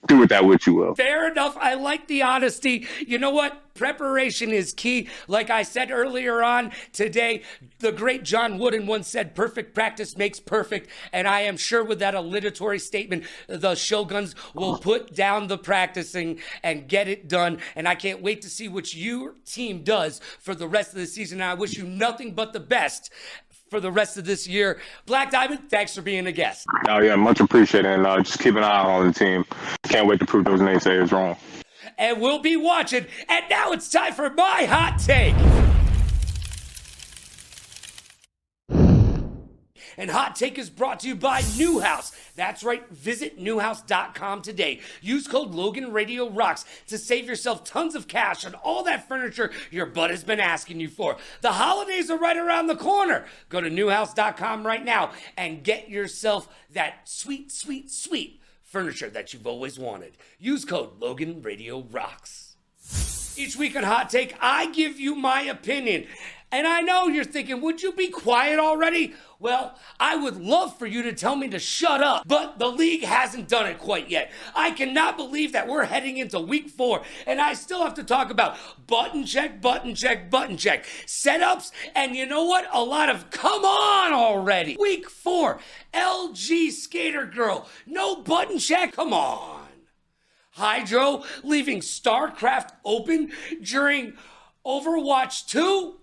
do with that what you will. Fair enough. I like the honesty. You know what? Preparation is key. Like I said earlier on today, the great John Wooden once said, perfect practice makes perfect. And I am sure with that alliteratory statement, the Shoguns will put down the practicing and get it done. And I can't wait to see what your team does for the rest of the season. And I wish you nothing but the best for the rest of this year. Black Diamond, thanks for being a guest. Oh, yeah, much appreciated. And just keep an eye on the team. Can't wait to prove those naysayers wrong. And we'll be watching. And now it's time for my hot take. And Hot Take is brought to you by Newhouse. That's right, visit newhouse.com today. Use code LoganRadioRocks to save yourself tons of cash on all that furniture your butt has been asking you for. The holidays are right around the corner. Go to newhouse.com right now and get yourself that sweet, sweet, sweet furniture that you've always wanted. Use code LoganRadioRocks. Each week on Hot Take, I give you my opinion. And I know you're thinking, would you be quiet already? Well, I would love for you to tell me to shut up, but the league hasn't done it quite yet. I cannot believe that we're heading into week 4, and I still have to talk about button check, button check, button check, setups, and you know what? A lot of come on already. Week 4, LG Skater Girl, no button check, come on. Hydro leaving StarCraft open during Overwatch 2?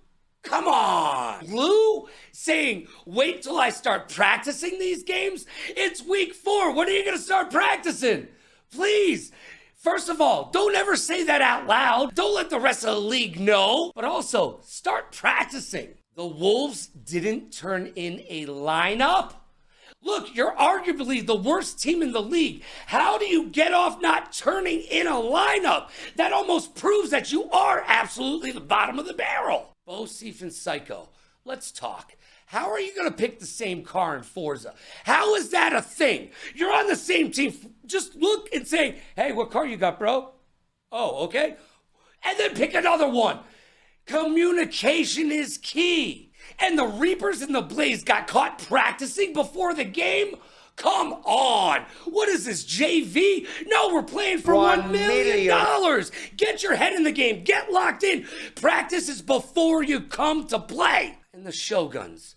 Come on. Blue saying, wait till I start practicing these games? It's week 4. When are you going to start practicing? Please. First of all, don't ever say that out loud. Don't let the rest of the league know. But also, start practicing. The Wolves didn't turn in a lineup. Look, you're arguably the worst team in the league. How do you get off not turning in a lineup? That almost proves that you are absolutely the bottom of the barrel. Bo Seif and Psycho, let's talk. How are you going to pick the same car in Forza? How is that a thing? You're on the same team. Just look and say, hey, what car you got, bro? Oh, okay. And then pick another one. Communication is key. And the Reapers and the Blaze got caught practicing before the game? Come on. What is this, JV? No, we're playing for $1 million. Get your head in the game. Get locked in. Practice is before you come to play. And the Shoguns.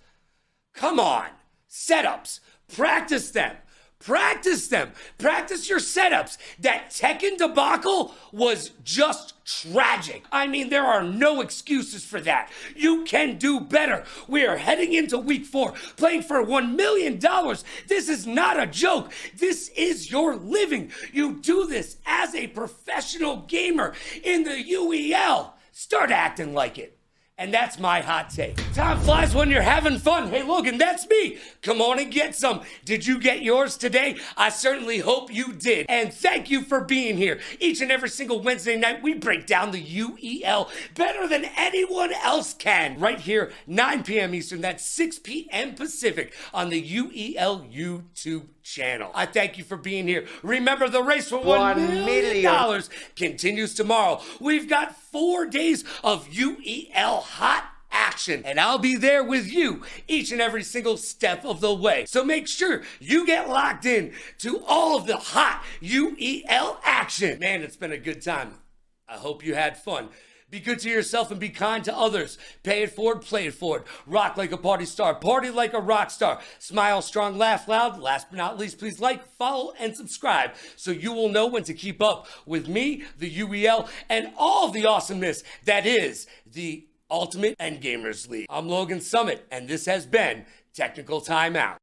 Come on. Setups. Practice them. Practice them. Practice your setups. That Tekken debacle was just tragic. I mean, there are no excuses for that. You can do better. We are heading into week 4, playing for $1 million. This is not a joke. This is your living. You do this as a professional gamer in the UEL. Start acting like it. And that's my hot take. Time flies when you're having fun. Hey, Logan, that's me. Come on and get some. Did you get yours today? I certainly hope you did. And thank you for being here. Each and every single Wednesday night, we break down the UEL better than anyone else can. Right here, 9 p.m. Eastern. That's 6 p.m. Pacific on the UEL YouTube channel. I thank you for being here. Remember, the race for $1 million continues tomorrow. We've got 4 days of UEL hot action, and I'll be there with you each and every single step of the way. So make sure you get locked in to all of the hot UEL action. Man, it's been a good time. I hope you had fun. Be good to yourself and be kind to others. Pay it forward, play it forward. Rock like a party star, party like a rock star. Smile strong, laugh loud. Last but not least, please like, follow, and subscribe so you will know when to keep up with me, the UEL, and all the awesomeness that is the Ultimate Endgamers League. I'm Logan Summit, and this has been Technical Timeout.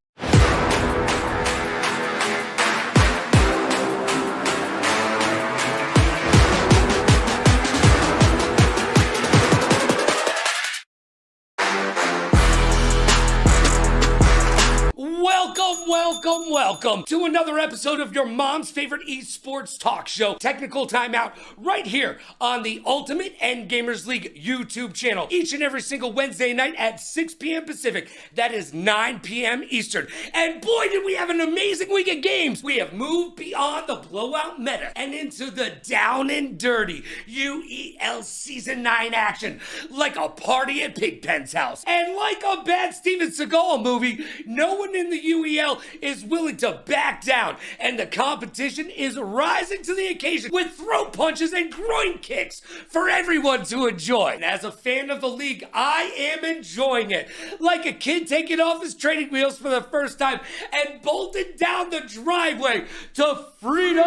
Welcome to another episode of your mom's favorite esports talk show, Technical Timeout, right here on the Ultimate Endgamers League YouTube channel. Each and every single Wednesday night at 6 p.m. Pacific, that is 9 p.m. Eastern. And boy, did we have an amazing week of games. We have moved beyond the blowout meta and into the down and dirty UEL Season 9 action, like a party at Pigpen's house. And like a bad Steven Seagal movie, no one in the UEL is willing to back down, and the competition is rising to the occasion with throat punches and groin kicks for everyone to enjoy. And as a fan of the league, I am enjoying it. Like a kid taking off his training wheels for the first time and bolted down the driveway to freedom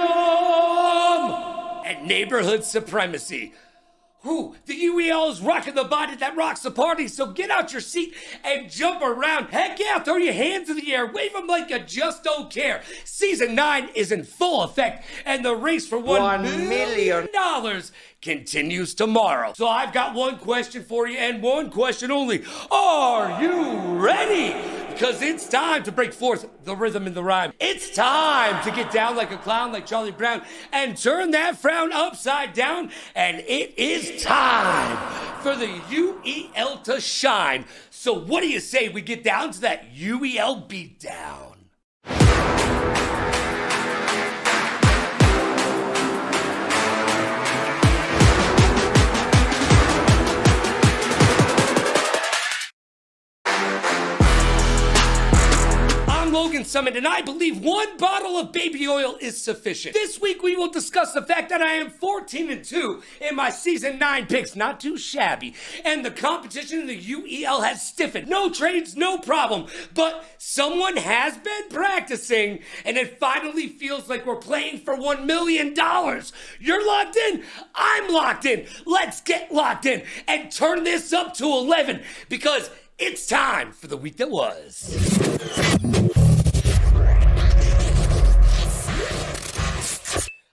and neighborhood supremacy. Ooh, the UEL is rocking the body that rocks the party, so get out your seat and jump around. Heck yeah, throw your hands in the air, wave them like you just don't care. Season 9 is in full effect, and the race for $1 million continues tomorrow. So I've got one question for you, and one question only. Are you ready? Because it's time to break forth the rhythm and the rhyme. It's time to get down like a clown, like Charlie Brown, and turn that frown upside down. And it is time for the UEL to shine. So what do you say we get down to that UEL beatdown? Logan Summit, and I believe one bottle of baby oil is sufficient. This week we will discuss the fact that I am 14-2 in my Season 9 picks, not too shabby, and the competition in the UEL has stiffened. No trades, no problem, but someone has been practicing, and it finally feels like we're playing for $1 million. You're locked in, I'm locked in. Let's get locked in and turn this up to 11, because it's time for the week that was.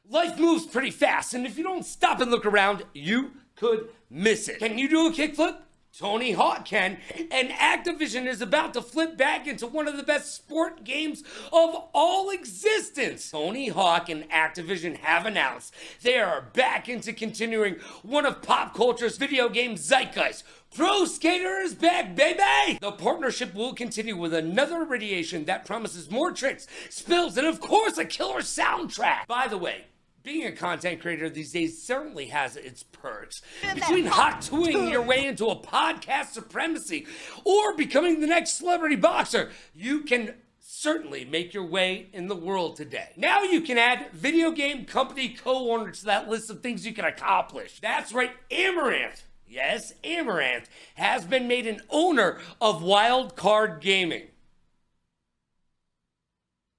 Life moves pretty fast, and if you don't stop and look around, you could miss it. Can you do a kickflip? Tony Hawk can, and Activision is about to flip back into one of the best sport games of all existence. Tony Hawk and Activision have announced they are back into continuing one of pop culture's video game zeitgeist. Pro Skater is back, baby! The partnership will continue with another radiation that promises more tricks, spills, and of course a killer soundtrack. By the way, being a content creator these days certainly has its perks. Between hot twing your way into a podcast supremacy or becoming the next celebrity boxer, you can certainly make your way in the world today. Now you can add video game company co-owner to that list of things you can accomplish. That's right, Amaranth. Yes, Amaranth has been made an owner of Wild Card Gaming.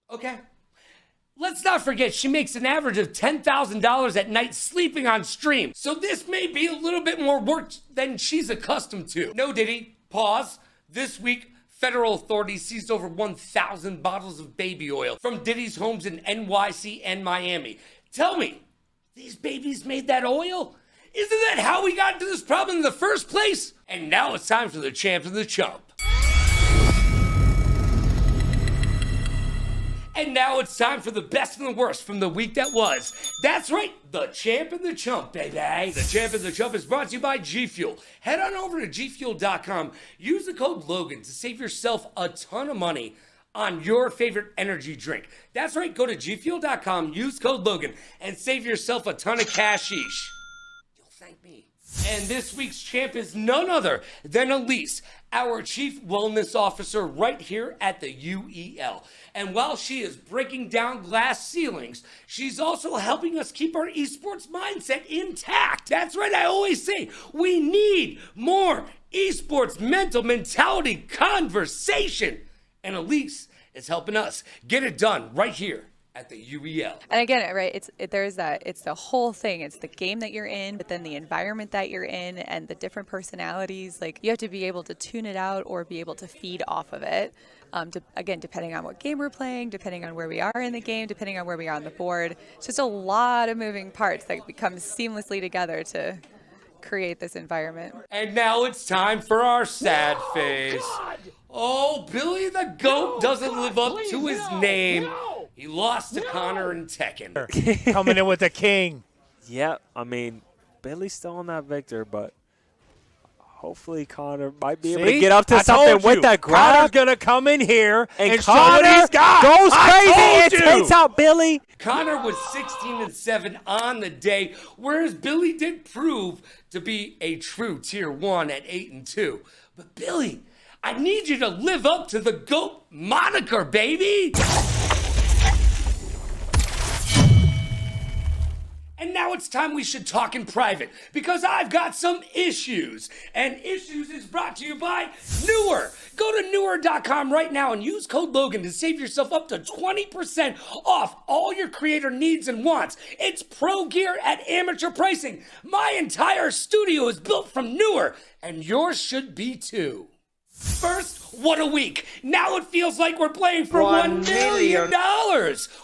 Okay. Let's not forget, she makes an average of $10,000 at night sleeping on stream. So this may be a little bit more work than she's accustomed to. No, Diddy, pause. This week, federal authorities seized over 1,000 bottles of baby oil from Diddy's homes in NYC and Miami. Tell me, these babies made that oil? Isn't that how we got into this problem in the first place? And now it's time for the champ and the chump. And now it's time for the best and the worst from the week that was. That's right, the champ and the chump, baby. The champ and the chump is brought to you by G Fuel. Head on over to gfuel.com. Use the code Logan to save yourself a ton of money on your favorite energy drink. That's right, go to gfuel.com, use code Logan, and save yourself a ton of cashish. You'll thank me. And this week's champ is none other than Elise. our Chief Wellness Officer right here at the UEL. And while she is breaking down glass ceilings, she's also helping us keep our esports mindset intact. That's right, I always say we need more esports mentality conversation. And Elise is helping us get it done right here at the UEL. And again, right, it's the whole thing. It's the game that you're in, but then the environment that you're in and the different personalities. Like, you have to be able to tune it out or be able to feed off of it. Again, depending on what game we're playing, depending on where we are in the game, depending on where we are on the board. It's just a lot of moving parts that become seamlessly together to create this environment. And now it's time for our sad face. Oh, Billy the Goat doesn't live up to his name. He lost to Connor and Tekken. Coming in with the king. Yeah, I mean, Billy's still on that victor, but hopefully Connor might be able to get up to something with that grab. Connor's going to come in here and show Connor what he's got. goes crazy and takes takes out Billy. Connor was 16-7 on the day, whereas Billy did prove to be a true tier 1 at 8-2. But Billy, I need you to live up to the GOAT moniker, baby! And now it's time we should talk in private, because I've got some issues. And Issues is brought to you by Newer. Go to Newer.com right now and use code Logan to save yourself up to 20% off all your creator needs and wants. It's pro gear at amateur pricing. My entire studio is built from Newer, and yours should be too. First, what a week. Now it feels like we're playing for $1 million.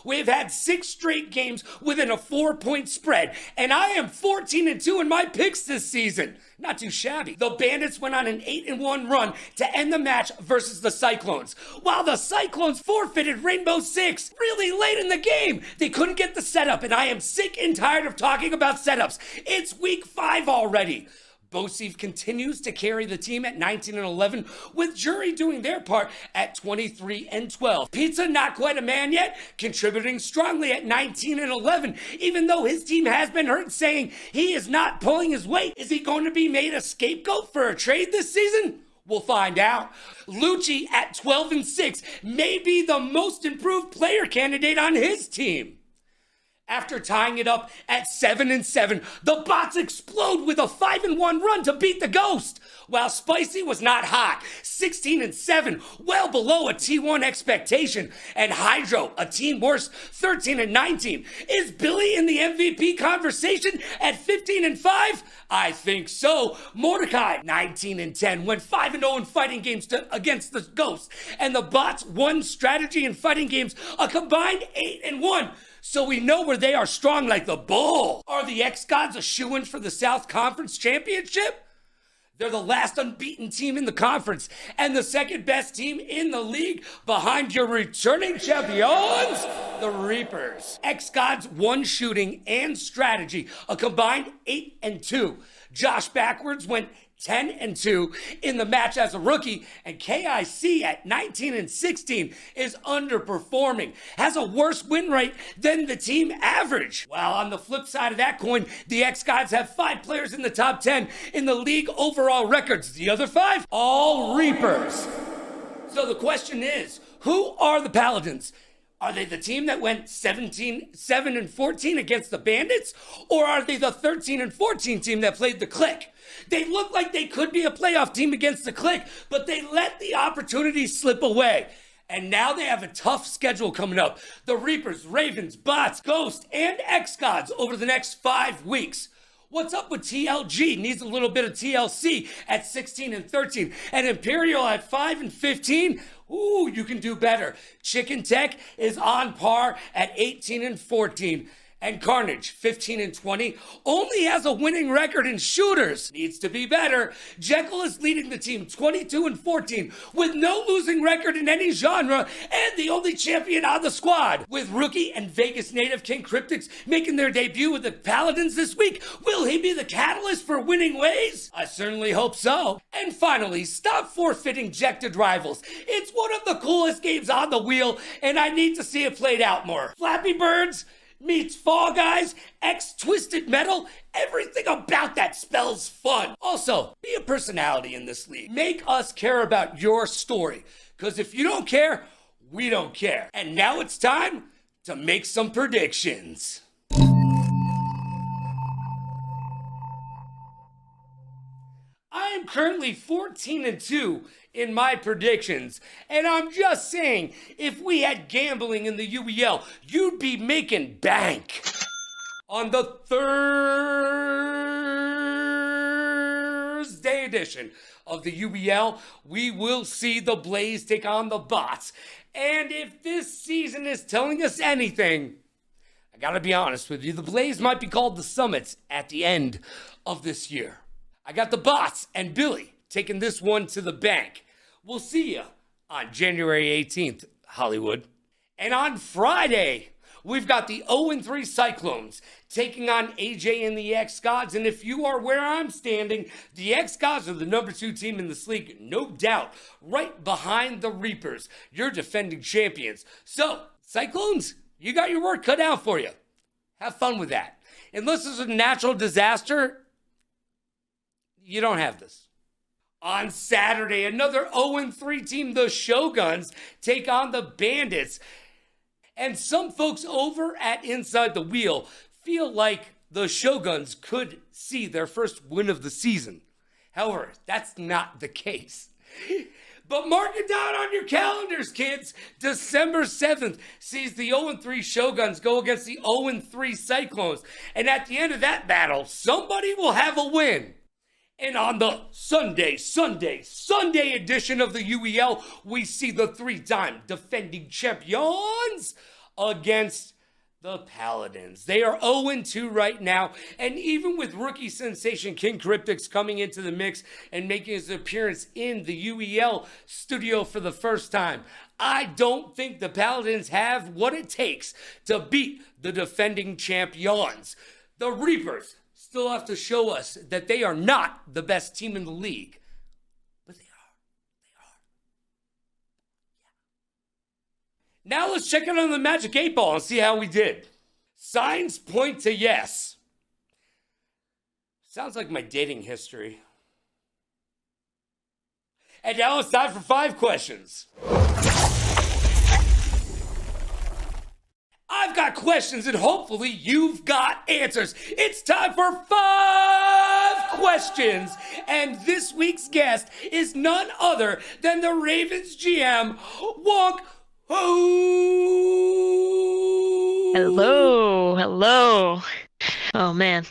We've had 6 straight games within a 4-point spread, and I am 14-2 in my picks this season. Not too shabby. The Bandits went on an 8-1 run to end the match versus the Cyclones, while the Cyclones forfeited Rainbow Six really late in the game. They couldn't get the setup, and I am sick and tired of talking about setups. It's week 5 already. Bosif continues to carry the team at 19-11, with Jury doing their part at 23-12. Pizza, not quite a man yet, contributing strongly at 19-11, even though his team has been heard saying he is not pulling his weight. Is he going to be made a scapegoat for a trade this season? We'll find out. Lucci at 12-6 may be the most improved player candidate on his team. After tying it up at 7-7, the bots explode with a 5-1 run to beat the Ghost. While Spicy was not hot, 16-7, well below a T1 expectation, and Hydro, a team worse, 13-19. Is Billy in the MVP conversation at 15-5? I think so. Mordecai, 19-10, went 5-0 in fighting games against the Ghost, and the bots won strategy and fighting games a combined 8-1. So we know where they are strong like the bull. Are the X-Gods a shoo-in for the South Conference Championship? They're the last unbeaten team in the conference and the second best team in the league behind your returning champions, the Reapers. X-Gods won shooting and strategy, a combined 8-2. Josh Backwards went 10-2 in the match as a rookie, and KIC at 19-16 is underperforming, has a worse win rate than the team average. While on the flip side of that coin, the X-Gods have 5 players in the top 10 in the league overall records. The other 5, all Reapers. So the question is, who are the Paladins? Are they the team that went 7-14 against the Bandits? Or are they the 13-14 team that played the Click? They look like they could be a playoff team against the Click, but they let the opportunity slip away. And now they have a tough schedule coming up. The Reapers, Ravens, Bots, Ghost, and X-Gods over the next 5 weeks. What's up with TLG? Needs a little bit of TLC at 16-13. And Imperial at 5-15? Ooh, you can do better. Chicken Tech is on par at 18-14. And Carnage, 15-20, only has a winning record in shooters. Needs to be better. Jekyll is leading the team 22-14 with no losing record in any genre and the only champion on the squad. With rookie and Vegas native King Cryptics making their debut with the Paladins this week, will he be the catalyst for winning ways? I certainly hope so. And finally, stop forfeiting Jected Rivals. It's one of the coolest games on the wheel, and I need to see it played out more. Flappy Birds, meets Fall Guys x Twisted Metal. Everything about that spells fun. Also, be a personality in this league. Make us care about your story. Because if you don't care, we don't care. And now it's time to make some predictions. I am currently 14-2 in my predictions, and I'm just saying, if we had gambling in the UEL, you'd be making bank. On the Thursday edition of the UEL, we will see the Blaze take on the Bots. And if this season is telling us anything, I gotta be honest with you, the Blaze might be called the Summits at the end of this year. I got the Bots and Billy taking this one to the bank. We'll see you on January 18th, Hollywood. And on Friday, we've got the 0-3 Cyclones taking on AJ and the X-Gods. And if you are where I'm standing, the X-Gods are the number 2 team in this league, no doubt, right behind the Reapers, your defending champions. So, Cyclones, you got your work cut out for you. Have fun with that. Unless there's a natural disaster, you don't have this. On Saturday, another 0-3 team, the Shoguns, take on the Bandits. And some folks over at Inside the Wheel feel like the Shoguns could see their first win of the season. However, that's not the case. But mark it down on your calendars, kids. December 7th sees the 0-3 Shoguns go against the 0-3 Cyclones. And at the end of that battle, somebody will have a win. And on the Sunday edition of the UEL, we see the 3-time defending champions against the Paladins. They are 0-2 right now, and even with rookie sensation King Cryptix coming into the mix and making his appearance in the UEL studio for the first time, I don't think the Paladins have what it takes to beat the defending champions. The Reapers still have to show us that they are not the best team in the league. But they are. Yeah. Now let's check it on the Magic 8 Ball and see how we did. Signs point to yes. Sounds like my dating history. And now it's time for 5 questions. I've got questions and hopefully you've got answers. It's time for 5 questions. And this week's guest is none other than the Ravens GM, Wonk Ho. Hello. Oh, man.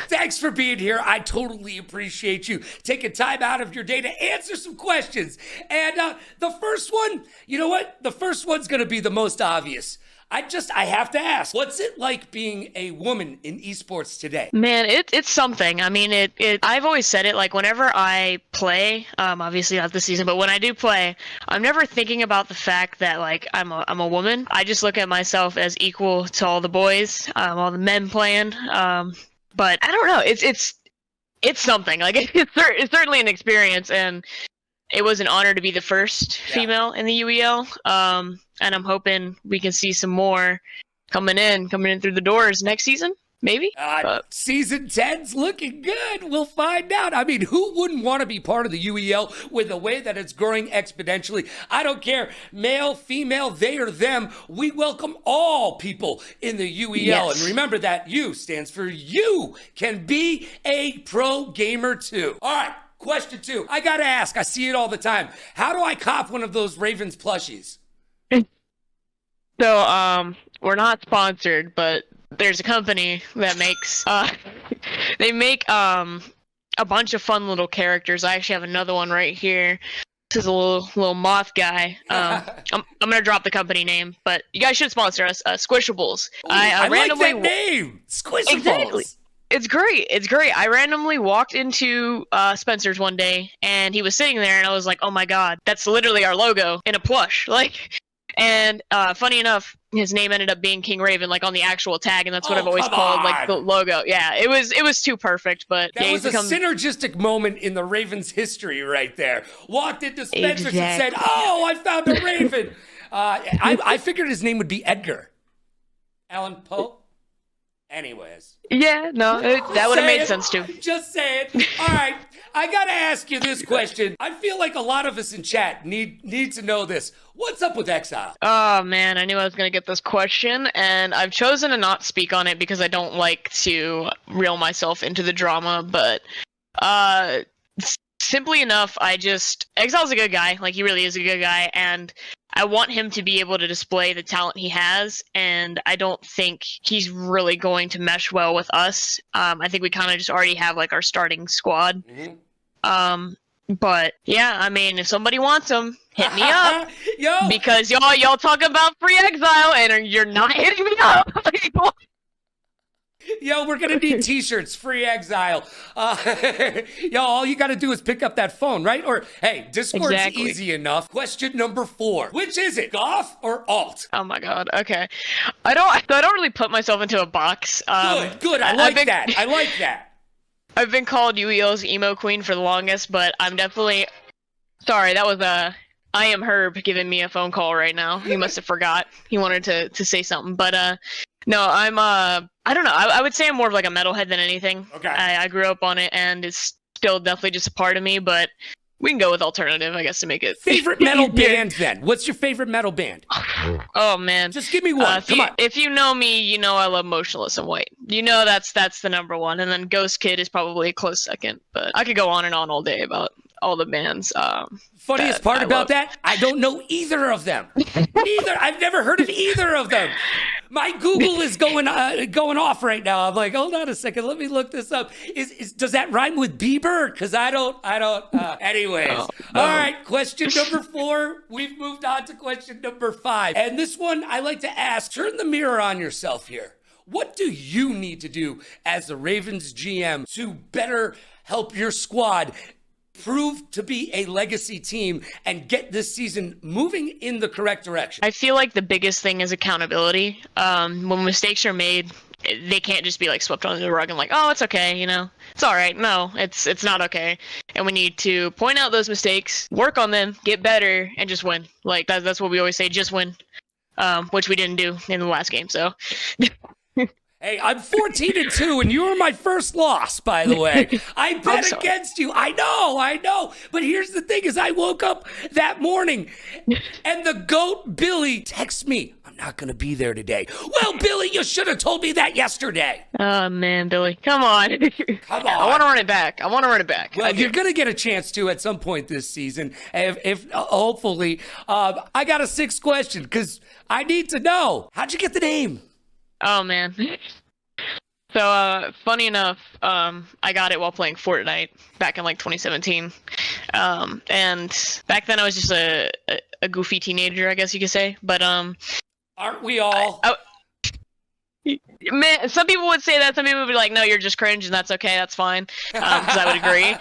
Thanks for being here. I totally appreciate you taking time out of your day to answer some questions. And the first one, you know what? The first one's going to be the most obvious. I have to ask, what's it like being a woman in esports today? Man, it's something. I mean, I've always said it, like, whenever I play, obviously not this season, but when I do play, I'm never thinking about the fact that, like, I'm a woman. I just look at myself as equal to all the boys, all the men playing. But I don't know. It's something. Like, it's certainly an experience, and it was an honor to be the first female in the UEL. And I'm hoping we can see some more coming in through the doors next season, maybe. Season 10's looking good. We'll find out. I mean, who wouldn't want to be part of the UEL with the way that it's growing exponentially? I don't care, male, female, they or them. We welcome all people in the UEL. Yes. And remember that U stands for you can be a pro gamer too. All right, question 2. I got to ask, I see it all the time. How do I cop one of those Ravens plushies? So, we're not sponsored, but there's a company that makes, they make, a bunch of fun little characters. I actually have another one right here. This is a little moth guy. I'm gonna drop the company name, but you guys should sponsor us, Squishables. Ooh, I randomly like that name, Squishables. Exactly. It's great. I randomly walked into Spencer's one day, and he was sitting there, and I was like, oh my god, that's literally our logo in a plush. Like, and funny enough, his name ended up being King Raven, like on the actual tag, and that's what I've always called like the logo. Yeah, it was too perfect, but that was a synergistic moment in the Ravens' history right there. Walked into Spencer's and said, "Oh, I found a Raven." I figured his name would be Edgar. Alan Poe? Anyways. Yeah, no, that would have made sense too. Just saying. All right, I gotta ask you this question. I feel like a lot of us in chat need to know this. What's up with Exile? Oh man, I knew I was gonna get this question, and I've chosen to not speak on it because I don't like to reel myself into the drama. But simply enough, Exile's a good guy. Like, he really is a good guy, and I want him to be able to display the talent he has, and I don't think he's really going to mesh well with us. I think we kind of just already have, like, our starting squad. But, yeah, I mean, if somebody wants him, hit me up. Yo! Because y'all talk about free Exile, and you're not hitting me up. Yo, we're gonna need t-shirts, free Exile. Yo, all you gotta do is pick up that phone, right? Or, hey, Discord's easy enough. Question number 4. Which is it, Goff or Alt? Oh my god, okay. I don't really put myself into a box. Good, I like that. I like that. I've been called UEL's emo queen for the longest, but I'm definitely... Sorry, that was I am Herb giving me a phone call right now. He must have forgot. He wanted to say something, but no, I'm I don't know. I would say I'm more of like a metalhead than anything. Okay. I grew up on it, and it's still definitely just a part of me, but we can go with alternative, I guess, to make it. Favorite metal band, then? What's your favorite metal band? Oh, man. Just give me one. Come on. If you know me, you know I love Motionless in White. You know that's the number one, and then Ghost Kid is probably a close second, but I could go on and on all day about all the bands. Funniest part about that, I don't know either of them. Neither. I've never heard of either of them. My Google is going off right now. I'm like, hold on a second, let me look this up. Does that rhyme with Bieber? Because I don't. Anyways, no. All right. Question number 4. We've moved on to question number 5, and this one I like to ask. Turn the mirror on yourself here. What do you need to do as the Ravens GM to better help your squad prove to be a legacy team and get this season moving in the correct direction? I feel like the biggest thing is accountability. When mistakes are made, they can't just be like swept under the rug and like, oh, it's okay, you know, it's all right. No, it's not okay. And we need to point out those mistakes, work on them, get better, and just win. Like that's what we always say, just win. Which we didn't do in the last game. So. Hey, I'm 14-2, and you were my first loss, by the way. I bet against you. I know. But here's the thing: is I woke up that morning, and the goat Billy texts me, "I'm not gonna be there today." Well, Billy, you should have told me that yesterday. Oh man, Billy, come on. Come on. I want to run it back. Well, you're gonna get a chance to at some point this season, if hopefully. I got a 6th question because I need to know: how'd you get the name? Oh man. So funny enough, I got it while playing Fortnite back in like 2017. And back then I was just a goofy teenager, I guess you could say. But aren't we all? Man, some people would say that. Some people would be like, "No, you're just cringe," and that's okay. That's fine, because I would agree.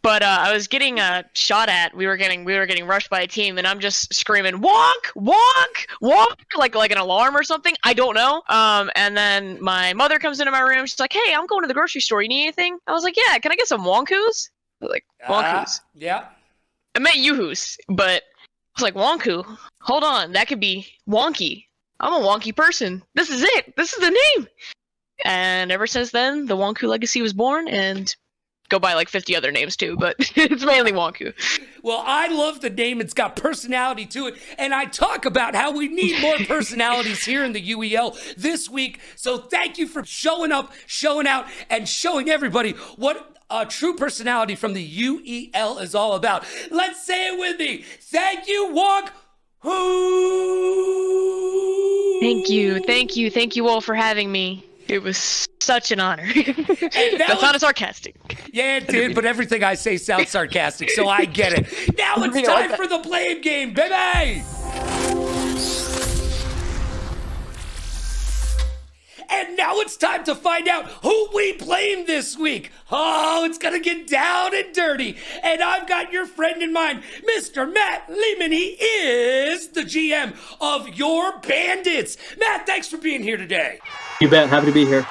But I was getting shot at. We were getting rushed by a team, and I'm just screaming, "Wonk, wonk, wonk!" like an alarm or something. I don't know. And then my mother comes into my room. She's like, "Hey, I'm going to the grocery store. You need anything?" I was like, "Yeah. Can I get some wonkus?" I was like, "Wonkus." Yeah. I meant yoo-hoos, but I was like, "Wonku." Hold on, that could be wonky. I'm a wonky person. This is it. This is the name. And ever since then, the Wonku legacy was born, and go by like 50 other names too, but it's mainly Wonku. Well, I love the name. It's got personality to it. And I talk about how we need more personalities here in the UEL this week. So thank you for showing up, showing out, and showing everybody what a true personality from the UEL is all about. Let's say it with me. Thank you, Wonk. Thank you all for having me. It was such an honor. That sounded sarcastic. Yeah, it did, but everything I say sounds sarcastic, so I get it. Now it's time for the blame game, baby! And now it's time to find out who we blame this week. Oh, it's going to get down and dirty. And I've got your friend in mind, Mr. Matt Lehman. He is the GM of your Bandits. Matt, thanks for being here today. You bet. Happy to be here.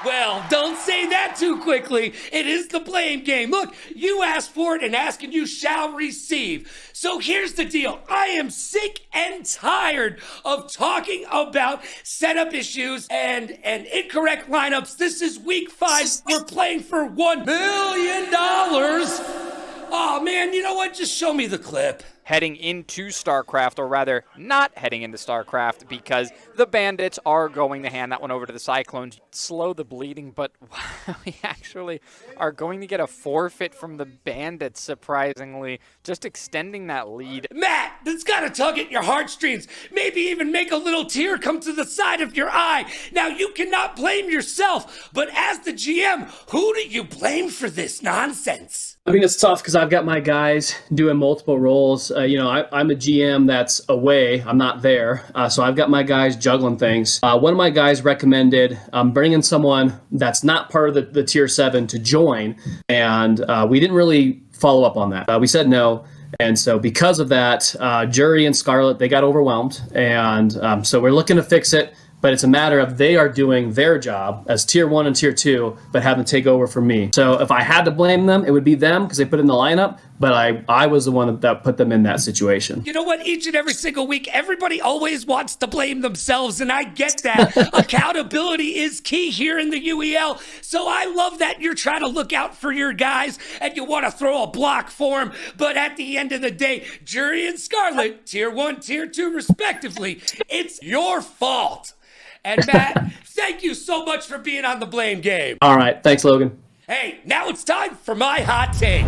Well, don't say that too quickly. It is the blame game. Look, you asked for it, and asking you shall receive. So here's the deal. I am sick and tired of talking about setup issues and incorrect lineups. This is week 5. We're playing for $1 million. Oh, man, you know what? Just show me the clip. Heading into StarCraft, or rather not heading into StarCraft, because the Bandits are going to hand that one over to the Cyclones. Slow the bleeding, but we actually are going to get a forfeit from the Bandits, surprisingly, just extending that lead. Matt, that's got to tug at your heartstrings. Maybe even make a little tear come to the side of your eye. Now, you cannot blame yourself, but as the GM, who do you blame for this nonsense? I mean, it's tough because I've got my guys doing multiple roles. I'm a GM that's away. I'm not there. So I've got my guys juggling things. One of my guys recommended bringing someone that's not part of the Tier 7 to join. And we didn't really follow up on that. We said no. And so because of that, Jury and Scarlet, they got overwhelmed. And so we're looking to fix it. But it's a matter of they are doing their job as Tier 1 and Tier 2, but having to take over from me. So if I had to blame them, it would be them because they put in the lineup, but I was the one that put them in that situation. You know what? Each and every single week, everybody always wants to blame themselves, and I get that. Accountability is key here in the UEL, so I love that you're trying to look out for your guys and you want to throw a block for them, but at the end of the day, Jury and Scarlet, Tier 1, Tier 2 respectively, it's your fault. And Matt, thank you so much for being on the blame game. All right. Thanks, Logan. Hey, now it's time for my hot take.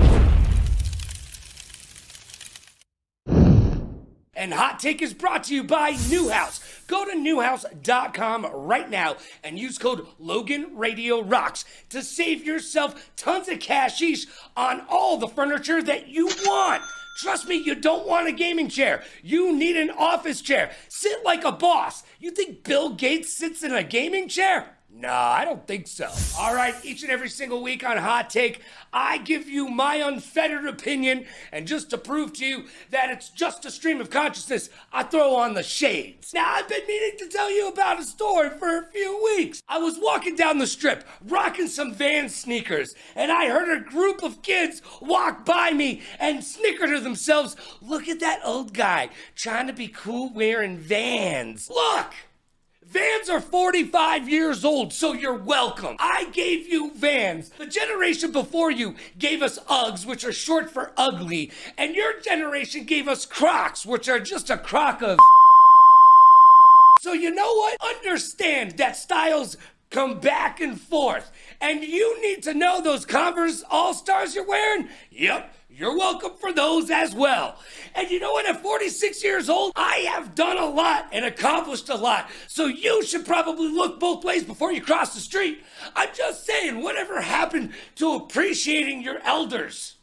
And Hot Take is brought to you by Newhouse. Go to newhouse.com right now and use code LoganRadioRocks to save yourself tons of cashish on all the furniture that you want. Trust me, you don't want a gaming chair. You need an office chair. Sit like a boss. You think Bill Gates sits in a gaming chair? Nah, I don't think so. All right, each and every single week on Hot Take, I give you my unfettered opinion, and just to prove to you that it's just a stream of consciousness, I throw on the shades. Now, I've been meaning to tell you about a story for a few weeks. I was walking down the strip, rocking some Vans sneakers, and I heard a group of kids walk by me and snicker to themselves, look at that old guy trying to be cool wearing Vans. Look! Vans are 45 years old, so you're welcome. I gave you Vans. The generation before you gave us Uggs, which are short for ugly, and your generation gave us Crocs, which are just a crock of... So you know what? Understand that styles come back and forth, and you need to know those Converse All-Stars you're wearing? Yep. You're welcome for those as well. And you know what? At 46 years old, I have done a lot and accomplished a lot. So you should probably look both ways before you cross the street. I'm just saying, whatever happened to appreciating your elders?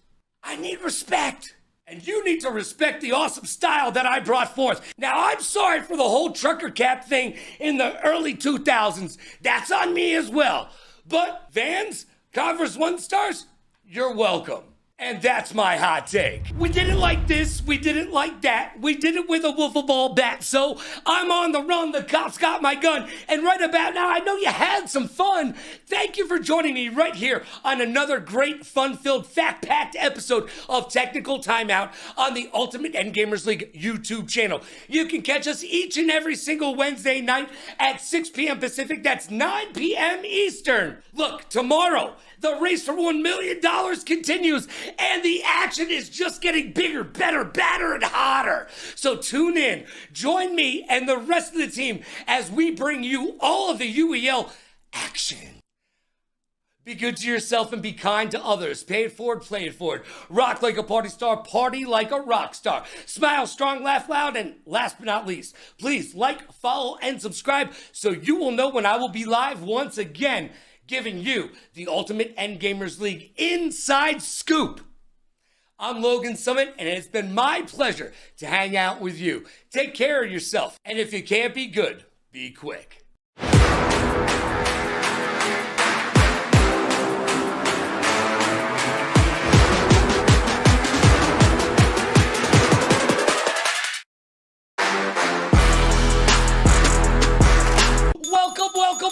I need respect. And you need to respect the awesome style that I brought forth. Now, I'm sorry for the whole trucker cap thing in the early 2000s. That's on me as well. But Vans, Converse One Stars, you're welcome. And that's my hot take. We did it like this, we did it like that, we did it with a wiffle ball bat. So I'm on the run, the cops got my gun, and right about now, I know you had some fun. Thank you for joining me right here on another great, fun-filled, fact-packed episode of Technical Timeout on the Ultimate Endgamers League YouTube channel. You can catch us each and every single Wednesday night at 6 p.m. Pacific, that's 9 p.m. Eastern. Look, tomorrow, the race for $1 million continues, and the action is just getting bigger, better, badder, and hotter. So tune in, join me and the rest of the team as we bring you all of the UEL action. Be good to yourself and be kind to others. Pay it forward, play it forward. Rock like a party star, party like a rock star. Smile strong, laugh loud, and last but not least, please like, follow, and subscribe so you will know when I will be live once again, giving you the Ultimate Endgamers League inside scoop. I'm Logan Summit, and it's been my pleasure to hang out with you. Take care of yourself, and if you can't be good, be quick.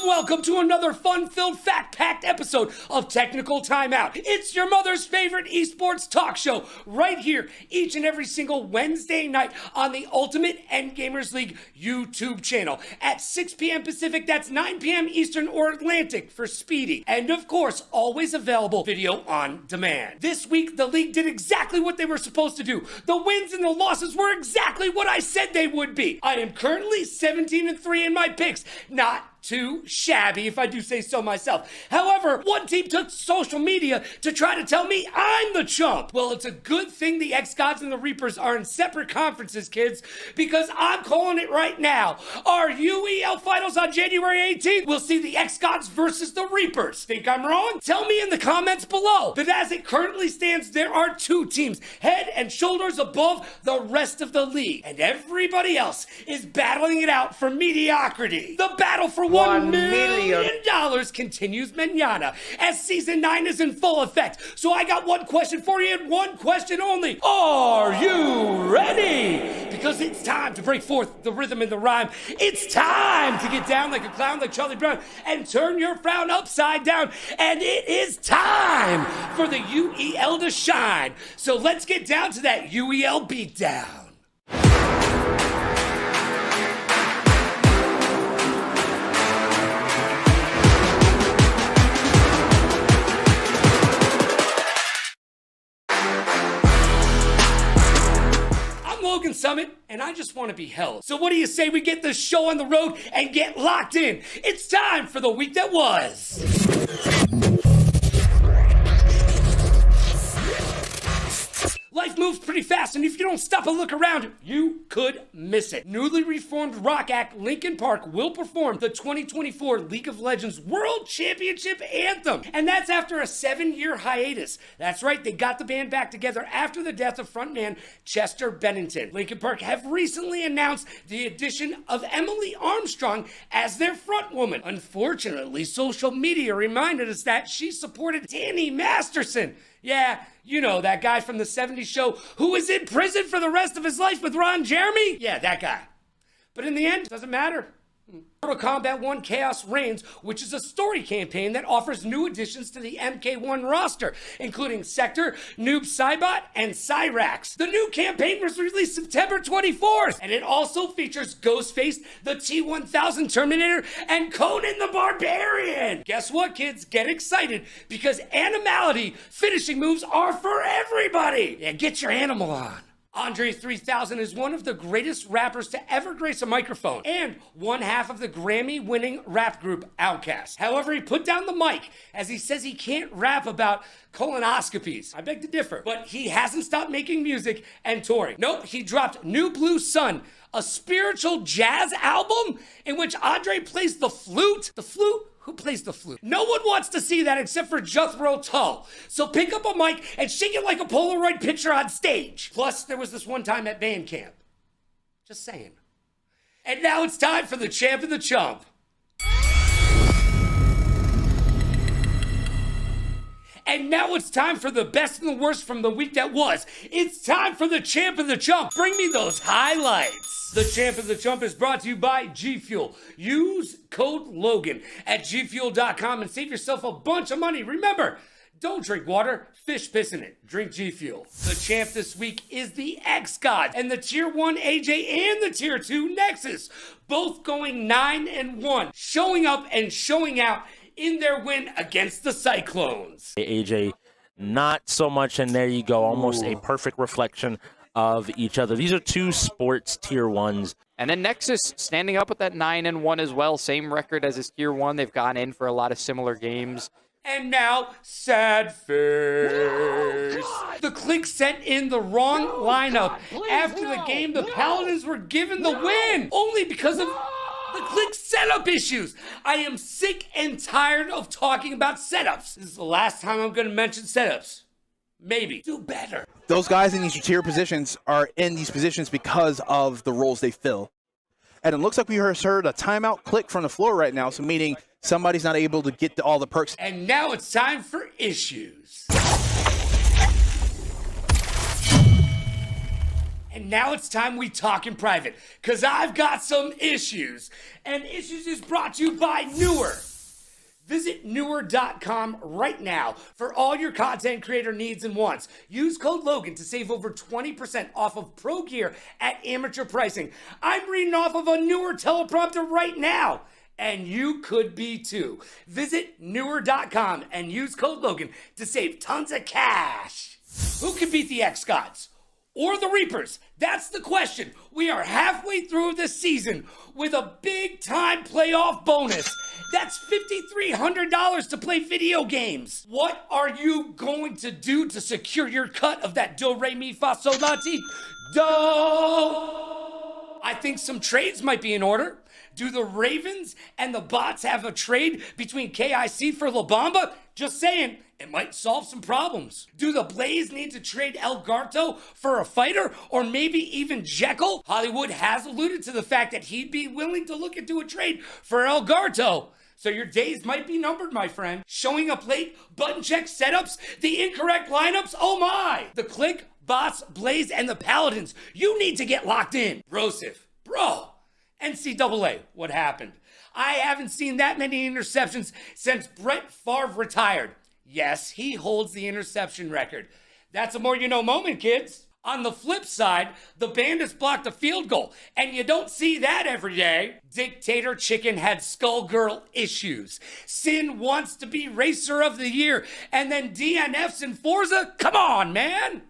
welcome to another fun-filled, fact-packed episode of Technical Timeout. It's your mother's favorite esports talk show right here each and every single Wednesday night on the Ultimate Endgamers League YouTube channel at 6 p.m. Pacific, that's 9 p.m. Eastern or Atlantic for Speedy. And of course, always available video on demand. This week, the league did exactly what they were supposed to do. The wins and the losses were exactly what I said they would be. I am currently 17-3 in my picks. Not too shabby, if I do say so myself. However, one team took social media to try to tell me I'm the chump. Well, it's a good thing the X-Gods and the Reapers are in separate conferences, kids, because I'm calling it right now. Our UEL finals on January 18th will see the X-Gods versus the Reapers. Think I'm wrong? Tell me in the comments below. But as it currently stands, there are two teams head and shoulders above the rest of the league, and everybody else is battling it out for mediocrity. The battle for $1 million continues mañana as season 9 is in full effect. So I got one question for you and one question only. Are you ready? Because it's time to break forth the rhythm and the rhyme. It's time to get down like a clown like Charlie Brown and turn your frown upside down. And it is time for the UEL to shine. So let's get down to that UEL beatdown. Logan Summit, and I just want to be held. So what do you say we get this show on the road and get locked in? It's time for the week that was. Life moves pretty fast, and if you don't stop and look around, you could miss it. Newly reformed rock act Linkin Park will perform the 2024 League of Legends World Championship Anthem, and that's after a 7-year hiatus. That's right, they got the band back together after the death of frontman Chester Bennington. Linkin Park have recently announced the addition of Emily Armstrong as their frontwoman. Unfortunately, social media reminded us that she supported Danny Masterson. Yeah, you know, that guy from the 70s show who was in prison for the rest of his life with Ron Jeremy? Yeah, that guy. But in the end, it doesn't matter. Mortal Kombat 1 Chaos Reigns, which is a story campaign that offers new additions to the MK1 roster, including Sector, Noob Saibot, and Cyrax. The new campaign was released September 24th, and it also features Ghostface, the T-1000 Terminator, and Conan the Barbarian. Guess what, kids? Get excited, because Animality finishing moves are for everybody. Yeah, get your animal on. Andre 3000 is one of the greatest rappers to ever grace a microphone and one half of the Grammy-winning rap group Outkast. However, he put down the mic as he says he can't rap about colonoscopies. I beg to differ, but he hasn't stopped making music and touring. Nope, he dropped New Blue Sun, a spiritual jazz album in which Andre plays the flute. The flute? Who plays the flute? No one wants to see that except for Jethro Tull. So pick up a mic and shake it like a Polaroid picture on stage. Plus, there was this one time at band camp. Just saying. And now it's time for the champ and the chump. And now it's time for the best and the worst from the week that was. It's time for the champ and the chump. Bring me those highlights. The Champ and the Chump is brought to you by G Fuel. Use code Logan at gfuel.com and save yourself a bunch of money. Remember, don't drink water, fish piss in it. Drink G Fuel. The champ this week is the X-Gods and the Tier 1 AJ and the Tier 2 Nexus, both going 9-1, showing up and showing out in their win against the Cyclones. AJ, not so much, and there you go, almost a perfect reflection of each other. These are two sports Tier 1s. And then Nexus standing up with that 9-1 as well. Same record as his Tier 1. They've gone in for a lot of similar games. And now, sad face. The Clique sent in the wrong lineup. After the game, the Paladins were given the win, only because of the Clique setup issues. I am sick and tired of talking about setups. This is the last time I'm going to mention setups. Maybe. Do better. Those guys in these tier positions are in these positions because of the roles they fill. And it looks like we heard a timeout click from the floor right now, so meaning somebody's not able to get to all the perks. And now it's time for issues. And now it's time we talk in private, because I've got some issues. And Issues is brought to you by Newer. Visit Newer.com right now for all your content creator needs and wants. Use code Logan to save over 20% off of pro gear at amateur pricing. I'm reading off of a Newer teleprompter right now, and you could be too. Visit Newer.com and use code Logan to save tons of cash. Who can beat the X-Gods? Or the Reapers? That's the question. We are halfway through the season with a big-time playoff bonus. That's $5,300 to play video games. What are you going to do to secure your cut of that do, re, mi, fa, sol, la, ti, do? I think some trades might be in order. Do the Ravens and the Bots have a trade between KIC for La Bamba? Just saying, it might solve some problems. Do the Blaze need to trade Elgato for a fighter or maybe even Jekyll? Hollywood has alluded to the fact that he'd be willing to look into a trade for Elgato. So your days might be numbered, my friend. Showing up late, button check setups, the incorrect lineups, oh my! The Click, Bots, Blaze, and the Paladins, you need to get locked in. Brosif, bro. NCAA, what happened? I haven't seen that many interceptions since Brett Favre retired. Yes, he holds the interception record. That's a more you know moment, kids. On the flip side, the Bandits blocked a field goal, and you don't see that every day. Dictator Chicken had Skullgirl issues. Sin wants to be Racer of the Year, and then DNFs in Forza? Come on, man!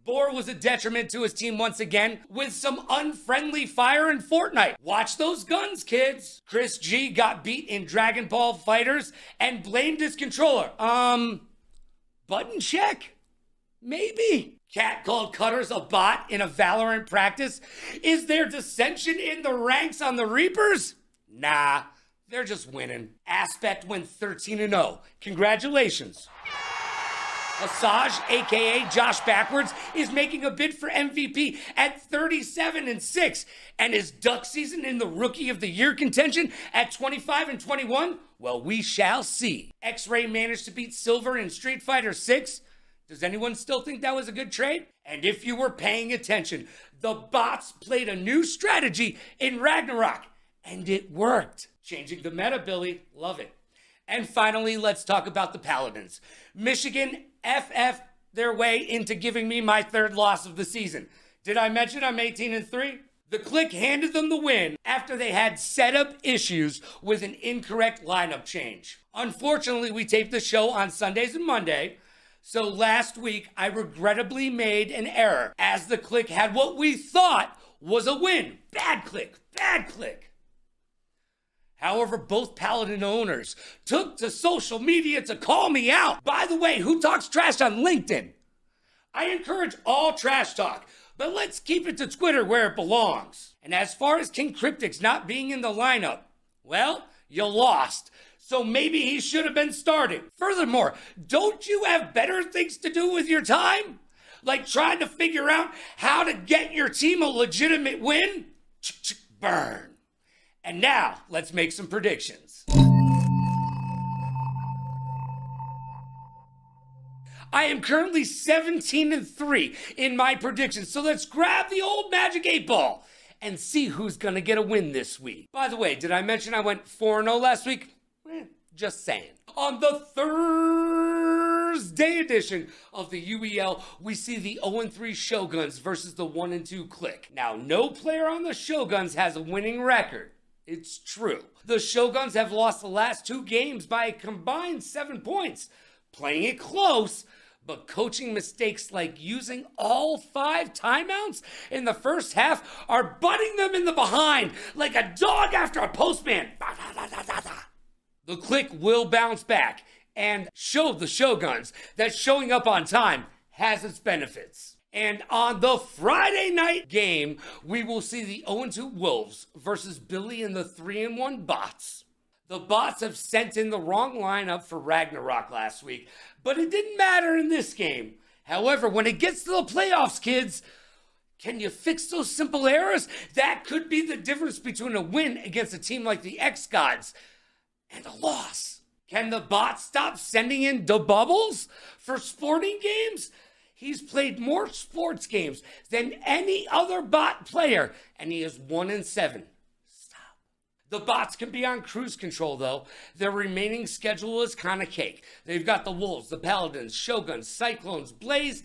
Boar was a detriment to his team once again with some unfriendly fire in Fortnite. Watch those guns, kids. Chris G got beat in Dragon Ball Fighters and blamed his controller. Button check? Maybe. Cat called Cutters a bot in a Valorant practice. Is there dissension in the ranks on the Reapers? Nah, they're just winning. Aspect went 13-0. Congratulations. Asajj, aka Josh Backwards, is making a bid for MVP at 37-6, and his duck season in the Rookie of the Year contention at 25-21. Well, we shall see. X-Ray managed to beat Silver in Street Fighter 6. Does anyone still think that was a good trade? And if you were paying attention, the Bots played a new strategy in Ragnarok, and it worked. Changing the meta, Billy. Love it. And finally, let's talk about the Paladins. Michigan FF their way into giving me my third loss of the season. Did I mention I'm 18-3? The Click handed them the win after they had setup issues with an incorrect lineup change. Unfortunately, we taped the show on Sundays and Monday, so last week I regrettably made an error as the Click had what we thought was a win. Bad Click, bad Click. However, both Paladin owners took to social media to call me out. By the way, who talks trash on LinkedIn? I encourage all trash talk, but let's keep it to Twitter where it belongs. And as far as King Cryptix not being in the lineup, well, you lost. So maybe he should have been starting. Furthermore, don't you have better things to do with your time? Like trying to figure out how to get your team a legitimate win? Burn. And now, let's make some predictions. I am currently 17-3 in my predictions, so let's grab the old Magic 8 Ball and see who's gonna get a win this week. By the way, did I mention I went 4-0 last week? Just saying. On the Thursday edition of the UEL, we see the 0-3 Shoguns versus the 1-2 Click. Now, no player on the Shoguns has a winning record. It's true. The Shoguns have lost the last 2 games by a combined 7 points, playing it close, but coaching mistakes like using all 5 timeouts in the first half are butting them in the behind like a dog after a postman. The Click will bounce back and show the Shoguns that showing up on time has its benefits. And on the Friday night game, we will see the 0-2 Wolves versus Billy and the 3-1 Bots. The Bots have sent in the wrong lineup for Ragnarok last week, but it didn't matter in this game. However, when it gets to the playoffs, kids, can you fix those simple errors? That could be the difference between a win against a team like the X-Gods and a loss. Can the Bots stop sending in the bubbles for sporting games? He's played more sports games than any other bot player, and he is 1-7. The bots can be on cruise control, though. Their remaining schedule is kind of cake. They've got the Wolves, the Paladins, Shoguns, Cyclones, Blaze,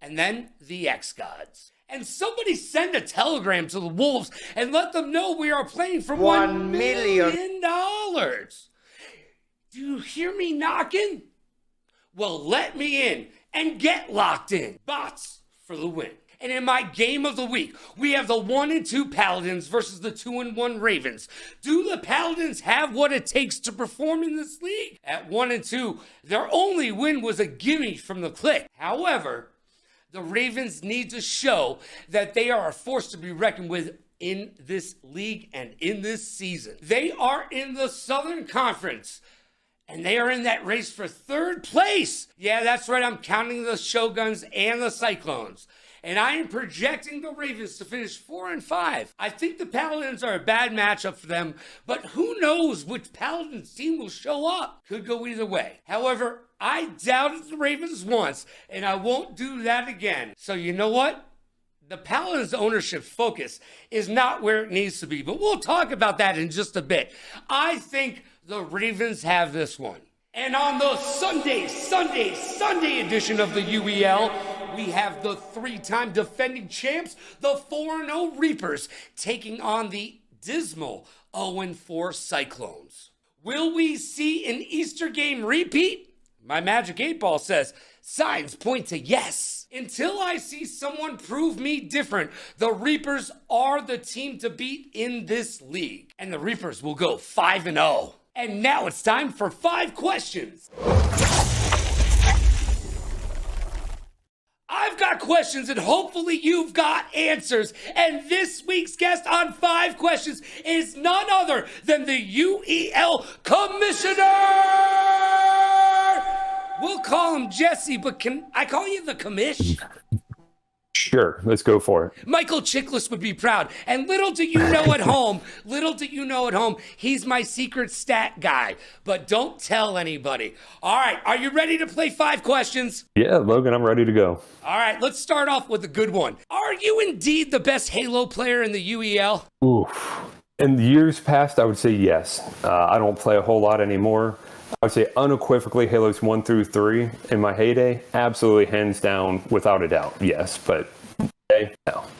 and then the X-Gods. And somebody send a telegram to the Wolves and let them know we are playing for $1 million. Do you hear me knocking? Well, let me in and get locked in. Bots for the win. And in my game of the week, we have the 1-2 Paladins versus the 2-1 Ravens. Do the Paladins have what it takes to perform in this league? At 1-2, their only win was a gimme from the click. However, the Ravens need to show that they are a force to be reckoned with in this league and in this season. They are in the Southern Conference, and they are in that race for third place. Yeah, that's right. I'm counting the Shoguns and the Cyclones. And I am projecting the Ravens to finish 4-5. I think the Paladins are a bad matchup for them, but who knows which Paladins team will show up. Could go either way. However, I doubted the Ravens once, and I won't do that again. So you know what? The Paladins' ownership focus is not where it needs to be, but we'll talk about that in just a bit. I think the Ravens have this one. And on the Sunday edition of the UEL, we have the 3-time defending champs, the 4-0 Reapers, taking on the dismal 0-4 Cyclones. Will we see an Easter game repeat? My Magic 8-Ball says signs point to yes. Until I see someone prove me different, the Reapers are the team to beat in this league. And the Reapers will go 5-0. And now it's time for 5 questions. I've got questions and hopefully you've got answers. And this week's guest on 5 questions is none other than the UEL Commissioner! We'll call him Jesse, but can I call you the commish? Sure, let's go for it. Michael Chiklis would be proud. And little do you know at home, he's my secret stat guy. But don't tell anybody. All right, are you ready to play 5 questions? Yeah, Logan, I'm ready to go. All right, let's start off with a good one. Are you indeed the best Halo player in the UEL? Oof. In the years past, I would say yes. I don't play a whole lot anymore. I would say unequivocally Halos 1 through 3 in my heyday, absolutely hands down, without a doubt, yes. But today, no. All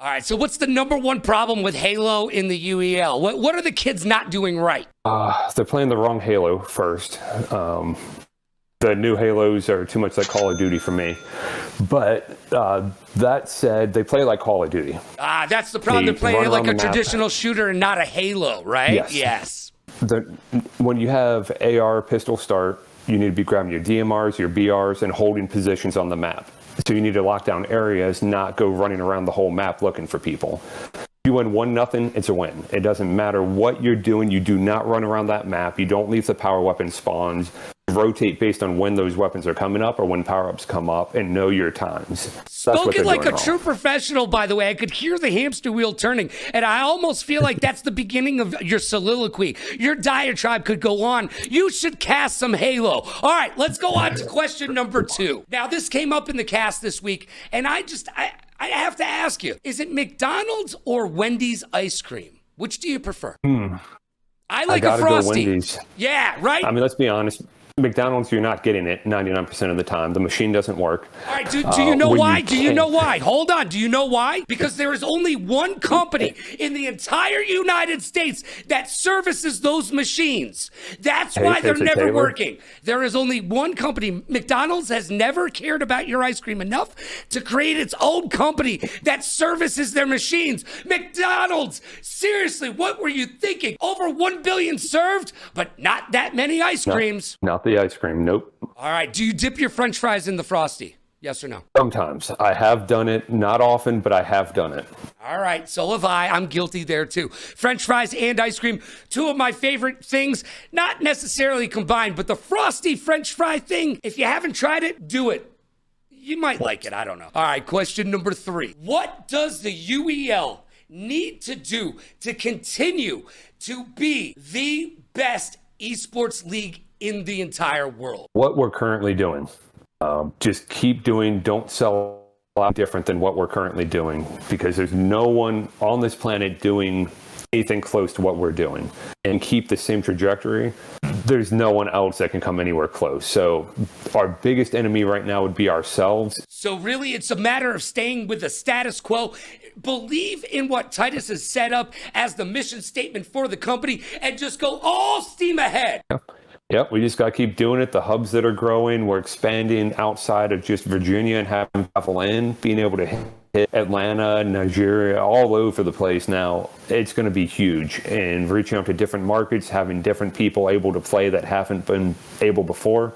right, so what's the number one problem with Halo in the UEL? What are the kids not doing right? They're playing the wrong Halo first. The new Halos are too much like Call of Duty for me. But that said, they play like Call of Duty. That's the problem. They're playing like a traditional shooter and not a Halo, right? Yes. When you have AR pistol start, you need to be grabbing your DMRs, your BRs, and holding positions on the map. So you need to lock down areas, not go running around the whole map looking for people. If you win 1-0, it's a win. It doesn't matter what you're doing. You do not run around that map. You don't leave the power weapon spawns. Rotate based on when those weapons are coming up or when power-ups come up, and know your times. Spoken like a true professional, by the way. I could hear the hamster wheel turning, and I almost feel like that's the beginning of your soliloquy. Your diatribe could go on. You should cast some Halo. All right, let's go on to question number 2. Now, this came up in the cast this week, and I have to ask you, is it McDonald's or Wendy's ice cream? Which do you prefer? I like a Frosty. Go Wendy's. Yeah, right? I mean, let's be honest. McDonald's, you're not getting it 99% of the time. The machine doesn't work. All right, do you know why? Do you know why? Hold on. Do you know why? Because there is only one company in the entire United States that services those machines. That's why they're never working. There is only one company. McDonald's has never cared about your ice cream enough to create its own company that services their machines. McDonald's, seriously, what were you thinking? Over 1 billion served, but not that many ice creams. Not the ice cream, nope. All right, do you dip your French fries in the Frosty? Yes or no? Sometimes. I have done it. Not often, but I have done it. All right, so have I. I'm guilty there too. French fries and ice cream, 2 of my favorite things, not necessarily combined, but the Frosty French fry thing, if you haven't tried it, do it. You might like it, I don't know. All right, question number 3. What does the UEL need to do to continue to be the best esports league in the entire world? What we're currently doing. Just keep doing, don't sell out different than what we're currently doing, because there's no one on this planet doing anything close to what we're doing, and keep the same trajectory. There's no one else that can come anywhere close. So our biggest enemy right now would be ourselves. So really, it's a matter of staying with the status quo. Believe in what Titus has set up as the mission statement for the company and just go all steam ahead. Yep, we just got to keep doing it. The hubs that are growing, we're expanding outside of just Virginia and having travel in, being able to hit Atlanta, Nigeria, all over the place now. It's going to be huge. And reaching out to different markets, having different people able to play that haven't been able before.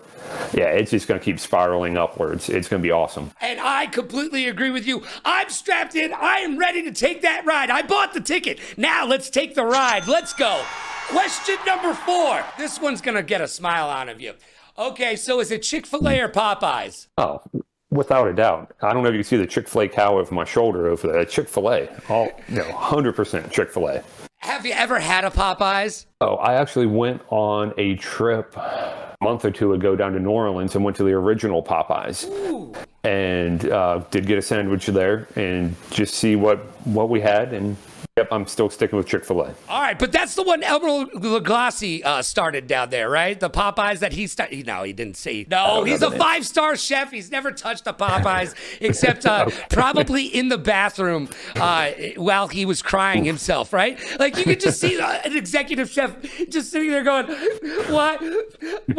Yeah, it's just going to keep spiraling upwards. It's going to be awesome. And I completely agree with you. I'm strapped in. I am ready to take that ride. I bought the ticket. Now let's take the ride. Let's go. Question number 4. This one's going to get a smile out of you. Okay, so is it Chick-fil-A or Popeyes? Oh, without a doubt. I don't know if you can see the Chick-fil-A cow over my shoulder over there. Chick-fil-A. 100% Chick-fil-A. Have you ever had a Popeyes? Oh, I actually went on a trip a month or two ago down to New Orleans and went to the original Popeyes. Ooh. And did get a sandwich there and just see what we had. And yep, I'm still sticking with Chick-fil-A. All right, but that's the one Elmer Lagasse started down there, right? The Popeyes that he started. No, he didn't say. No, he's a 5-star chef. He's never touched a Popeyes except probably in the bathroom while he was crying himself, right? Like you could just see an executive chef just sitting there going, "Why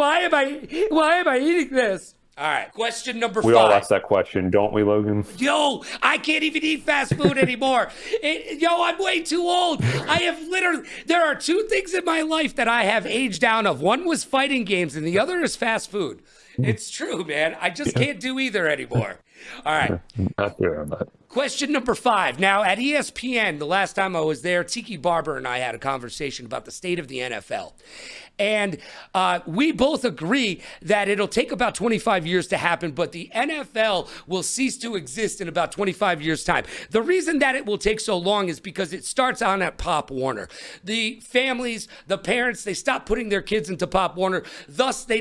am I eating this?" All right, question number 5. We all ask that question, don't we, Logan? Yo, I can't even eat fast food anymore. I'm way too old. There are 2 things in my life that I have aged down of. One was fighting games and the other is fast food. It's true, man. I just can't do either anymore. All right. Not there, but. Question number 5. Now, at ESPN, the last time I was there, Tiki Barber and I had a conversation about the state of the NFL. And we both agree that it'll take about 25 years to happen, but the NFL will cease to exist in about 25 years' time. The reason that it will take so long is because it starts on at Pop Warner. The families, the parents, they stop putting their kids into Pop Warner. Thus, they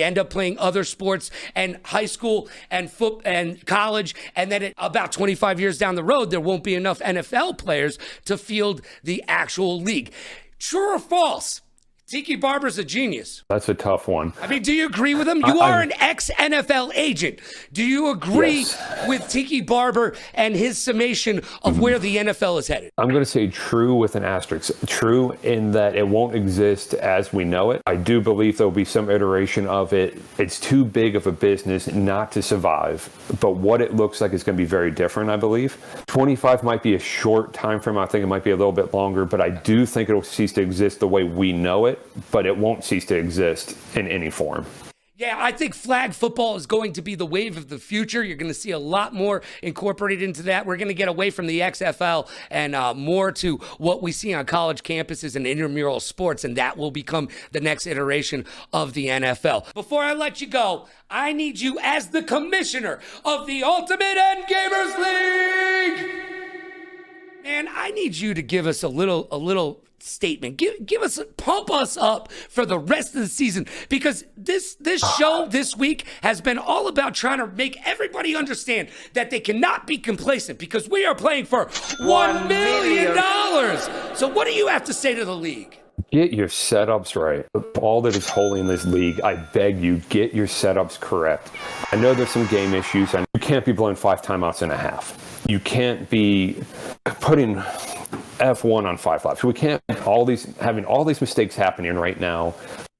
end up playing other sports and high school and football and college. And then about 25 years down the road, there won't be enough NFL players to field the actual league. True or false? Tiki Barber's a genius. That's a tough one. I mean, do you agree with him? You are an ex-NFL agent. Do you agree with Tiki Barber and his summation of where the NFL is headed? I'm going to say true with an asterisk. True in that it won't exist as we know it. I do believe there'll be some iteration of it. It's too big of a business not to survive. But what it looks like is going to be very different, I believe. 25 might be a short time frame. I think it might be a little bit longer. But I do think it'll cease to exist the way we know it. But it won't cease to exist in any form. Yeah, I think flag football is going to be the wave of the future. You're going to see a lot more incorporated into that. We're going to get away from the XFL and more to what we see on college campuses and intramural sports, and that will become the next iteration of the NFL. Before I let you go, I need you as the commissioner of the Ultimate End Gamers League. Man, I need you to give us a little statement. Pump us up for the rest of the season, because this show this week has been all about trying to make everybody understand that they cannot be complacent, because we are playing for $1 million. So what do you have to say to the league? Get your setups right. All that is holy in this league, I beg you, get your setups correct. I know there's some game issues. You can't be blowing 5 timeouts in a half. You can't be putting F1 on 5 laps. We can't having all these mistakes happening right now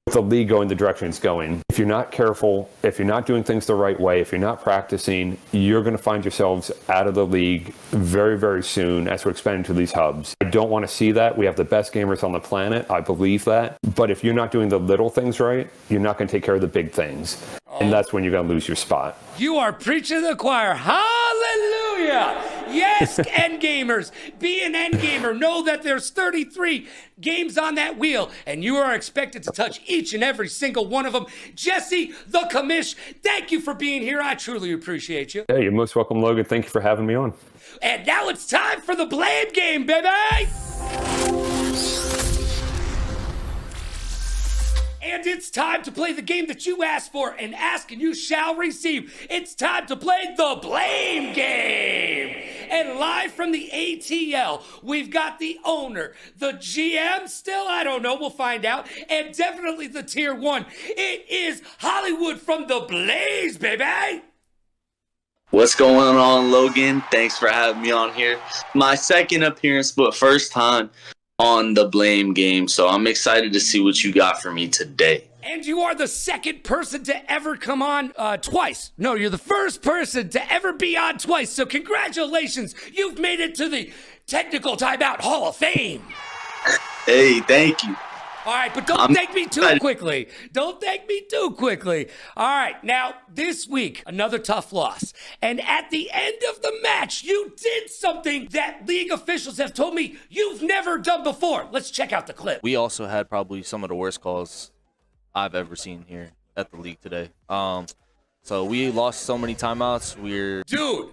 with the league going the direction it's going. If you're not careful, if you're not doing things the right way, if you're not practicing, you're going to find yourselves out of the league very, very soon as we're expanding to these hubs. I don't want to see that. We have the best gamers on the planet. I believe that. But if you're not doing the little things right, you're not going to take care of the big things. And that's when you're going to lose your spot. You are preaching to the choir. Hallelujah. Yes, end gamers. Be an end gamer. Know that there's 33 games on that wheel, and you are expected to touch each and every single one of them. Jesse, the commish, thank you for being here. I truly appreciate you. Hey, you're most welcome, Logan. Thank you for having me on. And now it's time for the blame game, baby. And And it's time to play the game that you asked for, and ask and you shall receive. It's time to play the Blame Game. And live from the ATL, we've got the owner, the GM, still, I don't know, we'll find out, and definitely the Tier 1. It is Hollywood from the Blaze, baby! What's going on, Logan? Thanks for having me on here. My second appearance, but first time on the Blame Game, so I'm excited to see what you got for me today. And you are the second person to ever come on twice. No, you're the first person to ever be on twice, so congratulations. You've made it to the Technical Timeout Hall of Fame. Hey, thank you. All right, but don't thank me too quickly. Don't thank me too quickly. All right, now, this week, another tough loss. And at the end of the match, you did something that league officials have told me you've never done before. Let's check out the clip. We also had probably some of the worst calls I've ever seen here at the league today. So we lost so many timeouts. Dude,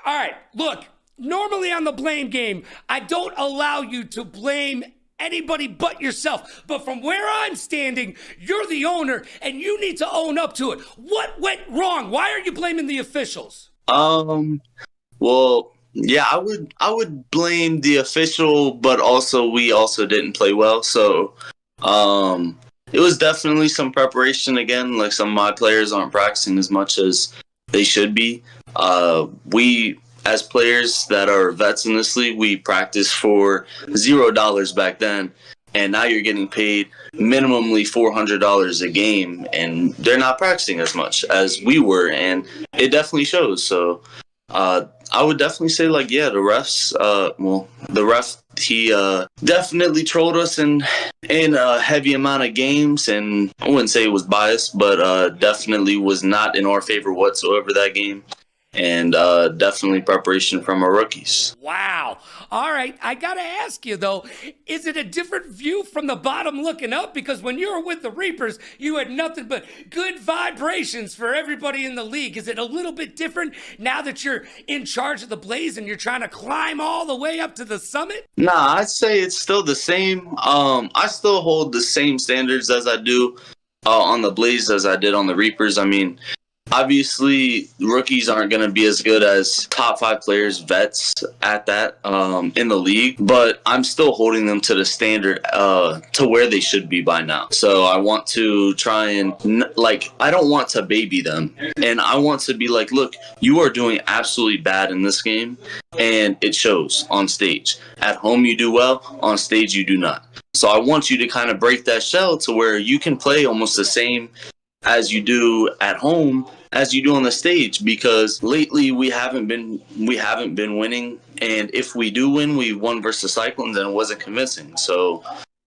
all right, look, normally on the Blame Game, I don't allow you to blame anybody but yourself. But from where I'm standing, you're the owner, and you need to own up to it. What went wrong? Why are you blaming the officials? Well, yeah, I would blame the official, but also we also didn't play well. So, it was definitely some preparation again. Like, some of my players aren't practicing as much as they should be. We, as players that are vets in this league, we practice for $0 back then, and now you're getting paid minimally $400 a game, and they're not practicing as much as we were, and it definitely shows. So I would definitely say, like, yeah, the refs, the ref, he definitely trolled us in a heavy amount of games, and I wouldn't say it was biased, but definitely was not in our favor whatsoever that game. And definitely preparation from our rookies. Wow. All right. I got to ask you, though, is it a different view from the bottom looking up? Because when you were with the Reapers, you had nothing but good vibrations for everybody in the league. Is it a little bit different now that you're in charge of the Blaze and you're trying to climb all the way up to the summit? Nah, I'd say it's still the same. I still hold the same standards as I do on the Blaze as I did on the Reapers. I mean, obviously, rookies aren't going to be as good as top 5 players, vets at that in the league, but I'm still holding them to the standard to where they should be by now. So I want to try and, I don't want to baby them. And I want to be like, look, you are doing absolutely bad in this game, and it shows on stage. At home, you do well. On stage, you do not. So I want you to kind of break that shell to where you can play almost the same as you do at home as you do on the stage, because lately we haven't been winning, and if we do win, we won versus Cyclones and it wasn't convincing. So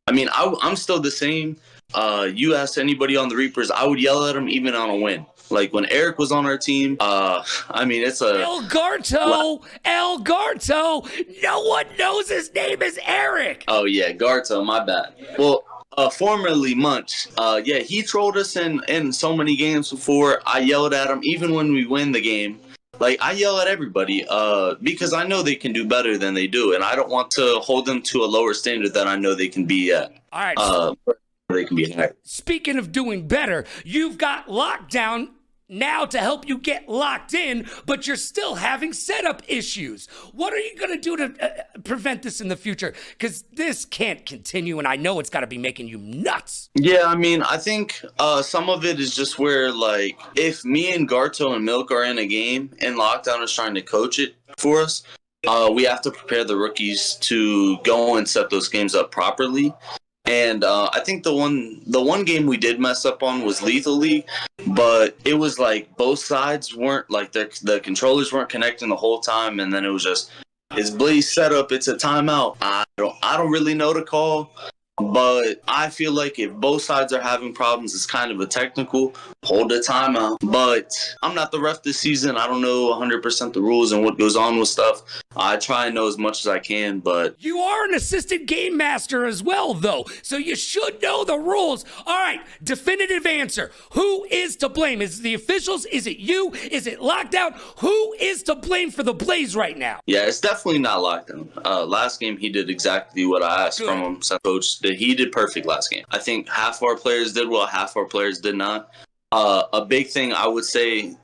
I mean, I'm still the same. You ask anybody on the Reapers, I would yell at them even on a win. Like when Eric was on our team, I mean, it's a El Garto. No one knows his name is Eric. Oh yeah, Garto, my bad. Well, formerly Munch, yeah, he trolled us in so many games before. I yelled at him even when we win the game. Like, I yell at everybody because I know they can do better than they do, and I don't want to hold them to a lower standard than I know they can be at. All right. They can be higher. Speaking of doing better, you've got Lockdown now to help you get locked in, but you're still having setup issues. What are you going to do to prevent this in the future? Because this can't continue, and I know it's got to be making you nuts. Yeah, I mean, I think some of it is just where, like, if me and Garto and Milk are in a game and Lockdown is trying to coach it for us, we have to prepare the rookies to go and set those games up properly. And I think the one game we did mess up on was Lethal League, but it was like both sides weren't, like, the controllers weren't connecting the whole time, and then it was just, it's Blaze setup, it's a timeout. I don't really know the call, but I feel like if both sides are having problems, it's kind of a technical, hold the timeout. But I'm not the ref this season. I don't know 100% the rules and what goes on with stuff. I try and know as much as I can, but... You are an assistant game master as well, though, so you should know the rules. All right, definitive answer. Who is to blame? Is it the officials? Is it you? Is it Lockdown? Who is to blame for the Blaze right now? Yeah, it's definitely not Lockdown. Last game, he did exactly what I asked from him. So Coach He did perfect last game. I think half our players did well, half our players did not. A big thing I would say,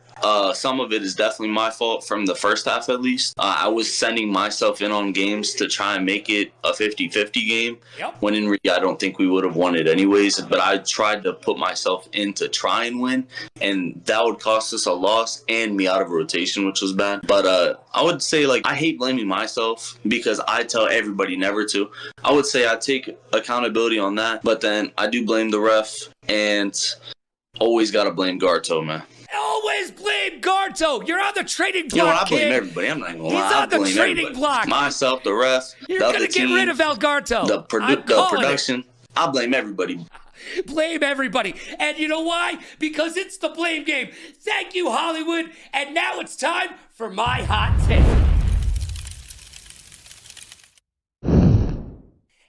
some of it is definitely my fault from the first half at least. I was sending myself in on games to try and make it a 50-50 game. Yep. When in reality, I don't think we would have won it anyways. But I tried to put myself in to try and win, and that would cost us a loss and me out of rotation, which was bad. But I would say, like, I hate blaming myself because I tell everybody never to. I would say I take accountability on that, but then I do blame the ref, and always got to blame Garto, man. Always blame Garto. You're on the trading block, You know what? I blame kid. everybody. I'm not even gonna He's lie. on the I blame trading everybody. block. Myself, the ref, You're the going other to get team, rid of Algarto. the production. I blame everybody. Blame everybody. And you know why? Because it's the blame game. Thank you, Hollywood. And now it's time for my hot take.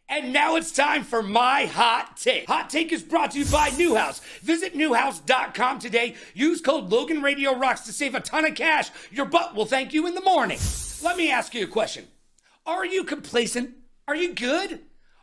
And now it's time for my hot take. Hot take is brought to you by Newhouse. Visit newhouse.com today. Use code LoganRadioRocks to save a ton of cash. Your butt will thank you in the morning. Let me ask you a question. Are you complacent? Are you good?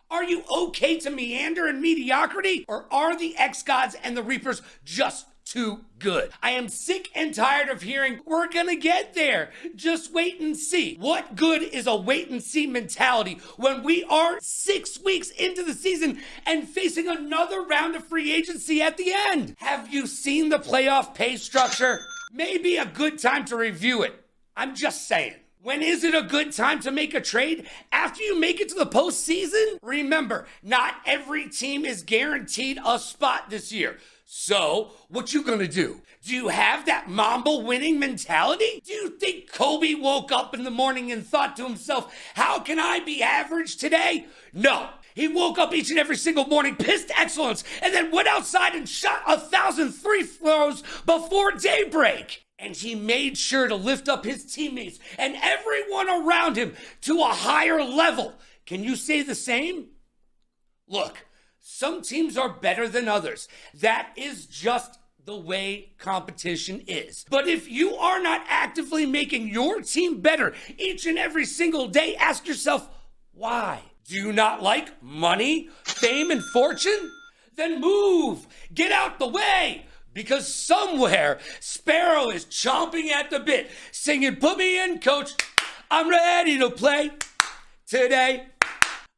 Are you okay to meander in mediocrity? Or are the X-Gods and the Reapers just too good? I am sick and tired of hearing, we're gonna get there. Just wait and see. What good is a wait and see mentality when we are 6 weeks into the season and facing another round of free agency at the end? Have you seen the playoff pay structure? Maybe a good time to review it. I'm just saying. When is it a good time to make a trade? After you make it to the postseason? Remember, not every team is guaranteed a spot this year. So, what you gonna do? Do you have that Mamba winning mentality? Do you think Kobe woke up in the morning and thought to himself, how can I be average today? No. He woke up each and every single morning, pissed excellence, and then went outside and shot 1,000 free throws before daybreak. And he made sure to lift up his teammates and everyone around him to a higher level. Can you say the same? Look, some teams are better than others. That is just the way competition is. But if you are not actively making your team better each and every single day, ask yourself, why? Do you not like money, fame, and fortune? Then move. Get out the way. Because somewhere, Sparrow is chomping at the bit, singing, put me in, coach. I'm ready to play today.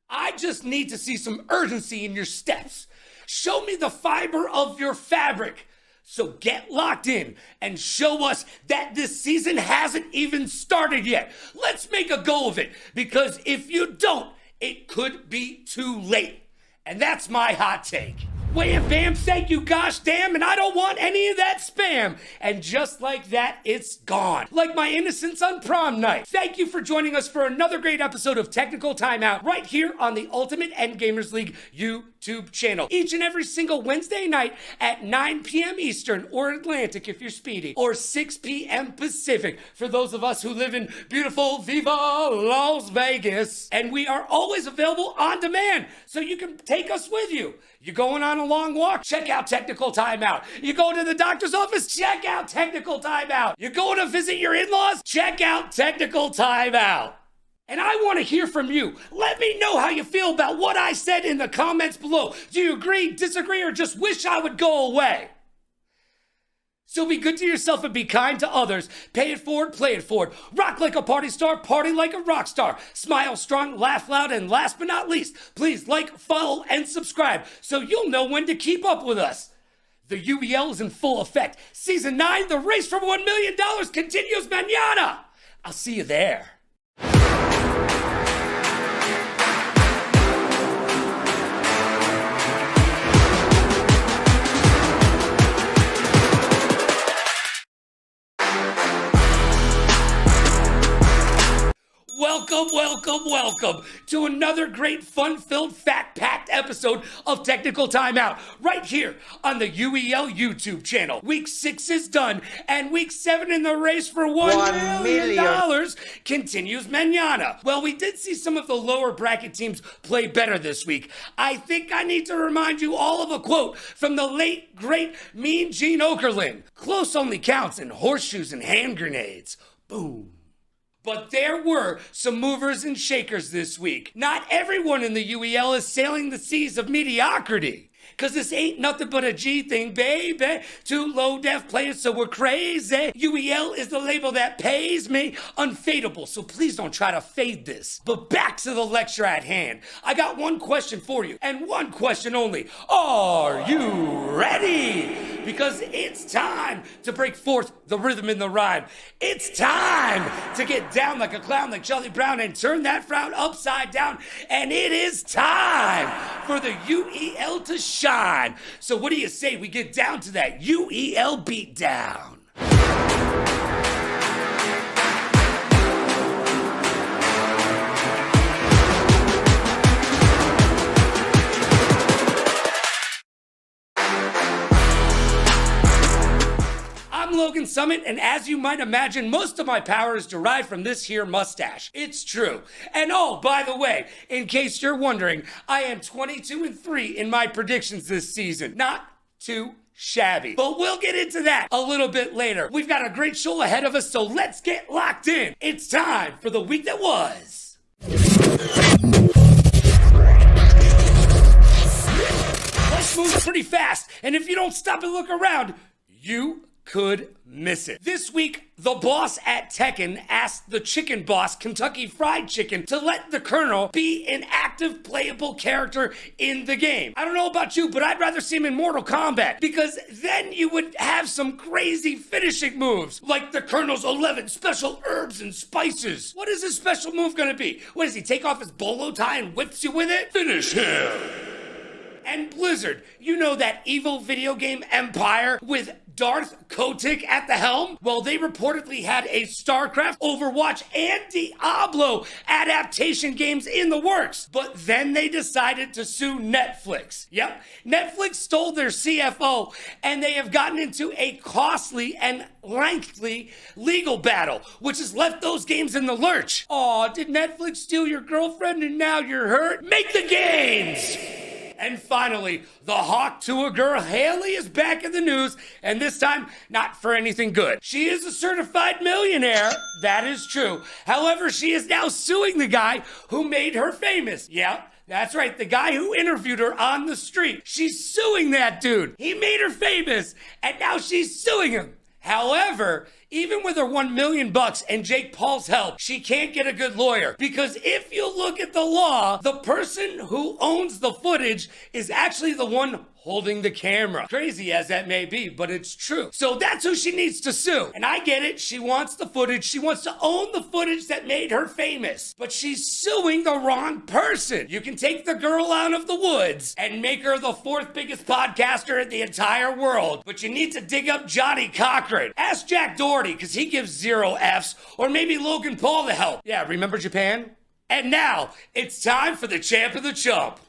I just need to see some urgency in your steps. Show me the fiber of your fabric. So get locked in and show us that this season hasn't even started yet. Let's make a go of it, because if you don't, it could be too late. And that's my hot take. Wham, bam, thank you, gosh damn, and I don't want any of that spam. And just like that, it's gone. Like my innocence on prom night. Thank you for joining us for another great episode of Technical Timeout right here on the Ultimate End Gamers League YouTube channel. Each and every single Wednesday night at 9 p.m. Eastern or Atlantic if you're speedy, or 6 p.m. Pacific for those of us who live in beautiful Viva Las Vegas. And we are always available on demand, so you can take us with you. You're going on a long walk? Check out Technical Timeout. You go to the doctor's office? Check out Technical Timeout. You're going to visit your in-laws? Check out Technical Timeout. And I want to hear from you. Let me know how you feel about what I said in the comments below. Do you agree, disagree, or just wish I would go away? So be good to yourself and be kind to others. Pay it forward, play it forward. Rock like a party star, party like a rock star. Smile strong, laugh loud, and last but not least, please like, follow, and subscribe so you'll know when to keep up with us. The UEL is in full effect. Season 9, the race for $1 million continues mañana. I'll see you there. Welcome to another great fun-filled, fact-packed episode of Technical Timeout right here on the UEL YouTube channel. Week 6 is done, and Week 7 in the race for $1 million continues mañana. Well, we did see some of the lower bracket teams play better this week. I think I need to remind you all of a quote from the late, great Mean Gene Okerlund. Close only counts in horseshoes and hand grenades. Boom. But there were some movers and shakers this week. Not everyone in the UEL is sailing the seas of mediocrity. Cause this ain't nothing but a G thing, baby. 2 low-def players, so we're crazy. UEL is the label that pays me. Unfadable, so please don't try to fade this. But back to the lecture at hand. I got one question for you, and one question only. Are you ready? Because it's time to break forth the rhythm in the rhyme. It's time to get down like a clown like Charlie Brown and turn that frown upside down. And it is time for the UEL to shine. So what do you say we get down to that UEL beatdown? I'm Logan Summit, and as you might imagine, most of my power is derived from this here mustache. It's true. And oh, by the way, in case you're wondering, I am 22-3 in my predictions this season. Not too shabby. But we'll get into that a little bit later. We've got a great show ahead of us, so let's get locked in. It's time for the week that was. Life moves pretty fast, and if you don't stop and look around, you could miss it. This week, the boss at Tekken asked the chicken boss, Kentucky Fried Chicken, to let the Colonel be an active playable character in the game. I don't know about you, but I'd rather see him in Mortal Kombat, because then you would have some crazy finishing moves, like the Colonel's 11 special herbs and spices. What is his special move gonna be? What does he take off his bolo tie and whips you with it? Finish him! And Blizzard, you know that evil video game empire with Darth Kotick at the helm? Well, they reportedly had a StarCraft, Overwatch, and Diablo adaptation games in the works. But then they decided to sue Netflix. Yep, Netflix stole their CFO, and they have gotten into a costly and lengthy legal battle, which has left those games in the lurch. Aw, did Netflix steal your girlfriend and now you're hurt? Make the games! And finally, the Hawk to a girl, Haley, is back in the news, and this time, not for anything good. She is a certified millionaire, that is true. However, she is now suing the guy who made her famous. Yeah, that's right, the guy who interviewed her on the street. She's suing that dude. He made her famous, and now she's suing him. However, even with her $1 million and Jake Paul's help, she can't get a good lawyer. Because if you look at the law, the person who owns the footage is actually the one holding the camera. Crazy as that may be, but it's true. So that's who she needs to sue. And I get it, she wants the footage. She wants to own the footage that made her famous. But she's suing the wrong person. You can take the girl out of the woods and make her the 4th biggest podcaster in the entire world. But you need to dig up Johnny Cochran. Ask Jack Doherty, because he gives 0 Fs. Or maybe Logan Paul to help. Yeah, remember Japan? And now, it's time for the champ of the chump.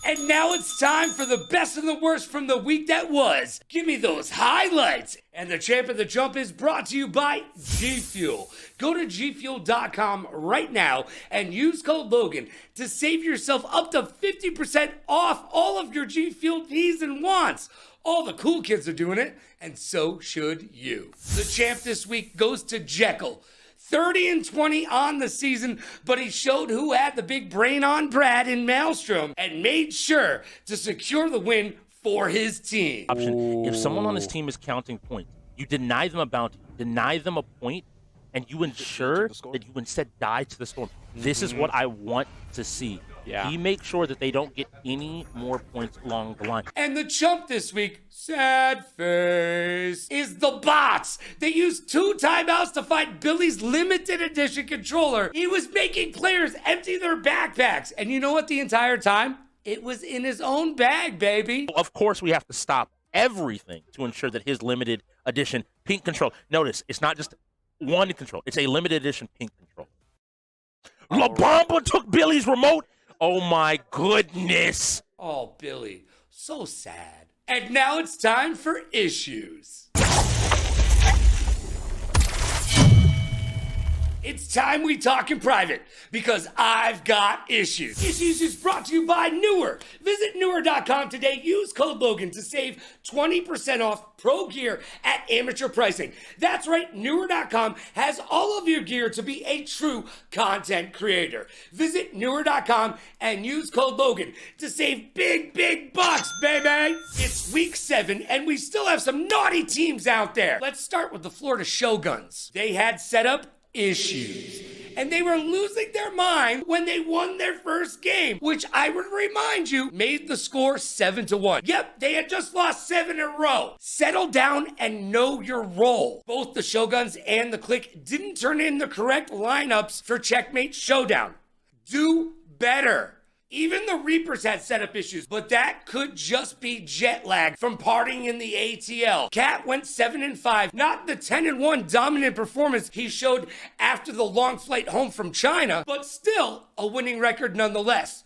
And now it's time for the best and the worst from the week that was. Give me those highlights. And the champ of the jump is brought to you by G Fuel. Go to gfuel.com right now and use code Logan to save yourself up to 50% off all of your G Fuel needs and wants. All the cool kids are doing it, and so should you. The champ this week goes to Jekyll. 30-20 on the season, but he showed who had the big brain on Brad in Maelstrom and made sure to secure the win for his team. If someone on his team is counting points, you deny them a bounty, deny them a point, and you ensure that you instead die to the storm. This is what I want to see. Yeah. He makes sure that they don't get any more points along the line. And the chump this week, sad face, is the bots. They used 2 timeouts to fight Billy's limited edition controller. He was making players empty their backpacks. And you know what, the entire time? It was in his own bag, baby. Of course, we have to stop everything to ensure that his limited edition pink control. Notice, it's not just one control. It's a limited edition pink control. La Bamba took Billy's remote. Oh, my goodness. Oh, Billy, so sad. And now it's time for issues. It's time we talk in private because I've got issues. Issues is brought to you by Newer. Visit Newer.com today. Use code Logan to save 20% off pro gear at amateur pricing. That's right, Newer.com has all of your gear to be a true content creator. Visit Newer.com and use code Logan to save big bucks, baby. It's week 7 and we still have some naughty teams out there. Let's start with the Florida Shoguns. They had setup issues. And they were losing their mind when they won their first game, which I would remind you made the score 7-1. Yep, they had just lost 7 in a row. Settle down and know your role. Both the Shoguns and the Clique didn't turn in the correct lineups for Checkmate Showdown. Do better. Even the Reapers had setup issues, but that could just be jet lag from partying in the ATL. Cat went 7-5, not the 10-1 dominant performance he showed after the long flight home from China, but still a winning record nonetheless.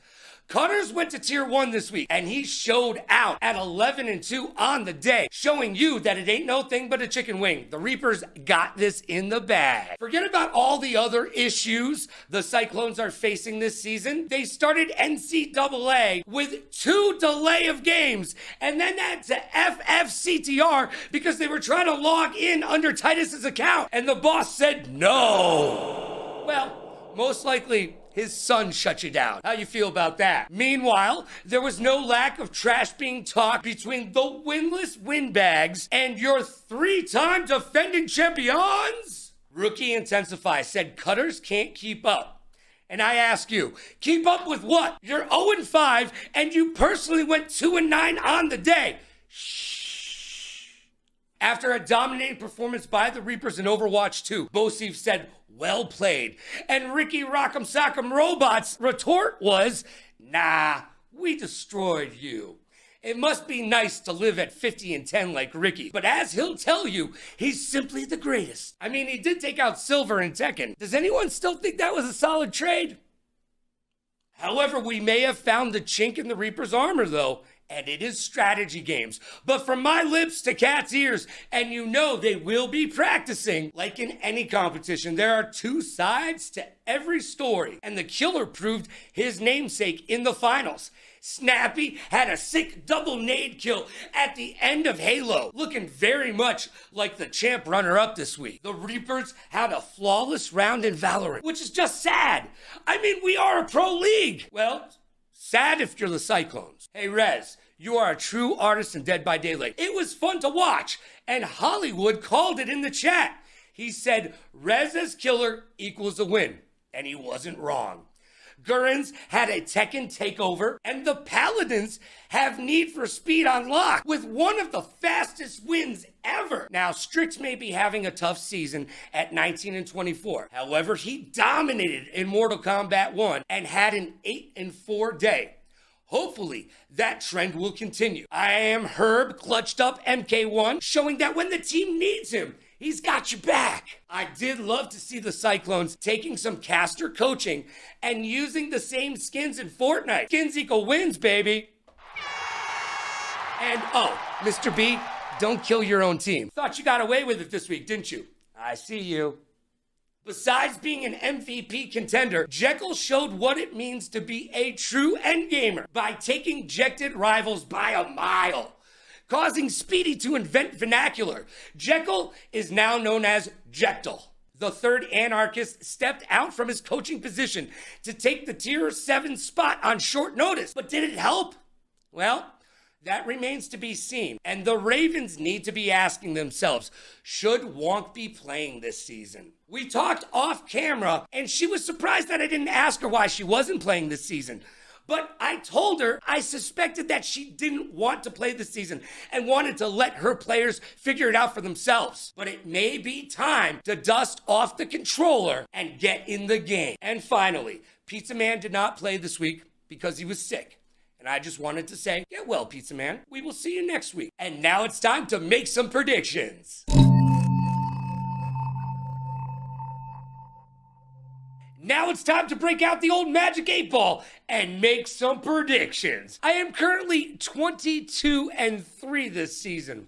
Cutters went to Tier 1 this week, and he showed out at 11-2 on the day, showing you that it ain't no thing but a chicken wing. The Reapers got this in the bag. Forget about all the other issues the Cyclones are facing this season. They started NCAA with 2 delay of games, and then had to FFCTR because they were trying to log in under Titus's account, and the boss said no. Well, most likely his son shut you down. How you feel about that? Meanwhile, there was no lack of trash being talked between the winless windbags and your 3-time defending champions. Rookie Intensify said Cutters can't keep up. And I ask you, keep up with what? You're 0-5 and you personally went 2-9 on the day. After a dominating performance by the Reapers in Overwatch 2, Bosif said, well played. And Ricky Rock'em Sock'em Robot's retort was, nah, we destroyed you. It must be nice to live at 50-10 like Ricky, but as he'll tell you, he's simply the greatest. I mean, he did take out Silver in Tekken. Does anyone still think that was a solid trade? However, we may have found the chink in the Reaper's armor, though, and it is strategy games. But from my lips to Cat's ears, and you know they will be practicing, like in any competition, there are 2 sides to every story, and the killer proved his namesake in the finals. Snappy had a sick double nade kill at the end of Halo, looking very much like the champ runner-up this week. The Reapers had a flawless round in Valorant, which is just sad. I mean, we are a pro league. Well, sad if you're the Cyclones. Hey, Rez, you are a true artist in Dead by Daylight. It was fun to watch, and Hollywood called it in the chat. He said, Rez as killer equals a win, and he wasn't wrong. Gurrens had a Tekken takeover, and the Paladins have Need for Speed on lock with one of the fastest wins ever. Now, Strix may be having a tough season at 19-24. However, he dominated in Mortal Kombat 1 and had an 8-4 day. Hopefully, that trend will continue. I am Herb, clutched up MK1, showing that when the team needs him, he's got your back. I did love to see the Cyclones taking some caster coaching and using the same skins in Fortnite. Skins equal wins, baby. And oh, Mr. B, don't kill your own team. Thought you got away with it this week, didn't you? I see you. Besides being an MVP contender, Jekyll showed what it means to be a true endgamer by taking Jected rivals by a mile, causing Speedy to invent vernacular. Jekyll is now known as Jectal. The 3rd anarchist stepped out from his coaching position to take the Tier 7 spot on short notice. But did it help? Well, that remains to be seen. And the Ravens need to be asking themselves, should Wonk be playing this season? We talked off camera, and she was surprised that I didn't ask her why she wasn't playing this season. But I told her I suspected that she didn't want to play this season and wanted to let her players figure it out for themselves. But it may be time to dust off the controller and get in the game. And finally, Pizza Man did not play this week because he was sick. And I just wanted to say, get well, Pizza Man. We will see you next week. And now it's time to make some predictions. Now it's time to break out the old Magic 8 Ball and make some predictions. I am currently 22-3 this season.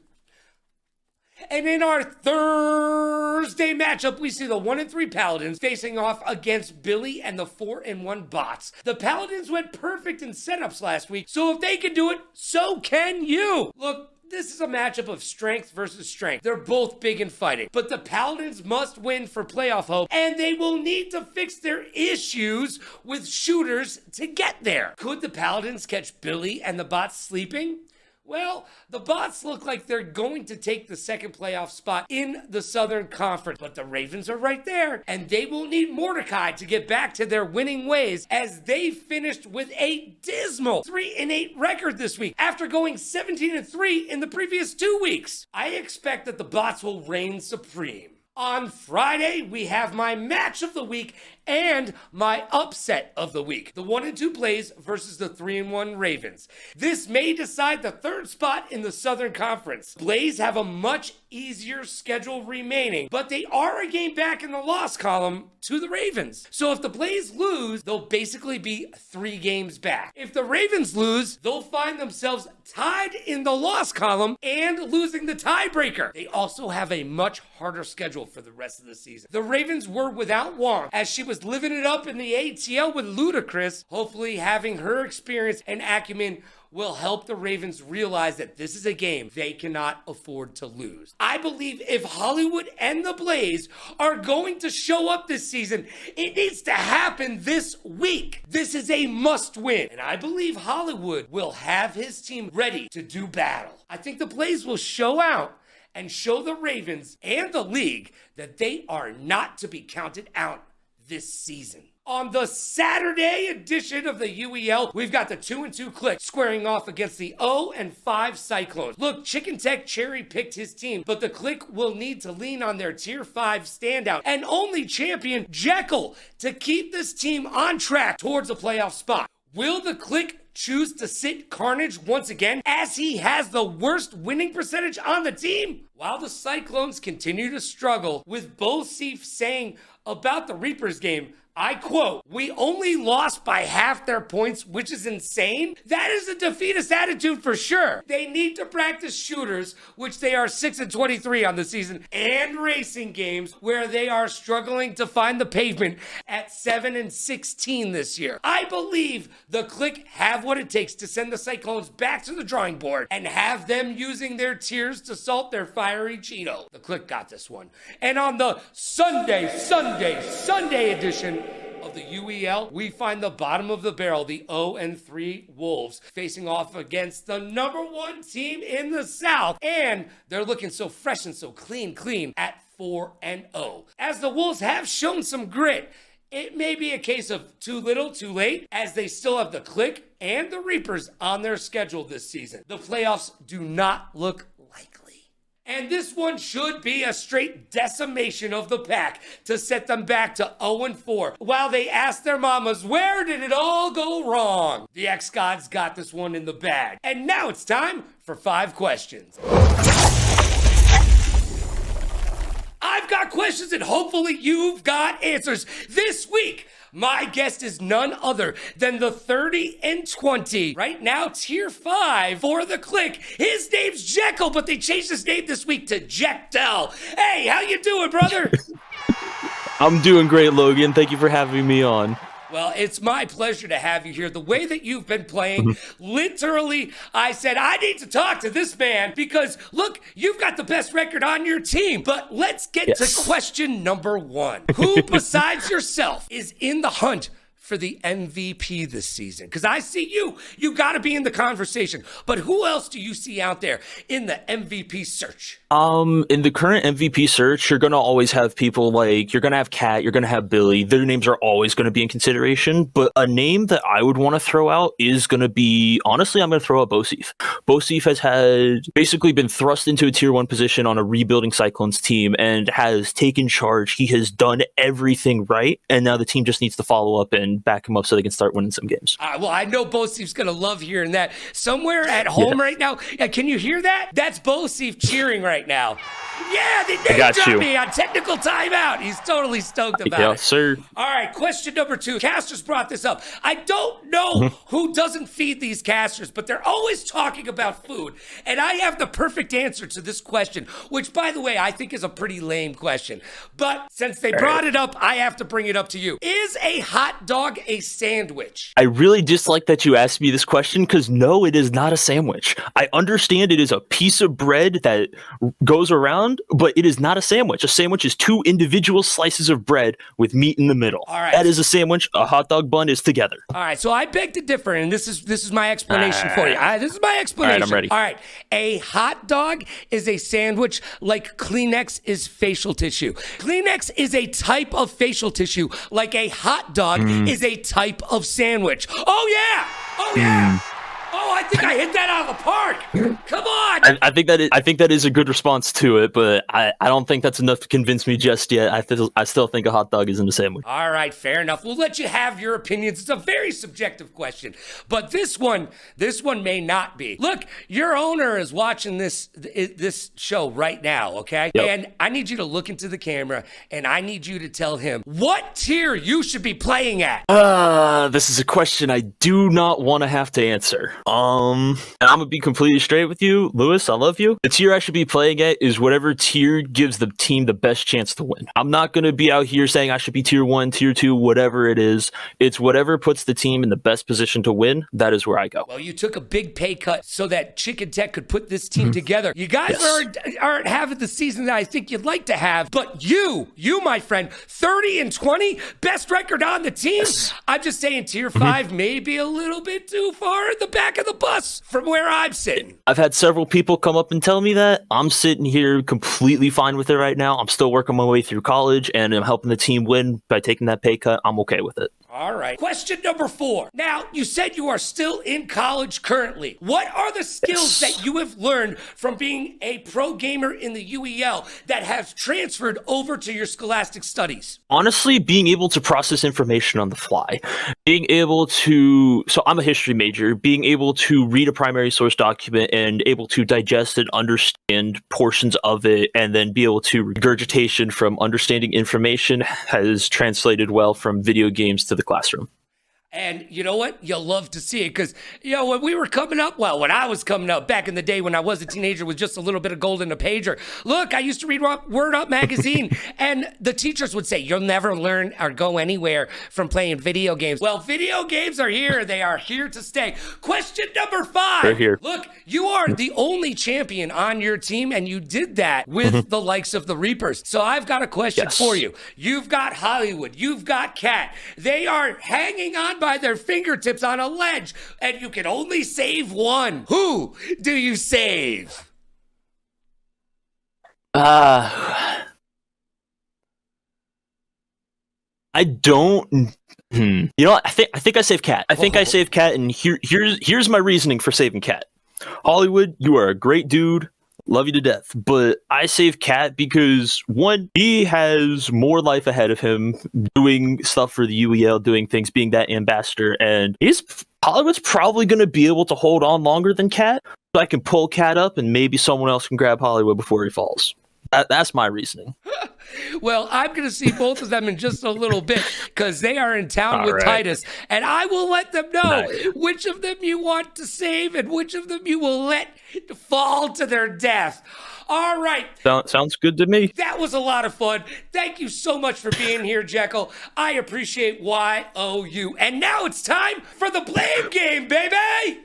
And in our Thursday matchup, we see the 1-3 Paladins facing off against Billy and the 4-1 Bots. The Paladins went perfect in setups last week, so if they can do it, so can you. Look, this is a matchup of strength versus strength. They're both big in fighting, but the Paladins must win for playoff hope, and they will need to fix their issues with shooters to get there. Could the Paladins catch Billy and the Bots sleeping? Well, the Bots look like they're going to take the second playoff spot in the Southern Conference, but the Ravens are right there, and they will need Mordecai to get back to their winning ways as they finished with a dismal 3-8 record this week after going 17-3 in the previous 2 weeks. I expect that the Bots will reign supreme. On Friday, we have my match of the week and my upset of the week. The 1-2 Blaze versus the 3-1 Ravens. This may decide the third spot in the Southern Conference. Blaze have a much easier schedule remaining, but they are a game back in the loss column to the Ravens. So if the Blaze lose, they'll basically be 3 games back. If the Ravens lose, they'll find themselves tied in the loss column and losing the tiebreaker. They also have a much harder schedule for the rest of the season. The Ravens were without Wong as she was living it up in the ATL with Ludacris. Hopefully having her experience and acumen will help the Ravens realize that this is a game they cannot afford to lose. I believe if Hollywood and the Blaze are going to show up this season, it needs to happen this week. This is a must win, and I believe Hollywood will have his team ready to do battle. I think the Blaze will show out and show the Ravens and the league that they are not to be counted out this season. On the Saturday edition of the UEL, we've got the 2-2 Click squaring off against the 0-5 Cyclones. Look, Chicken Tech cherry-picked his team, but the Click will need to lean on their Tier 5 standout and only champion Jekyll to keep this team on track towards a playoff spot. Will the Click choose to sit Carnage once again as he has the worst winning percentage on the team? While the Cyclones continue to struggle, with Bosif saying about the Reapers game, I quote, "We only lost by half their points, which is insane." That is a defeatist attitude for sure. They need to practice shooters, which they are 6-23 on the season, and racing games where they are struggling to find the pavement at 7-16 this year. I believe the Click have what it takes to send the Cyclones back to the drawing board and have them using their tiers to salt their fiery Cheeto. The Click got this one. And on the Sunday edition of the UEL, we find the bottom of the barrel, the 0-3 Wolves, facing off against the #1 team in the South. And they're looking so fresh and so clean at 4-0. As the Wolves have shown some grit, it may be a case of too little, too late, as they still have the Click and the Reapers on their schedule this season. The playoffs do not look likely. And this one should be a straight decimation of the pack to set them back to 0-4 while they ask their mamas, where did it all go wrong? The X-Gods got this one in the bag. And now it's time for 5 questions. I've got questions and hopefully you've got answers. This week, my guest is none other than the 30-20, right now Tier 5 for the Click. His name's Jekyll, but they changed his name this week to Jektel. Hey, how you doing, brother? I'm doing great, Logan. Thank you for having me on. Well, it's my pleasure to have you here. The way that you've been playing, literally, I said, I need to talk to this man because, look, you've got the best record on your team. But let's get to question number 1. Who besides yourself is in the hunt for the MVP this season? Because I see you got to be in the conversation. But who else do you see out there in the MVP search? In the current MVP search, you're going to always have people like, you're going to have Kat, you're going to have Billy. Their names are always going to be in consideration. But a name that I would want to throw out is going to be, honestly, I'm going to throw out Bosif. Bosif has had basically been thrust into a Tier 1 position on a rebuilding Cyclones team and has taken charge. He has done everything right. And now the team just needs to follow up and and back him up so they can start winning some games. Well, I know Bosif's going to love hearing that. Somewhere at home right now, can you hear that? That's Bosif cheering right now. Yeah, they dropped me on technical timeout. He's totally stoked about it. Yes, sir. All right, question number 2. Casters brought this up. I don't know who doesn't feed these casters, but they're always talking about food. And I have the perfect answer to this question, which, by the way, I think is a pretty lame question. But since they brought it up, I have to bring it up to you. Is a hot dog a sandwich? I really dislike that you asked me this question because no, it is not a sandwich. I understand it is a piece of bread that goes around, but it is not a sandwich. A sandwich is 2 individual slices of bread with meat in the middle. All right. That is a sandwich. A hot dog bun is together. All right, so I beg to differ, and this is my explanation for you. This is my explanation. All right, I'm ready. All right, a hot dog is a sandwich like Kleenex is facial tissue. Kleenex is a type of facial tissue like a hot dog is a type of sandwich. Oh, yeah! Oh, yeah! Oh, I think I hit that out of the park. Come on. I think that is a good response to it, but I don't think that's enough to convince me just yet. I still think a hot dog isn't a sandwich. All right, fair enough. We'll let you have your opinions. It's a very subjective question, but this one may not be. Look, your owner is watching this show right now, okay? Yep. And I need you to look into the camera, and I need you to tell him what tier you should be playing at. This is a question I do not want to have to answer. And I'm gonna be completely straight with you, Lewis. I love you. The tier I should be playing at is whatever tier gives the team the best chance to win. I'm not gonna be out here saying I should be tier 1, tier 2, whatever it is. It's whatever puts the team in the best position to win. That is where I go. Well, you took a big pay cut so that Chicken Tech could put this team together. You guys aren't having the season that I think you'd like to have, but you, my friend, 30-20, best record on the team. Yes. I'm just saying tier 5 may be a little bit too far in the back of the bus from where I'm sitting. I've had several people come up and tell me that. I'm sitting here completely fine with it right now. I'm still working my way through college, and I'm helping the team win by taking that pay cut. I'm okay with it. All right. Question number 4. Now, you said you are still in college currently. What are the skills that you have learned from being a pro gamer in the UEL that has transferred over to your scholastic studies? Honestly, being able to process information on the fly. Being able to... So I'm a history major. Being able to read a primary source document and able to digest and understand portions of it and then be able to regurgitation from understanding information has translated well from video games to the classroom. And you know what? You'll love to see it because, when we were coming up, when I was coming up back in the day when I was a teenager with just a little bit of gold in a pager, look, I used to read Word Up magazine and the teachers would say, you'll never learn or go anywhere from playing video games. Well, video games are here. They are here to stay. Question number 5. They're here. Look, you are the only champion on your team and you did that with the likes of the Reapers. So I've got a question for you. You've got Hollywood. You've got Cat. They are hanging on by their fingertips on a ledge, and you can only save one. Who do you save? I don't. I think I saved Cat. I think I saved Cat, and here's my reasoning for saving Cat. Hollywood, you are a great dude. Love you to death. But I save Cat because, one, he has more life ahead of him doing stuff for the UEL, doing things, being that ambassador. And Hollywood's probably going to be able to hold on longer than Cat. So I can pull Cat up and maybe someone else can grab Hollywood before he falls. That's my reasoning. Well, I'm going to see both of them in just a little bit because they are in town with Titus. And I will let them know which of them you want to save and which of them you will let fall to their death. All right. Sounds good to me. That was a lot of fun. Thank you so much for being here, Jekyll. I appreciate YOU. And now it's time for the blame game, baby.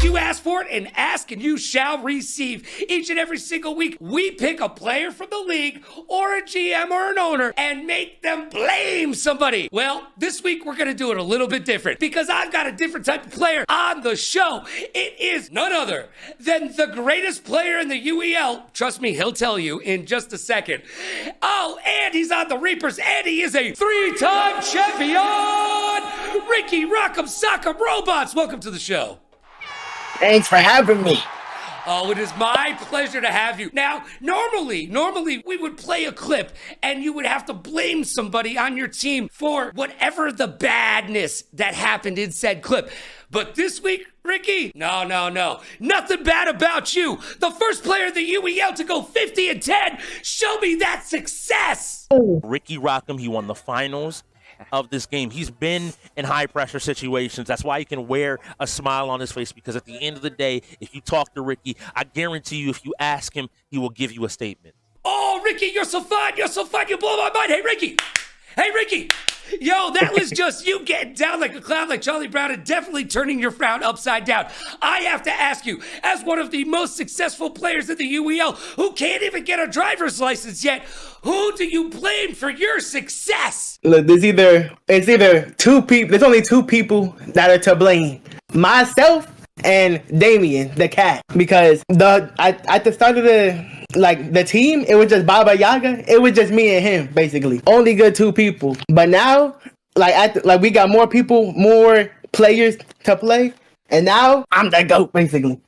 You ask for it and ask and you shall receive. Each and every single week, we pick a player from the league or a GM or an owner and make them blame somebody. Well, this week we're going to do it a little bit different because I've got a different type of player on the show. It is none other than the greatest player in the UEL. Trust me, he'll tell you in just a second. Oh, and he's on the Reapers and he is a 3-time champion. Ricky Rock'em Sock'em Robots, welcome to the show. Thanks for having me. Oh, it is my pleasure to have you. Now, normally we would play a clip and you would have to blame somebody on your team for whatever the badness that happened in said clip. But this week, Ricky, no. Nothing bad about you. The first player in the UEL to go 50-10. Show me that success. Ricky Rockham, he won the finals of this game. He's been in high pressure situations. That's why he can wear a smile on his face, because at the end of the day, if you talk to Ricky, I guarantee you, if you ask him, he will give you a statement. Oh, Ricky, you're so fun. You blow my mind. Hey, Ricky. Yo, that was just you getting down like a clown like Charlie Brown and definitely turning your frown upside down. I have to ask you, as one of the most successful players in the UEL who can't even get a driver's license yet, who do you blame for your success? Look, it's either two people. There's only two people that are to blame. Myself and Damien, the cat. Because at the start of the team, it was just Baba Yaga. It was just me and him, basically. Only good two people. But now, we got more people, more players to play. And now, I'm the GOAT, basically.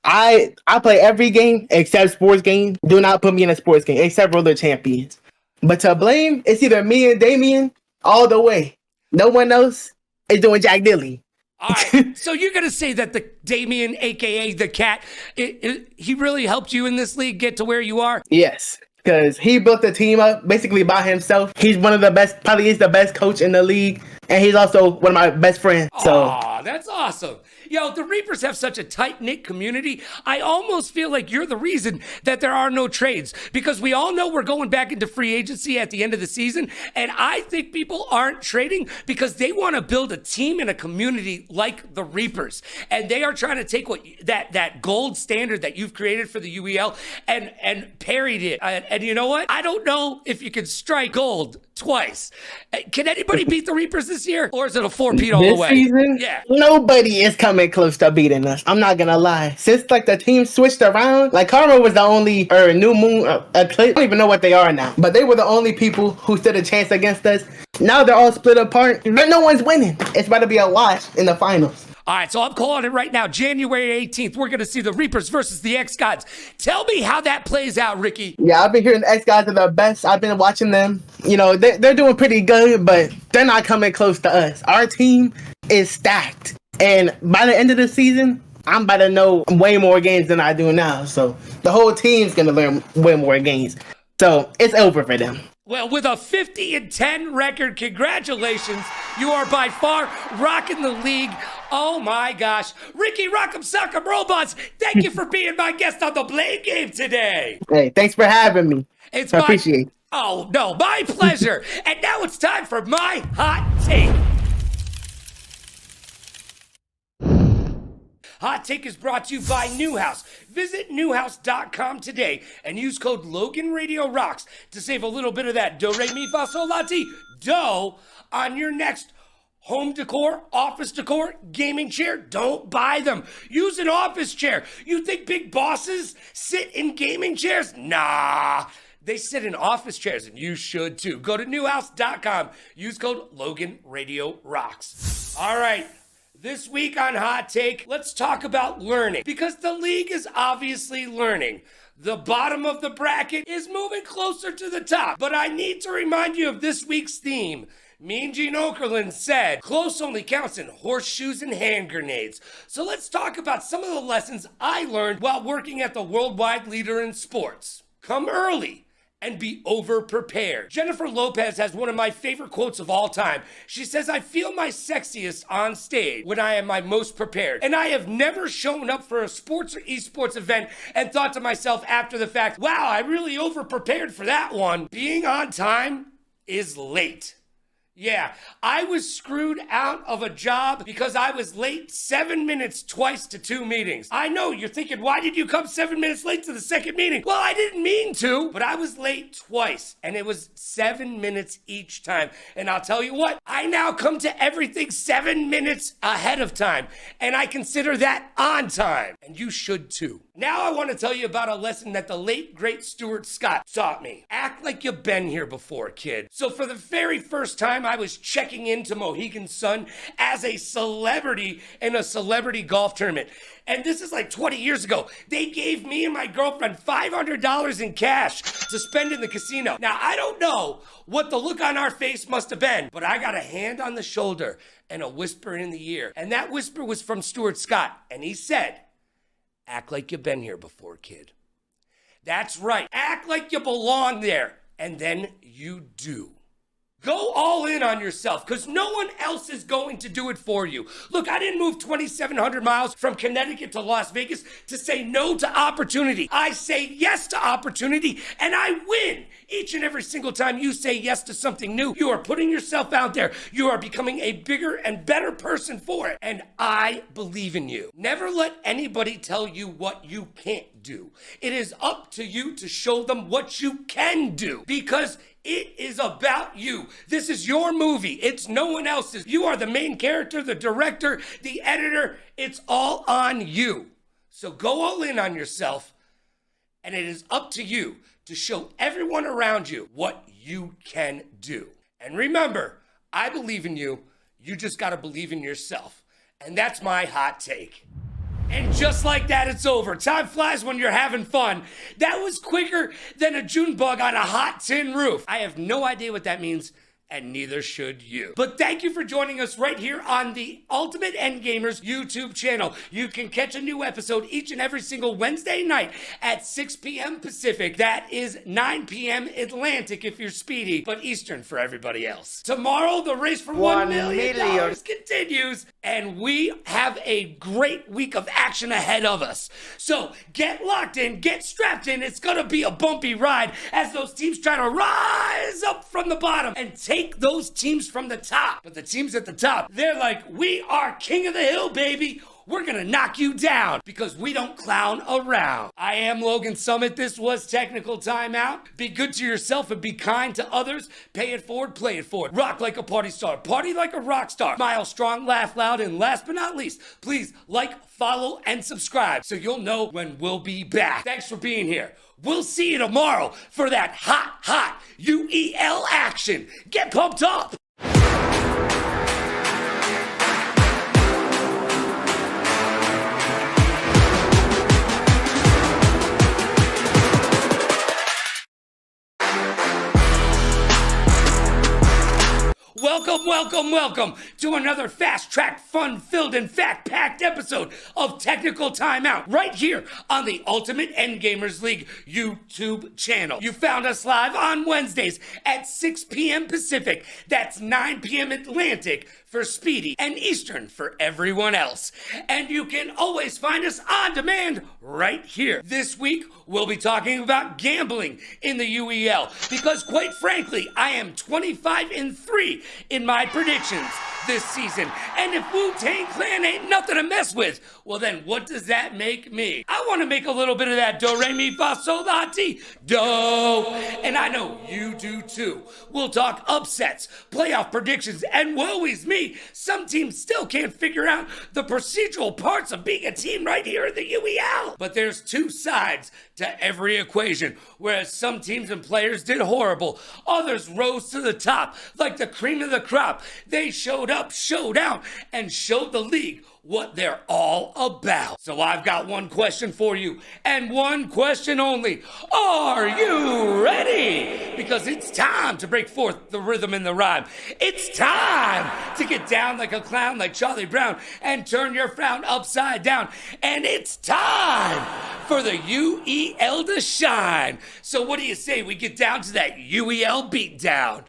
I play every game except sports games. Do not put me in a sports game, except Roller Champions. But to blame, it's either me and Damien all the way. No one else is doing Jack Dilly. All right, so you're going to say that the Damien, a.k.a. the cat, he really helped you in this league get to where you are? Yes, because he built the team up basically by himself. He's one of the best, probably is the best coach in the league, and he's also one of my best friends. Aw, that's awesome. Yo, the Reapers have such a tight-knit community. I almost feel like you're the reason that there are no trades, because we all know we're going back into free agency at the end of the season, and I think people aren't trading because they want to build a team and a community like the Reapers, and they are trying to take that gold standard that you've created for the UEL and parried it. And you know what? I don't know if you can strike gold twice. Can anybody beat the Reapers this year, or is it a 4-peat all the way? This season, yeah. Nobody is coming close to beating us. I'm not gonna lie. Since the team switched around, Karma was the only New Moon Eclipse. I don't even know what they are now, but they were the only people who stood a chance against us. Now they're all split apart. No one's winning. It's about to be a wash in the finals. All right, so I'm calling it right now. January 18th, we're going to see the Reapers versus the X-Gods. Tell me how that plays out, Ricky. Yeah, I've been hearing the X-Gods are the best. I've been watching them. You know, they're doing pretty good, but they're not coming close to us. Our team is stacked. And by the end of the season, I'm about to know way more games than I do now. So the whole team's going to learn way more games. So it's over for them. Well, with a 50-10 record, congratulations. You are by far rocking the league. Oh my gosh. Ricky Rock'em Sock'em Robots, thank you for being my guest on the Blade Game today. Hey, thanks for having me. I appreciate it. Oh, no, my pleasure. And now it's time for my hot take. Hot Take is brought to you by Newhouse. Visit newhouse.com today and use code LoganRadioRocks to save a little bit of that do, re, mi, fa, sol, la, ti, do on your next home decor, office decor, gaming chair. Don't buy them. Use an office chair. You think big bosses sit in gaming chairs? Nah. They sit in office chairs, and you should too. Go to newhouse.com. Use code LoganRadioRocks. All right. This week on Hot Take, let's talk about learning, because the league is obviously learning. The bottom of the bracket is moving closer to the top, but I need to remind you of this week's theme. Mean Gene Okerlund said, close only counts in horseshoes and hand grenades. So let's talk about some of the lessons I learned while working at the worldwide leader in sports. Come early and be over-prepared. Jennifer Lopez has one of my favorite quotes of all time. She says, I feel my sexiest on stage when I am my most prepared. And I have never shown up for a sports or esports event and thought to myself after the fact, wow, I really over-prepared for that one. Being on time is late. Yeah, I was screwed out of a job because I was late 7 minutes twice to 2 meetings. I know, you're thinking, why did you come 7 minutes late to the second meeting? Well, I didn't mean to, but I was late twice, and it was 7 minutes each time. And I'll tell you what, I now come to everything 7 minutes ahead of time, and I consider that on time. And you should too. Now I want to tell you about a lesson that the late, great Stuart Scott taught me. Act like you've been here before, kid. So for the very first time I was checking into Mohegan Sun as a celebrity in a celebrity golf tournament. And this is like 20 years ago. They gave me and my girlfriend $500 in cash to spend in the casino. Now, I don't know what the look on our face must have been, but I got a hand on the shoulder and a whisper in the ear. And that whisper was from Stuart Scott. And he said, act like you've been here before, kid. That's right. Act like you belong there. And then you do. Go all in on yourself, because no one else is going to do it for you. Look, I didn't move 2,700 miles from Connecticut to Las Vegas to say no to opportunity. I say yes to opportunity, and I win. Each and every single time you say yes to something new, you are putting yourself out there. You are becoming a bigger and better person for it, and I believe in you. Never let anybody tell you what you can't do. It is up to you to show them what you can do, because it is about you. This is your movie. It's no one else's. You are the main character, the director, the editor. It's all on you. So go all in on yourself, and it is up to you to show everyone around you what you can do. And remember, I believe in you. You just got to believe in yourself. And that's my hot take. And just like that, it's over. Time flies when you're having fun. That was quicker than a June bug on a hot tin roof. I have no idea what that means, and neither should you. But thank you for joining us right here on the Ultimate Endgamers YouTube channel. You can catch a new episode each and every single Wednesday night at 6 p.m. Pacific. That is 9 p.m. Atlantic if you're speedy, but Eastern for everybody else. Tomorrow, the race for $1 million continues, and we have a great week of action ahead of us. So get locked in, get strapped in. It's gonna be a bumpy ride as those teams try to rise up from the bottom and take those teams from the top. But the teams at the top, they're like, we are king of the hill, baby. We're gonna knock you down because we don't clown around. I am Logan Summit. This was Technical Timeout. Be good to yourself and be kind to others. Pay it forward, play it forward. Rock like a party star, party like a rock star. Smile strong, laugh loud, and last but not least, please like, follow, and subscribe so you'll know when we'll be back. Thanks for being here. We'll see you tomorrow for that hot UEL action. Get pumped up. Welcome to another fast-tracked, fun-filled, and fact-packed episode of Technical Timeout right here on the Ultimate Endgamers League YouTube channel. You found us live on Wednesdays at 6 p.m. Pacific. That's 9 p.m. Atlantic for Speedy and Eastern for everyone else. And you can always find us on demand right here. This week, we'll be talking about gambling in the UEL because, quite frankly, I am 25-3 in my predictions this season. And if Wu-Tang Clan ain't nothing to mess with, well then what does that make me? I want to make a little bit of that do, re, mi, fa, sol, la, ti, do. And I know you do too. We'll talk upsets, playoff predictions, and woe is me, some teams still can't figure out the procedural parts of being a team right here in the UEL. But there's two sides to every equation. Whereas some teams and players did horrible, others rose to the top like the cream of the crop. They showed up, showed out, and showed the league what they're all about. So I've got one question for you, and one question only. Are you ready? Because it's time to break forth the rhythm and the rhyme. It's time to get down like a clown like Charlie Brown and turn your frown upside down. And it's time for the UEL to shine. So what do you say we get down to that UEL beatdown?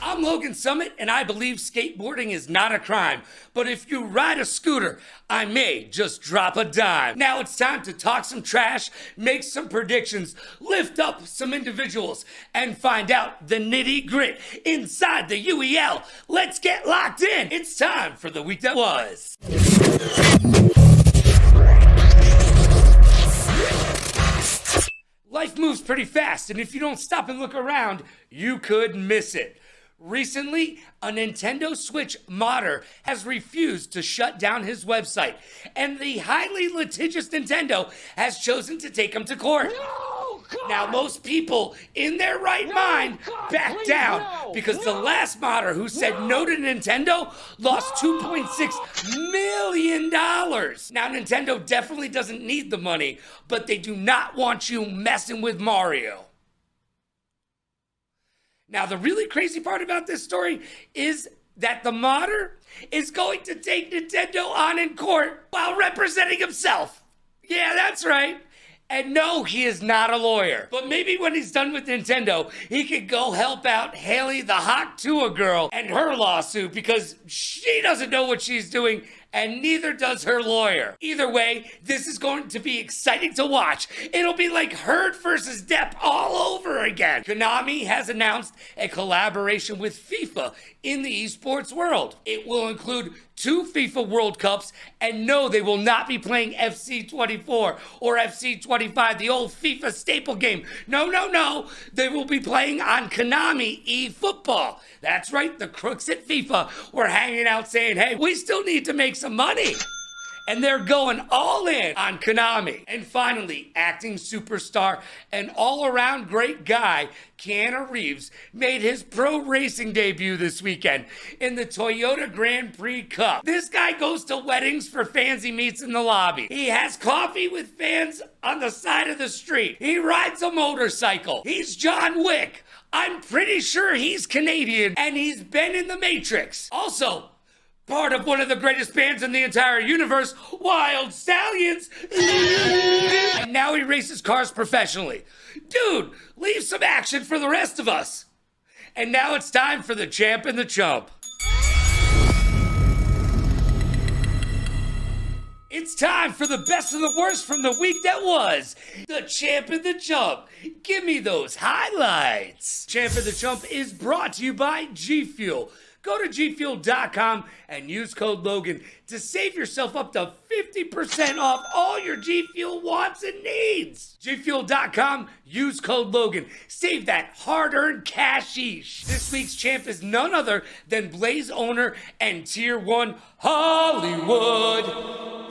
I'm Logan Summit, and I believe skateboarding is not a crime. But if you ride a scooter, I may just drop a dime. Now it's time to talk some trash, make some predictions, lift up some individuals, and find out the nitty-grit inside the UEL. Let's get locked in. It's time for the week that was. Life moves pretty fast, and if you don't stop and look around, you could miss it. Recently, a Nintendo Switch modder has refused to shut down his website, and the highly litigious Nintendo has chosen to take him to court. Now, most people in their right mind backed down because the last modder who said no to Nintendo lost $2.6 million. Now, Nintendo definitely doesn't need the money, but they do not want you messing with Mario. Now, the really crazy part about this story is that the modder is going to take Nintendo on in court while representing himself. Yeah, that's right. And no, he is not a lawyer. But maybe when he's done with Nintendo, he could go help out Haley the Hot Tua girl and her lawsuit because she doesn't know what she's doing and neither does her lawyer. Either way, this is going to be exciting to watch. It'll be like Herd versus Depp all over again. Konami has announced a collaboration with FIFA in the esports world. It will include 2 FIFA World Cups, and no, they will not be playing FC 24 or FC 25, the old FIFA staple game. No. They will be playing on Konami eFootball. That's right, the crooks at FIFA were hanging out saying, hey, we still need to make some money. And they're going all in on Konami. And finally, acting superstar and all-around great guy, Keanu Reeves, made his pro racing debut this weekend in the Toyota Grand Prix Cup. This guy goes to weddings for fans he meets in the lobby. He has coffee with fans on the side of the street. He rides a motorcycle. He's John Wick. I'm pretty sure he's Canadian, and he's been in The Matrix. Also, part of one of the greatest bands in the entire universe, Wild Stallions. And now he races cars professionally. Dude, leave some action for the rest of us. And now it's time for the Champ and the Chump. It's time for the best of the worst from the week that was. The Champ and the Chump. Give me those highlights. Champ and the Chump is brought to you by G Fuel. Go to gfuel.com and use code Logan to save yourself up to 50% off all your G Fuel wants and needs. gfuel.com, use code Logan. Save that hard-earned cashish. This week's champ is none other than Blaze owner and Tier 1 Hollywood.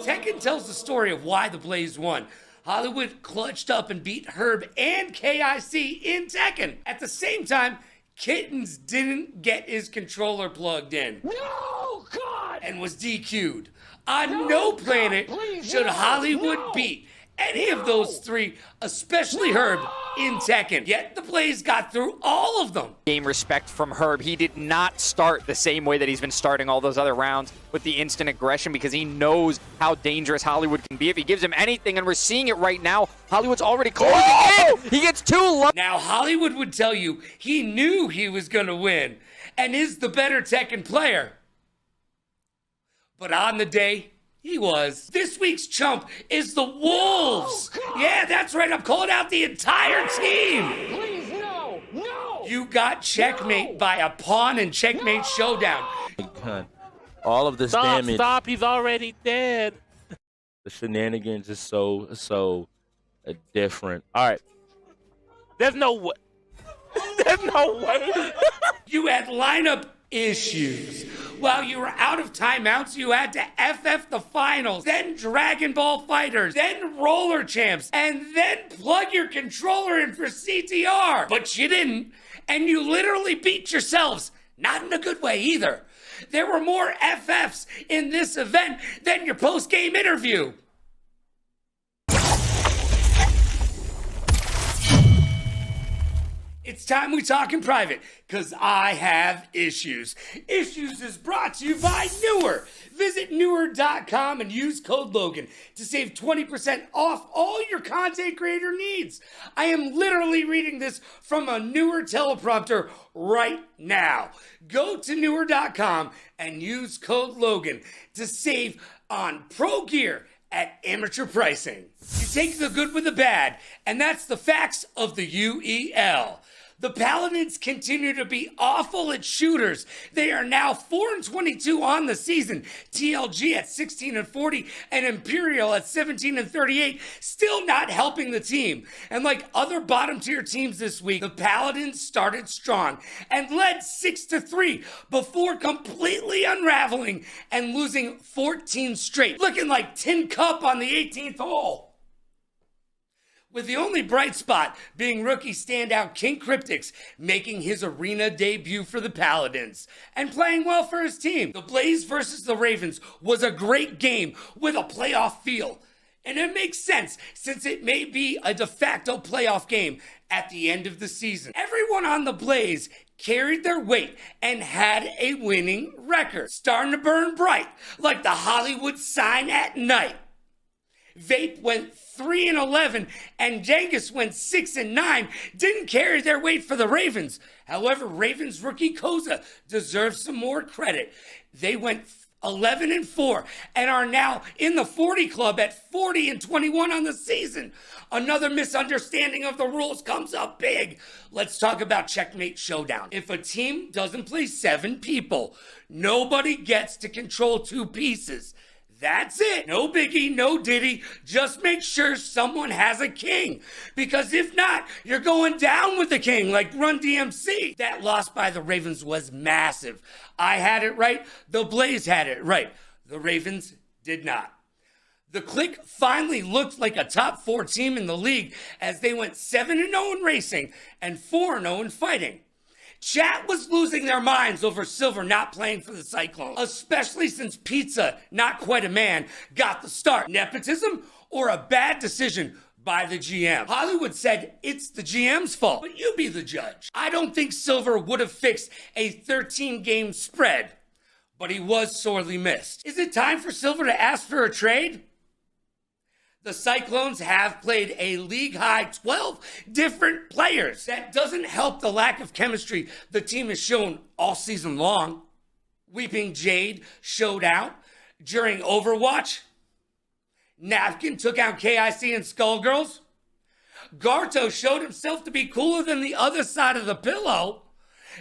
Tekken tells the story of why the Blaze won. Hollywood clutched up and beat Herb and KIC in Tekken. At the same time, Kittens didn't get his controller plugged in. No, God! And was DQ'd. On no planet should Hollywood beat any of those 3, especially Herb, in Tekken. Yet the Blaze got through all of them. Game respect from Herb. He did not start the same way that he's been starting all those other rounds with the instant aggression because he knows how dangerous Hollywood can be if he gives him anything, and we're seeing it right now. Hollywood's already closing in. He gets 2 low. Now, Hollywood would tell you he knew he was going to win and is the better Tekken player. But on the day, he was. This week's chump is the Wolves. Yeah, that's right. I'm calling out the entire team. Please, no. You got checkmate by a pawn and checkmate showdown. God. All of this damage. Stop, he's already dead. The shenanigans is so different. All right. There's no way. There's no way. You had lineup issues. While you were out of timeouts, you had to FF the finals, then Dragon Ball Fighters, then Roller Champs, and then plug your controller in for CTR. But you didn't, and you literally beat yourselves. Not in a good way either. There were more FFs in this event than your post-game interview. It's time we talk in private, because I have issues. Issues is brought to you by Newer. Visit Newer.com and use code Logan to save 20% off all your content creator needs. I am literally reading this from a Newer teleprompter right now. Go to Newer.com and use code Logan to save on pro gear at amateur pricing. You take the good with the bad, and that's the facts of the UEL. The Paladins continue to be awful at shooters. They are now 4-22 on the season. TLG at 16-40 and Imperial at 17-38, still not helping the team. And like other bottom tier teams this week, the Paladins started strong and led 6-3 before completely unraveling and losing 14 straight, looking like Tin Cup on the 18th hole. With the only bright spot being rookie standout King Cryptix making his arena debut for the Paladins and playing well for his team. The Blaze versus the Ravens was a great game with a playoff feel. And it makes sense since it may be a de facto playoff game at the end of the season. Everyone on the Blaze carried their weight and had a winning record. Starting to burn bright like the Hollywood sign at night. Vape went 3-11 and Jangus went 6-9. Didn't carry their weight for the Ravens. However, Ravens rookie Koza deserves some more credit. They went 11-4 and are now in the 40 club at 40-21 on the season. Another misunderstanding of the rules comes up big. Let's talk about Checkmate Showdown. If a team doesn't play 7 people, nobody gets to control 2 pieces. That's it. No biggie, no diddy. Just make sure someone has a king. Because if not, you're going down with the king like Run DMC. That loss by the Ravens was massive. I had it right. The Blaze had it right. The Ravens did not. The Click finally looked like a top 4 team in the league as they went 7-0 in racing and 4-0 in fighting. Chat was losing their minds over Silver not playing for the Cyclones, especially since Pizza, not quite a man, got the start. Nepotism or a bad decision by the GM? Hollywood said it's the GM's fault, but you be the judge. I don't think Silver would have fixed a 13-game spread, but he was sorely missed. Is it time for Silver to ask for a trade? The Cyclones have played a league-high 12 different players. That doesn't help the lack of chemistry the team has shown all season long. Weeping Jade showed out during Overwatch. Napkin took out KIC and Skullgirls. Garto showed himself to be cooler than the other side of the pillow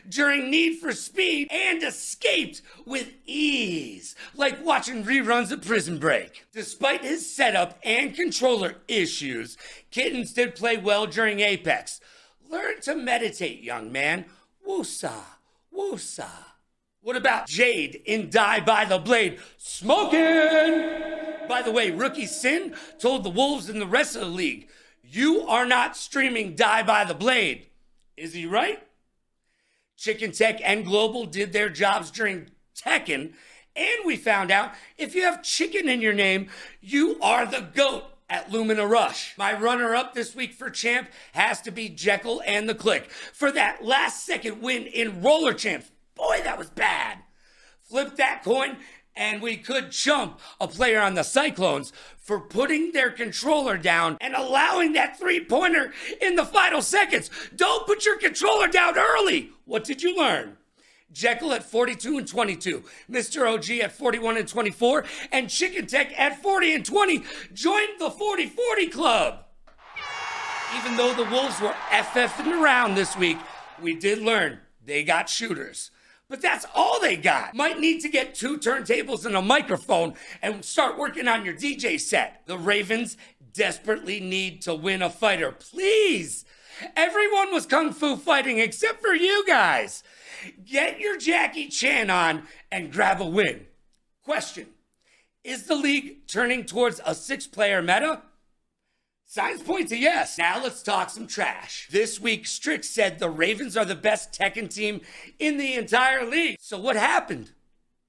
during Need for Speed and escaped with ease, like watching reruns of Prison Break. Despite his setup and controller issues, Kittens did play well during Apex. Learn to meditate, young man. Woosah, woosah. What about Jade in Die by the Blade? Smoking! By the way, Rookie Sin told the Wolves and the rest of the league, you are not streaming Die by the Blade. Is he right? Chicken Tech and Global did their jobs during Tekken, and we found out if you have chicken in your name, you are the GOAT at Lumina Rush. My runner-up this week for Champ has to be Jekyll and the Click for that last-second win in Roller Champs. Boy, that was bad. Flip that coin, and we could chump a player on the Cyclones for putting their controller down and allowing that 3-pointer in the final seconds. Don't put your controller down early. What did you learn? Jekyll at 42-22, Mr. OG at 41-24, and Chicken Tech at 40-20 joined the 40-40 club. Even though the Wolves were FFing around this week, we did learn they got shooters. But that's all they got. Might need to get 2 turntables and a microphone and start working on your DJ set. The Ravens desperately need to win a fighter. Please. Everyone was kung fu fighting except for you guys. Get your Jackie Chan on and grab a win. Question. Is the league turning towards a 6-player meta? Signs point to yes. Now let's talk some trash. This week, Strix said the Ravens are the best Tekken team in the entire league. So what happened?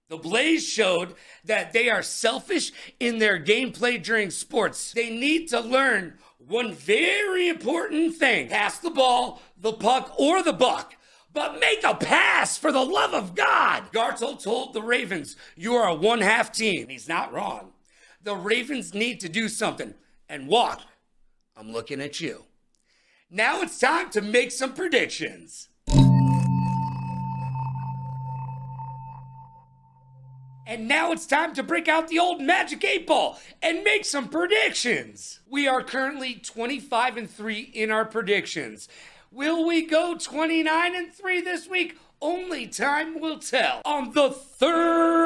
The Blaze showed that they are selfish in their gameplay during sports. They need to learn one very important thing. Pass the ball, the puck, or the buck. But make a pass, for the love of God. Gartel told the Ravens, you are a one-half team. He's not wrong. The Ravens need to do something. And walk. I'm looking at you. Now it's time to make some predictions. And now it's time to break out the old Magic 8-Ball and make some predictions. We are currently 25-3 in our predictions. Will we go 29-3 this week? Only time will tell. On the Thursday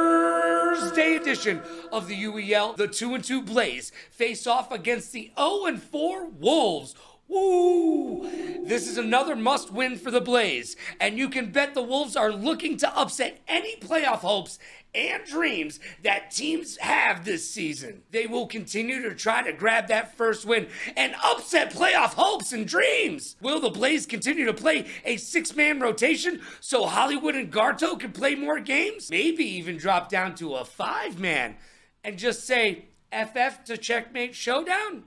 edition of the UEL, the 2-2 Blaze face off against the 0-4 Wolves. Woo! This is another must-win for the Blaze, and you can bet the Wolves are looking to upset any playoff hopes and dreams that teams have this season. They will continue to try to grab that first win and upset playoff hopes and dreams. Will the Blaze continue to play a 6-man rotation so Hollywood and Garto can play more games? Maybe even drop down to a 5-man and just say FF to Checkmate Showdown?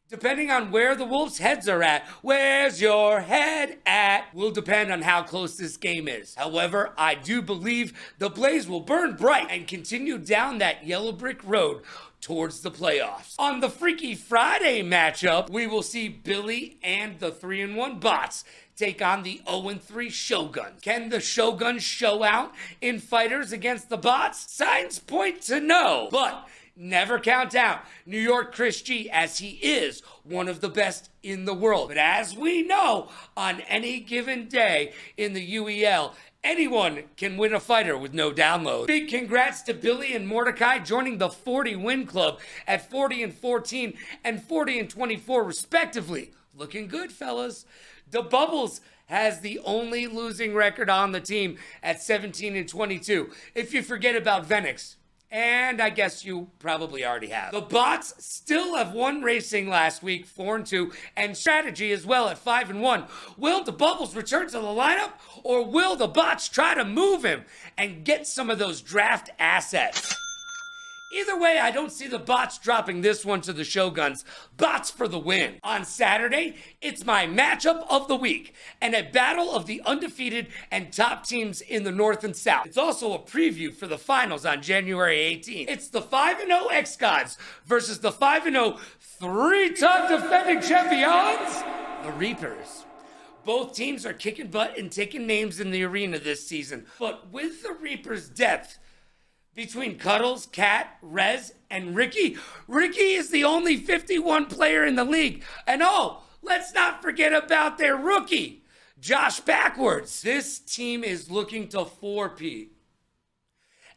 Depending on where the Wolves' heads are at, where's your head at, will depend on how close this game is. However, I do believe the Blaze will burn bright and continue down that yellow brick road towards the playoffs. On the Freaky Friday matchup, we will see Billy and the 3-1 Bots take on the 0-3 Shoguns. Can the Shoguns show out in fighters against the Bots? Signs point to no, but never count out New York Chris G, as he is one of the best in the world. But as we know, on any given day in the UEL, anyone can win a fighter with no download. Big congrats to Billy and Mordecai joining the 40 win club at 40-14 and 40-24 respectively. Looking good, fellas. The Bubbles has the only losing record on the team at 17-22. If you forget about Venix, and I guess you probably already have. The Bots still have won racing last week, 4-2, and strategy as well at 5-1. Will the Bubbles return to the lineup, or will the Bots try to move him and get some of those draft assets? Either way, I don't see the Bots dropping this one to the Shoguns. Bots for the win. On Saturday, it's my matchup of the week and a battle of the undefeated and top teams in the North and South. It's also a preview for the finals on January 18th. It's the 5-0 X-Gods versus the 5-0 three-time defending champions, the Reapers. Both teams are kicking butt and taking names in the arena this season, but with the Reapers' depth, between Cuddles, Cat, Rez, and Ricky is the only 51 player in the league. And oh, let's not forget about their rookie, Josh Backwards. This team is looking to 4-peat.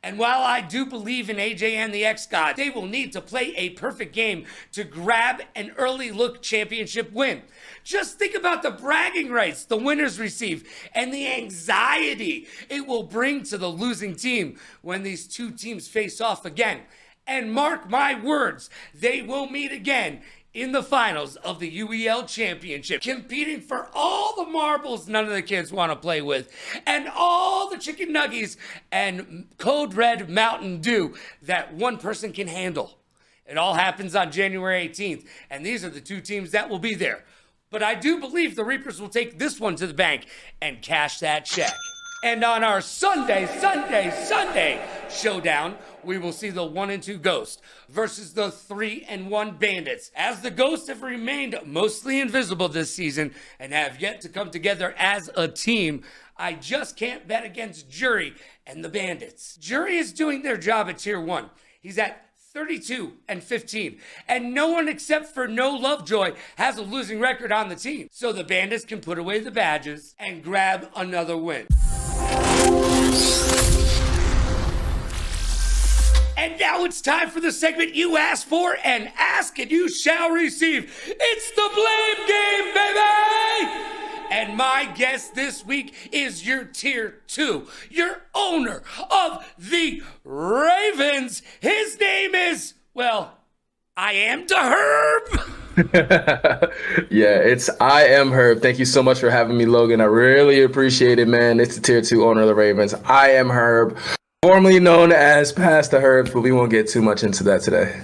And while I do believe in AJ and the X-God, they will need to play a perfect game to grab an early look championship win. Just think about the bragging rights the winners receive and the anxiety it will bring to the losing team when these two teams face off again. And mark my words, they will meet again in the finals of the UEL Championship, competing for all the marbles none of the kids want to play with, and all the chicken nuggies and Code Red Mountain Dew that one person can handle. It all happens on January 18th, and these are the two teams that will be there. But I do believe the Reapers will take this one to the bank and cash that check. And on our Sunday showdown, we will see the 1-2 Ghost versus the 3-1 Bandits. As the Ghosts have remained mostly invisible this season and have yet to come together as a team, I just can't bet against Jury and the Bandits. Jury is doing their job at Tier 1. He's at 32-15, and no one except for No Lovejoy has a losing record on the team. So the Bandits can put away the badges and grab another win. And now it's time for the segment you asked for, and ask and you shall receive. It's the Blame Game, baby! And my guest this week is your Tier 2, your owner of the Ravens. His name is, well, I am the Herb. Yeah, I am Herb. Thank you so much for having me, Logan. I really appreciate it, man. It's the Tier 2 owner of the Ravens. I am Herb, formerly known as Pastor Herb, but we won't get too much into that today.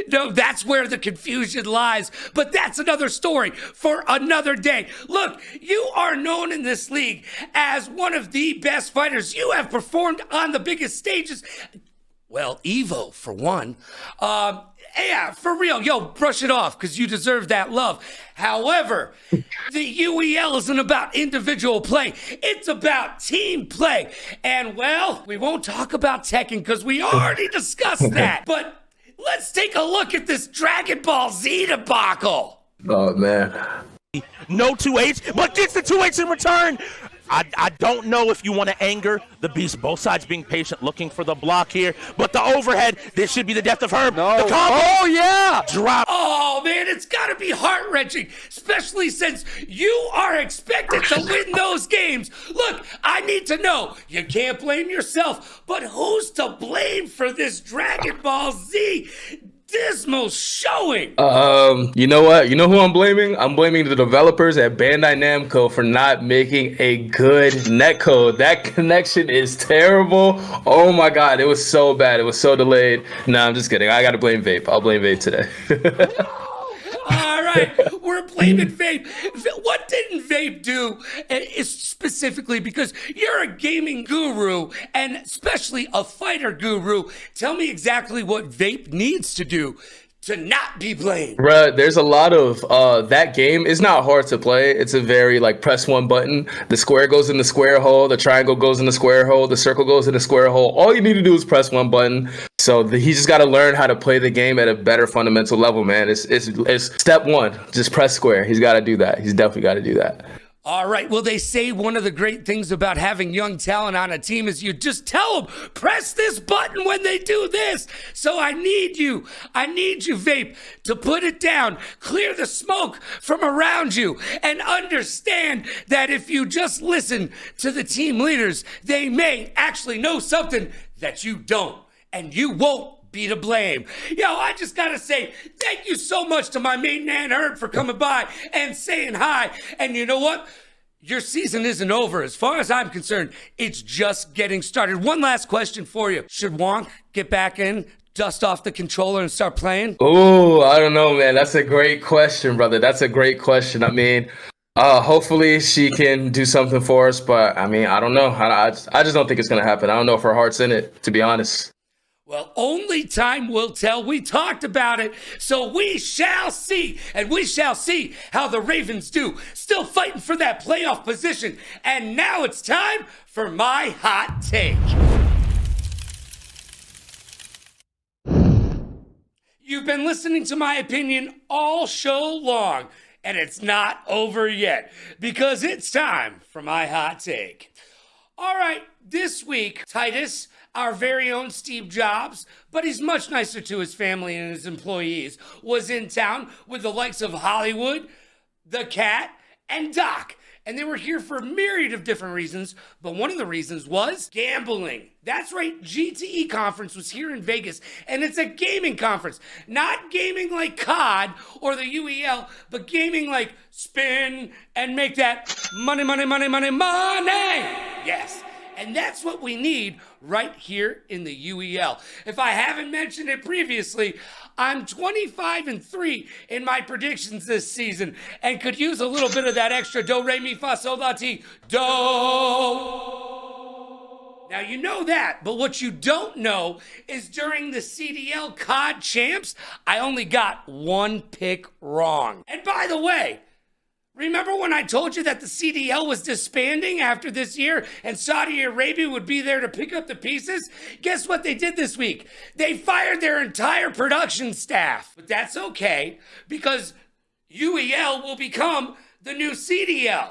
No, that's where the confusion lies, but that's another story for another day. Look, you are known in this league as one of the best fighters. You have performed on the biggest stages. Well, Evo, for one. Yeah, for real. Yo, brush it off, because you deserve that love. However, the UEL isn't about individual play. It's about team play. And, well, we won't talk about Tekken, because we already discussed that. But let's take a look at this Dragon Ball Z debacle. Oh, man. No 2H, but gets the 2H in return. I don't know if you want to anger the beast. Both sides being patient, looking for the block here. But the overhead, this should be the death of Herb. No. The combo. Oh, yeah. Drop. Oh, man, it's got to be heart-wrenching, especially since you are expected to win those games. Look, I need to know. You can't blame yourself, but who's to blame for this Dragon Ball Z dismal showing? You know what? You know who I'm blaming? I'm blaming the developers at Bandai Namco for not making a good netcode. That connection is terrible. Oh my god, it was so bad. It was so delayed. No, I'm just kidding. I gotta blame Vape. I'll blame Vape today. All right, we're blaming Vape. What didn't Vape do specifically? Because you're a gaming guru and especially a fighter guru. Tell me exactly what Vape needs to do to not be blamed. Bruh, there's a lot of that game is not hard to play. It's a very press one button. The square goes in the square hole. The triangle goes in the square hole. The circle goes in the square hole. All you need to do is press one button. So he just got to learn how to play the game at a better fundamental level, man. It's step one. Just press square. He's got to do that. He's definitely got to do that. All right. Well, they say one of the great things about having young talent on a team is you just tell them, press this button when they do this. So I need you, Vape, to put it down, clear the smoke from around you, and understand that if you just listen to the team leaders, they may actually know something that you don't, and you won't be to blame. Yo, I just gotta say thank you so much to my main man Herb for coming by and saying hi. And you know what? Your season isn't over. As far as I'm concerned, it's just getting started. One last question for you. Should Wonk get back in, dust off the controller, and start playing? Oh, I don't know, man. That's a great question, brother. That's a great question. I mean, hopefully she can do something for us, but I mean, I don't know. I just don't think it's gonna happen. I don't know if her heart's in it, to be honest. Well, only time will tell. We talked about it, so we shall see. And we shall see how the Ravens do. Still fighting for that playoff position. And now it's time for my hot take. You've been listening to my opinion all show long, and it's not over yet, because it's time for my hot take. All right, this week, Titus, our very own Steve Jobs, but he's much nicer to his family and his employees, was in town with the likes of Hollywood, the Cat, and Doc. And they were here for a myriad of different reasons, but one of the reasons was gambling. That's right, GTE Conference was here in Vegas, and it's a gaming conference. Not gaming like COD or the UEL, but gaming like spin and make that money, money, money, money, money! Yes. And that's what we need right here in the UEL. If I haven't mentioned it previously, I'm 25-3 in my predictions this season and could use a little bit of that extra do, re, mi, fa, sol, la, ti, do. Now you know that, but what you don't know is during the CDL COD Champs, I only got one pick wrong. And by the way, remember when I told you that the CDL was disbanding after this year and Saudi Arabia would be there to pick up the pieces? Guess what they did this week? They fired their entire production staff. But that's okay, because UEL will become the new CDL.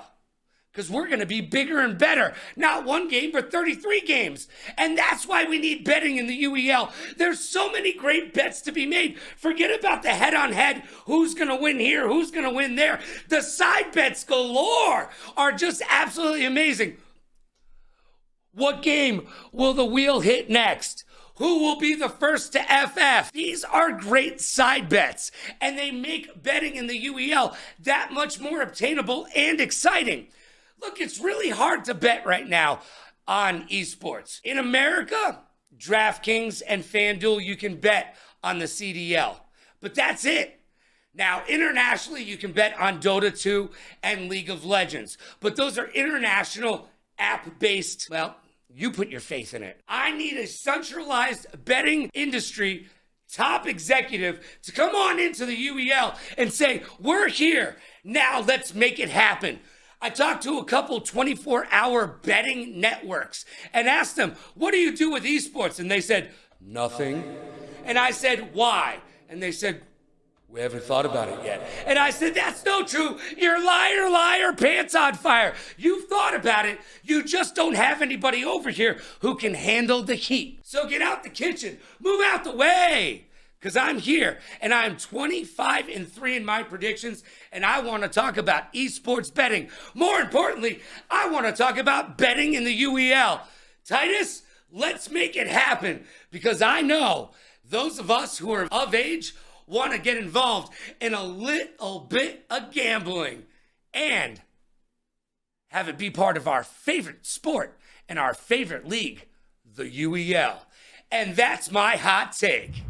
Because we're going to be bigger and better. Not one game, but 33 games. And that's why we need betting in the UEL. There's so many great bets to be made. Forget about the head-on-head. Who's going to win here? Who's going to win there? The side bets galore are just absolutely amazing. What game will the wheel hit next? Who will be the first to FF? These are great side bets. And they make betting in the UEL that much more obtainable and exciting. Look, it's really hard to bet right now on esports. In America, DraftKings and FanDuel, you can bet on the CDL. But that's it. Now, internationally, you can bet on Dota 2 and League of Legends. But those are international app-based, well, you put your faith in it. I need a centralized betting industry top executive to come on into the UEL and say, we're here. Now let's make it happen. I talked to a couple 24-hour betting networks and asked them, what do you do with esports? And they said, nothing. And I said, why? And they said, We haven't thought about it yet. And I said, that's no true. You're liar, liar, pants on fire. You've thought about it. You just don't have anybody over here who can handle the heat. So get out the kitchen. Move out the way. Because I'm here, and I'm 25-3 in my predictions, and I want to talk about esports betting. More importantly, I want to talk about betting in the UEL. Titus, let's make it happen, because I know those of us who are of age want to get involved in a little bit of gambling and have it be part of our favorite sport and our favorite league, the UEL. And that's my hot take.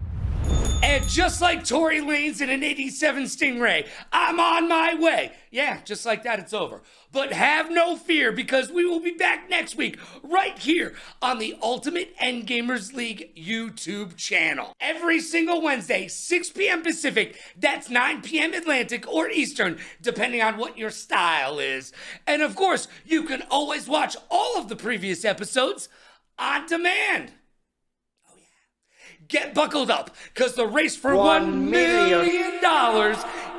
And just like Tory Lanez in an 87 Stingray, I'm on my way. Yeah, just like that, it's over. But have no fear, because we will be back next week right here on the Ultimate Endgamers League YouTube channel. Every single Wednesday, 6 p.m. Pacific, that's 9 p.m. Atlantic or Eastern, depending on what your style is. And of course, you can always watch all of the previous episodes on demand. Get buckled up, because the race for $1 million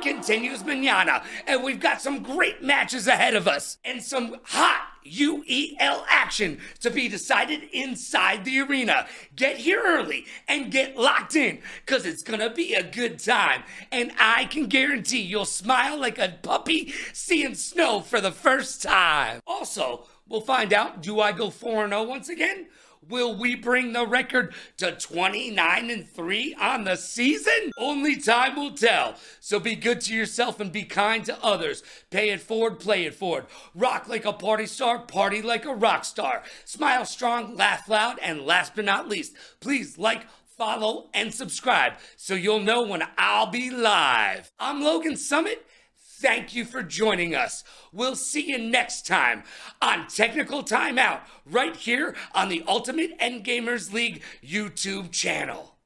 continues mañana. And we've got some great matches ahead of us. And some hot UEL action to be decided inside the arena. Get here early and get locked in, because it's going to be a good time. And I can guarantee you'll smile like a puppy seeing snow for the first time. Also, we'll find out, do I go 4-0 once again? Will we bring the record to 29-3 on the season? Only time will tell. So be good to yourself and be kind to others. Pay it forward, play it forward. Rock like a party star, party like a rock star. Smile strong, laugh loud, and last but not least, please like, follow, and subscribe so you'll know when I'll be live. I'm Logan Summit. Thank you for joining us. We'll see you next time on Technical Timeout, right here on the Ultimate Endgamers League YouTube channel.